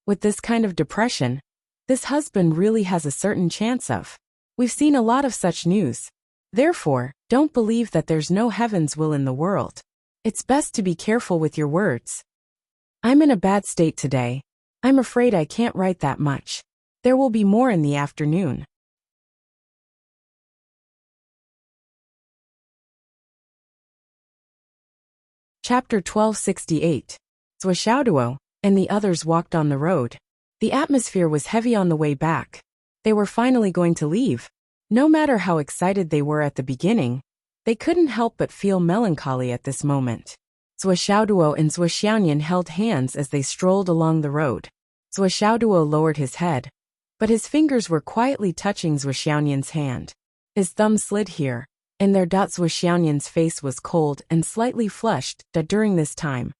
With this kind of depression, this husband really has a certain chance of. We've seen a lot of such news. Therefore, don't believe that there's no heaven's will in the world. It's best to be careful with your words. I'm in a bad state today. I'm afraid I can't write that much. There will be more in the afternoon. Chapter 1268. Zuoxiaoduo and the others walked on the road. The atmosphere was heavy on the way back. They were finally going to leave. No matter how excited they were at the beginning, they couldn't help but feel melancholy at this moment. Zuoxiaoduo and Zuoxiaonian held hands as they strolled along the road. Zuoxiaoduo lowered his head, but his fingers were quietly touching Zuoxiaonian's hand. His thumb slid here, and there. Zuoxiaonian's face was cold and slightly flushed. During this time,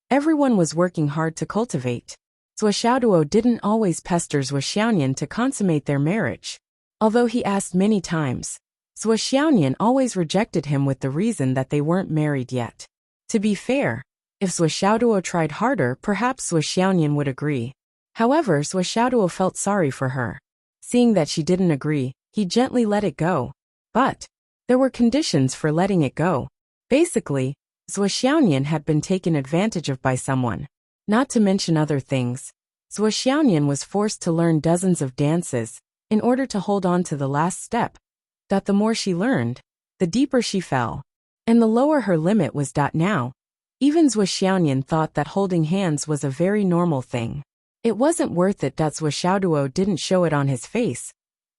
everyone was working hard to cultivate. Zuoxiaoduo didn't always pester Zuoxiaonian to consummate their marriage. Although he asked many times, Zuoxiaonian always rejected him with the reason that they weren't married yet. To be fair, if Zuoxiaoduo tried harder, perhaps Zuoxiaonian would agree. However, Zuoxiaoduo felt sorry for her. Seeing that she didn't agree, he gently let it go. But there were conditions for letting it go. Basically, Zuoxiaonian had been taken advantage of by someone. Not to mention other things, Zuoxiaonian was forced to learn dozens of dances in order to hold on to the last step. The more she learned, the deeper she fell. And the lower her limit was. Now, even Zuoxiaonian thought that holding hands was a very normal thing. It wasn't worth it. Zuoxiaoduo didn't show it on his face,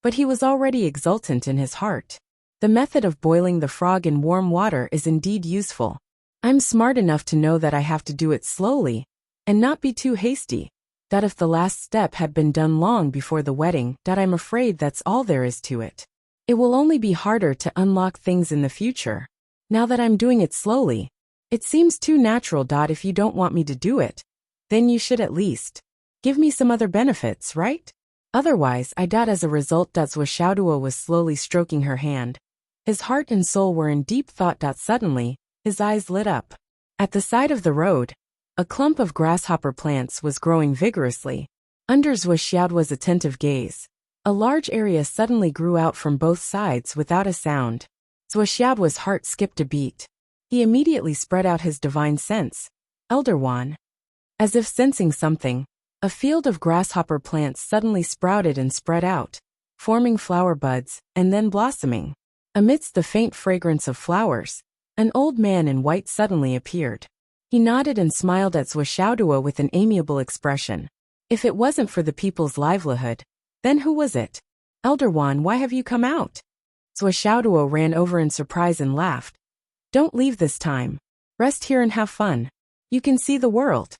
but he was already exultant in his heart. The method of boiling the frog in warm water is indeed useful. I'm smart enough to know that I have to do it slowly, and not be too hasty. If the last step had been done long before the wedding, I'm afraid that's all there is to it. It will only be harder to unlock things in the future. Now that I'm doing it slowly, it seems too natural. If you don't want me to do it, then you should at least give me some other benefits, right? Otherwise, As a result, Zuoxiaoduo was slowly stroking her hand. His heart and soul were in deep thought. Suddenly, his eyes lit up. At the side of the road, a clump of grasshopper plants was growing vigorously. Under Zuoxiaoduo's attentive gaze, a large area suddenly grew out from both sides without a sound. Zuoxiaoduo's heart skipped a beat. He immediately spread out his divine sense, Elder Wand. As if sensing something, a field of grasshopper plants suddenly sprouted and spread out, forming flower buds and then blossoming. Amidst the faint fragrance of flowers, an old man in white suddenly appeared. He nodded and smiled at Zuoxiaoduo with an amiable expression. If it wasn't for the people's livelihood, then who was it? Elder Wand, why have you come out? Zuoxiaoduo ran over in surprise and laughed. Don't leave this time. Rest here and have fun. You can see the world.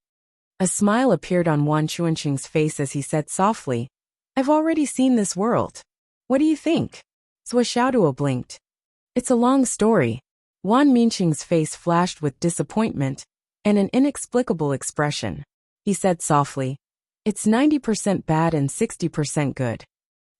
A smile appeared on Wan Chuanqing's face as he said softly, I've already seen this world. What do you think? Zhou Xiaoduo blinked. It's a long story. Wan Minqing's face flashed with disappointment and an inexplicable expression. He said softly, It's 90% bad and 60% good.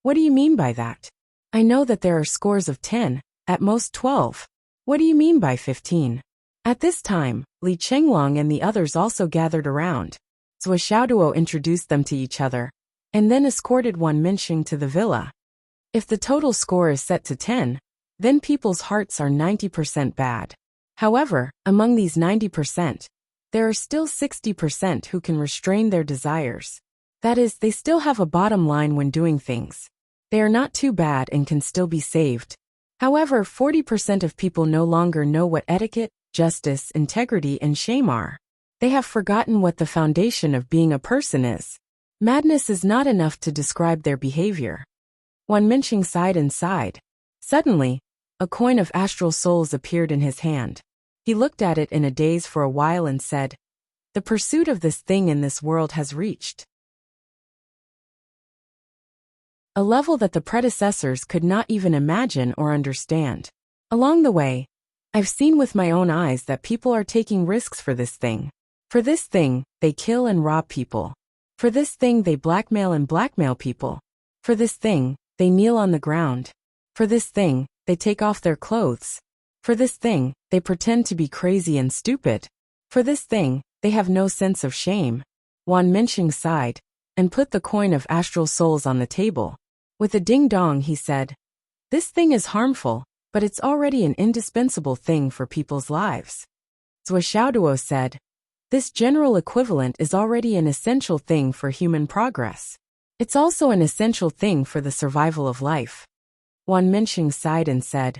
What do you mean by that? I know that there are scores of 10, at most 12. What do you mean by 15? At this time, Li Chenglong and the others also gathered around. Zhou Xiaoduo introduced them to each other, and then escorted Wan Minqing to the villa. If the total score is set to 10, then people's hearts are 90% bad. However, among these 90%, there are still 60% who can restrain their desires. That is, they still have a bottom line when doing things. They are not too bad and can still be saved. However, 40% of people no longer know what etiquette, justice, integrity, and shame are. They have forgotten what the foundation of being a person is. Madness is not enough to describe their behavior. Wan Minqing sighed and sighed. Suddenly, a coin of astral souls appeared in his hand. He looked at it in a daze for a while and said, The pursuit of this thing in this world has reached a level that the predecessors could not even imagine or understand. Along the way, I've seen with my own eyes that people are taking risks for this thing. For this thing, they kill and rob people. For this thing, they blackmail people. For this thing, they kneel on the ground. For this thing, they take off their clothes. For this thing, they pretend to be crazy and stupid. For this thing, they have no sense of shame. Wan Minqing sighed and put the coin of astral souls on the table. With a ding-dong, he said, This thing is harmful, but it's already an indispensable thing for people's lives. Zhou Xiaoduo said, This general equivalent is already an essential thing for human progress. It's also an essential thing for the survival of life. Wan Minqing sighed and said,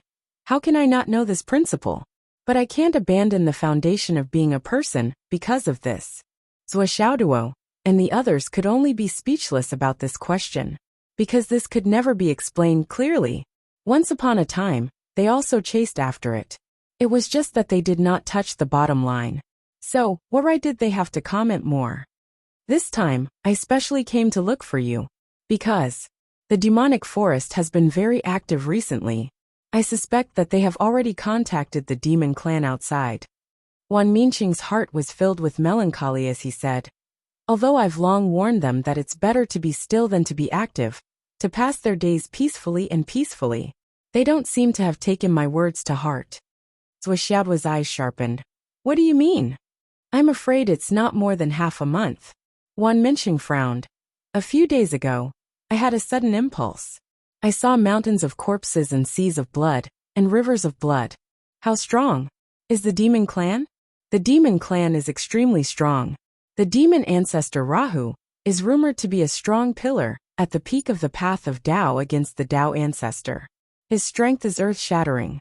How can I not know this principle? But I can't abandon the foundation of being a person because of this. Zhou Xiaoduo and the others could only be speechless about this question, because this could never be explained clearly. Once upon a time, they also chased after it. It was just that they did not touch the bottom line. So, what right did they have to comment more? This time, I specially came to look for you, because the demonic forest has been very active recently. I suspect that they have already contacted the demon clan outside. Wan Minqing's heart was filled with melancholy as he said, Although I've long warned them that it's better to be still than to be active, to pass their days peacefully, they don't seem to have taken my words to heart. Zhou Xiaoduo's eyes sharpened. What do you mean? I'm afraid it's not more than half a month. Wan Minqing frowned. A few days ago, I had a sudden impulse. I saw mountains of corpses and seas of blood, and rivers of blood. How strong is the demon clan? The demon clan is extremely strong. The demon ancestor Rahu is rumored to be a strong pillar at the peak of the path of Tao against the Tao ancestor. His strength is earth-shattering.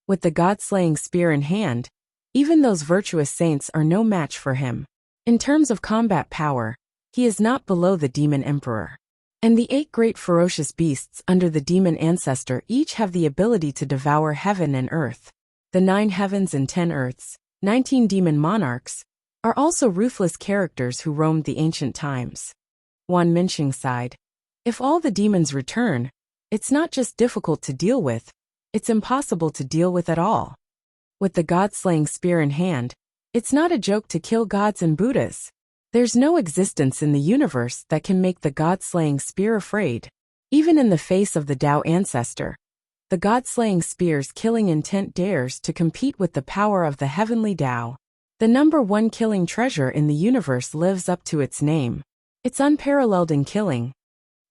With the god-slaying spear in hand, even those virtuous saints are no match for him. In terms of combat power, he is not below the demon emperor. And the 8 great ferocious beasts under the demon ancestor each have the ability to devour heaven and earth. The 9 heavens and 10 earths, 19 demon monarchs, are also ruthless characters who roamed the ancient times. Wan Minqing sighed. If all the demons return, it's not just difficult to deal with, it's impossible to deal with at all. With the god-slaying spear in hand, it's not a joke to kill gods and Buddhas. There's no existence in the universe that can make the god-slaying spear afraid. Even in the face of the Tao ancestor, the god-slaying spear's killing intent dares to compete with the power of the heavenly Tao. The number 1 killing treasure in the universe lives up to its name. It's unparalleled in killing.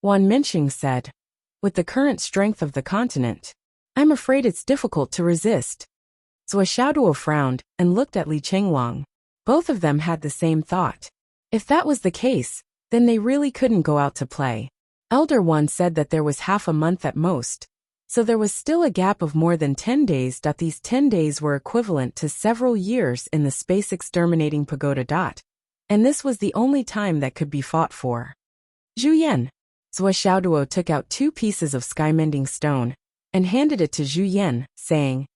Wan Minqing said, With the current strength of the continent, I'm afraid it's difficult to resist. Zhou Xiaoduo frowned and looked at Li Chenglong. Both of them had the same thought. If that was the case, then they really couldn't go out to play. Elder One said that there was half a month at most, so there was still a gap of more than 10 days. These 10 days were equivalent to several years in the space exterminating pagoda. And this was the only time that could be fought for. Zhu Yan. Zhou Xiaoduo took out 2 pieces of sky-mending stone and handed it to Zhu Yan, saying,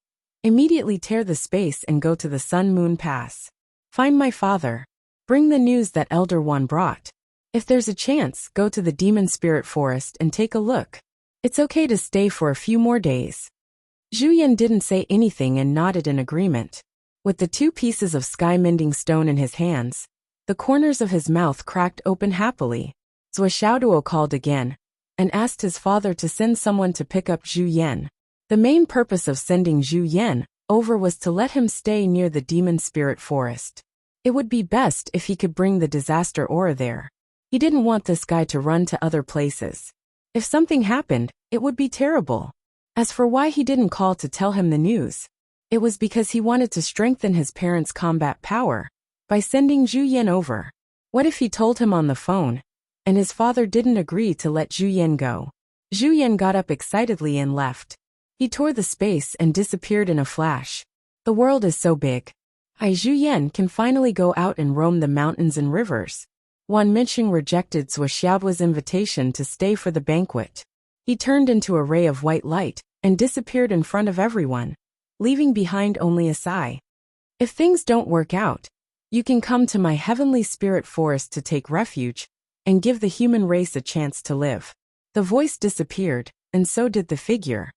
Immediately tear the space and go to the Sun-Moon Pass. Find my father. Bring the news that Elder One brought. If there's a chance, go to the Demon Spirit Forest and take a look. It's okay to stay for a few more days. Zhu Yan didn't say anything and nodded in agreement. With the 2 pieces of sky-mending stone in his hands, the corners of his mouth cracked open happily. Zhuo Xiaoduo called again and asked his father to send someone to pick up Zhu Yan. The main purpose of sending Zhu Yan over was to let him stay near the Demon Spirit Forest. It would be best if he could bring the disaster aura there. He didn't want this guy to run to other places. If something happened, it would be terrible. As for why he didn't call to tell him the news, it was because he wanted to strengthen his parents' combat power by sending Zhu Yan over. What if he told him on the phone, and his father didn't agree to let Zhu Yan go? Zhu Yan got up excitedly and left. He tore the space and disappeared in a flash. The world is so big. Zhu Yan can finally go out and roam the mountains and rivers. Wan Minxing rejected Zhuo Xiaoduo's invitation to stay for the banquet. He turned into a ray of white light and disappeared in front of everyone, leaving behind only a sigh. If things don't work out, you can come to my heavenly spirit forest to take refuge and give the human race a chance to live. The voice disappeared, and so did the figure.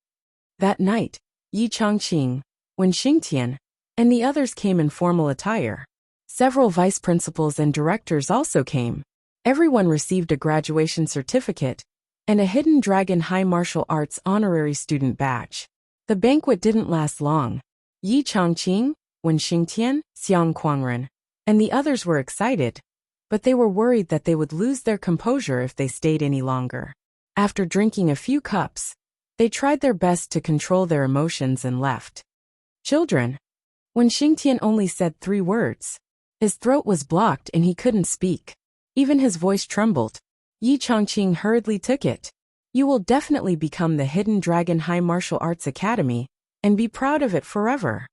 That night, Yi Chongqing, Wen Xingtian, and the others came in formal attire. Several vice principals and directors also came. Everyone received a graduation certificate and a Hidden Dragon High Martial Arts honorary student badge. The banquet didn't last long. Yi Chongqing, Wen Xingtian, Xiang Kuangren, and the others were excited, but they were worried that they would lose their composure if they stayed any longer. After drinking a few cups, they tried their best to control their emotions and left. Children. Wen Xingtian only said 3 words. His throat was blocked and he couldn't speak. Even his voice trembled. Yi Chongqing hurriedly took it. You will definitely become the Hidden Dragon High Martial Arts Academy, and be proud of it forever.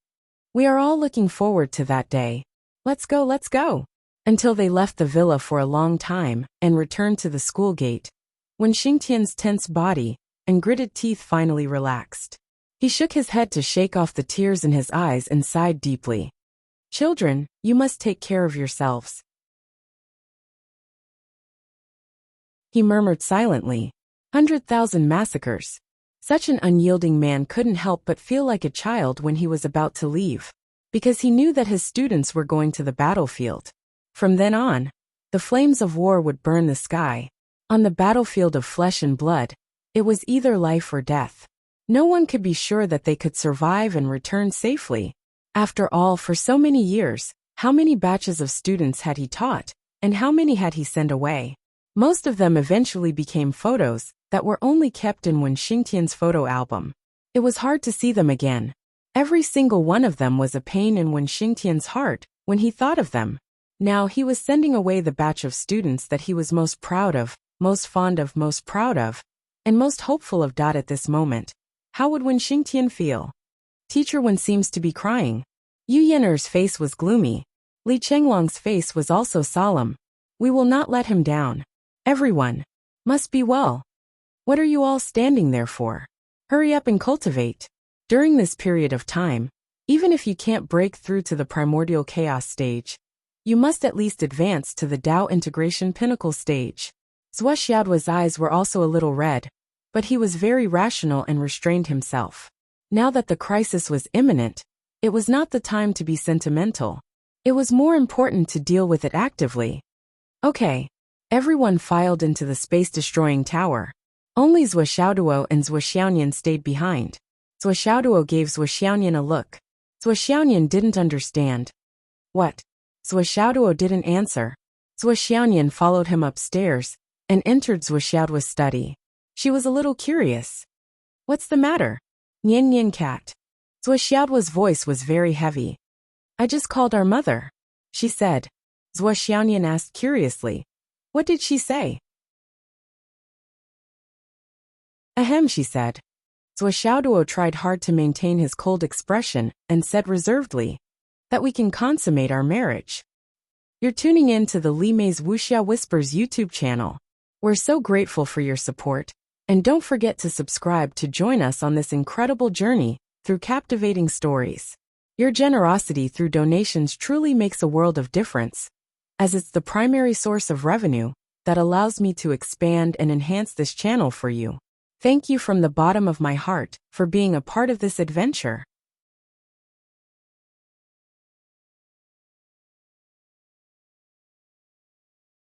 We are all looking forward to that day. Let's go, let's go. Until they left the villa for a long time and returned to the school gate, when Xingtian's tense body and gritted teeth finally relaxed. He shook his head to shake off the tears in his eyes and sighed deeply. Children, you must take care of yourselves. He murmured silently. 100,000 massacres. Such an unyielding man couldn't help but feel like a child when he was about to leave, because he knew that his students were going to the battlefield. From then on, the flames of war would burn the sky. On the battlefield of flesh and blood, it was either life or death. No one could be sure that they could survive and return safely. After all, for so many years, how many batches of students had he taught, and how many had he sent away? Most of them eventually became photos that were only kept in Wen Xingtian's photo album. It was hard to see them again. Every single one of them was a pain in Wen Xingtian's heart when he thought of them. Now he was sending away the batch of students that he was most proud of, most fond of, most proud of, and most hopeful of. At this moment, how would Wen Xingtian feel? Teacher Wen seems to be crying. Yu Yener's face was gloomy. Li Chenglong's face was also solemn. We will not let him down. Everyone must be well. What are you all standing there for? Hurry up and cultivate. During this period of time, even if you can't break through to the primordial chaos stage, you must at least advance to the Tao integration pinnacle stage. Zhuo Xiaoduo's eyes were also a little red, but he was very rational and restrained himself. Now that the crisis was imminent, it was not the time to be sentimental. It was more important to deal with it actively. Okay. Everyone filed into the space-destroying tower. Only Zhuo Xiaoduo and Zhuo Xiaonian stayed behind. Zhuo Xiaoduo gave Zhuo Xiaonian a look. Zhuo Xiaonian didn't understand. What? Zhuo Xiaoduo didn't answer. Zhuo Xiaonian followed him upstairs and entered Zhuo Xiaoduo's study. She was a little curious. What's the matter? Nian Nian cat. Zhuo Xiaoduo's voice was very heavy. I just called our mother, she said. Zhuo Xiaonian asked curiously. What did she say? Ahem, she said. Zhuo Xiaoduo tried hard to maintain his cold expression and said reservedly, that we can consummate our marriage. You're tuning in to the Li Mei's Wuxia Whispers YouTube channel. We're so grateful for your support, and don't forget to subscribe to join us on this incredible journey through captivating stories. Your generosity through donations truly makes a world of difference, as it's the primary source of revenue that allows me to expand and enhance this channel for you. Thank you from the bottom of my heart for being a part of this adventure.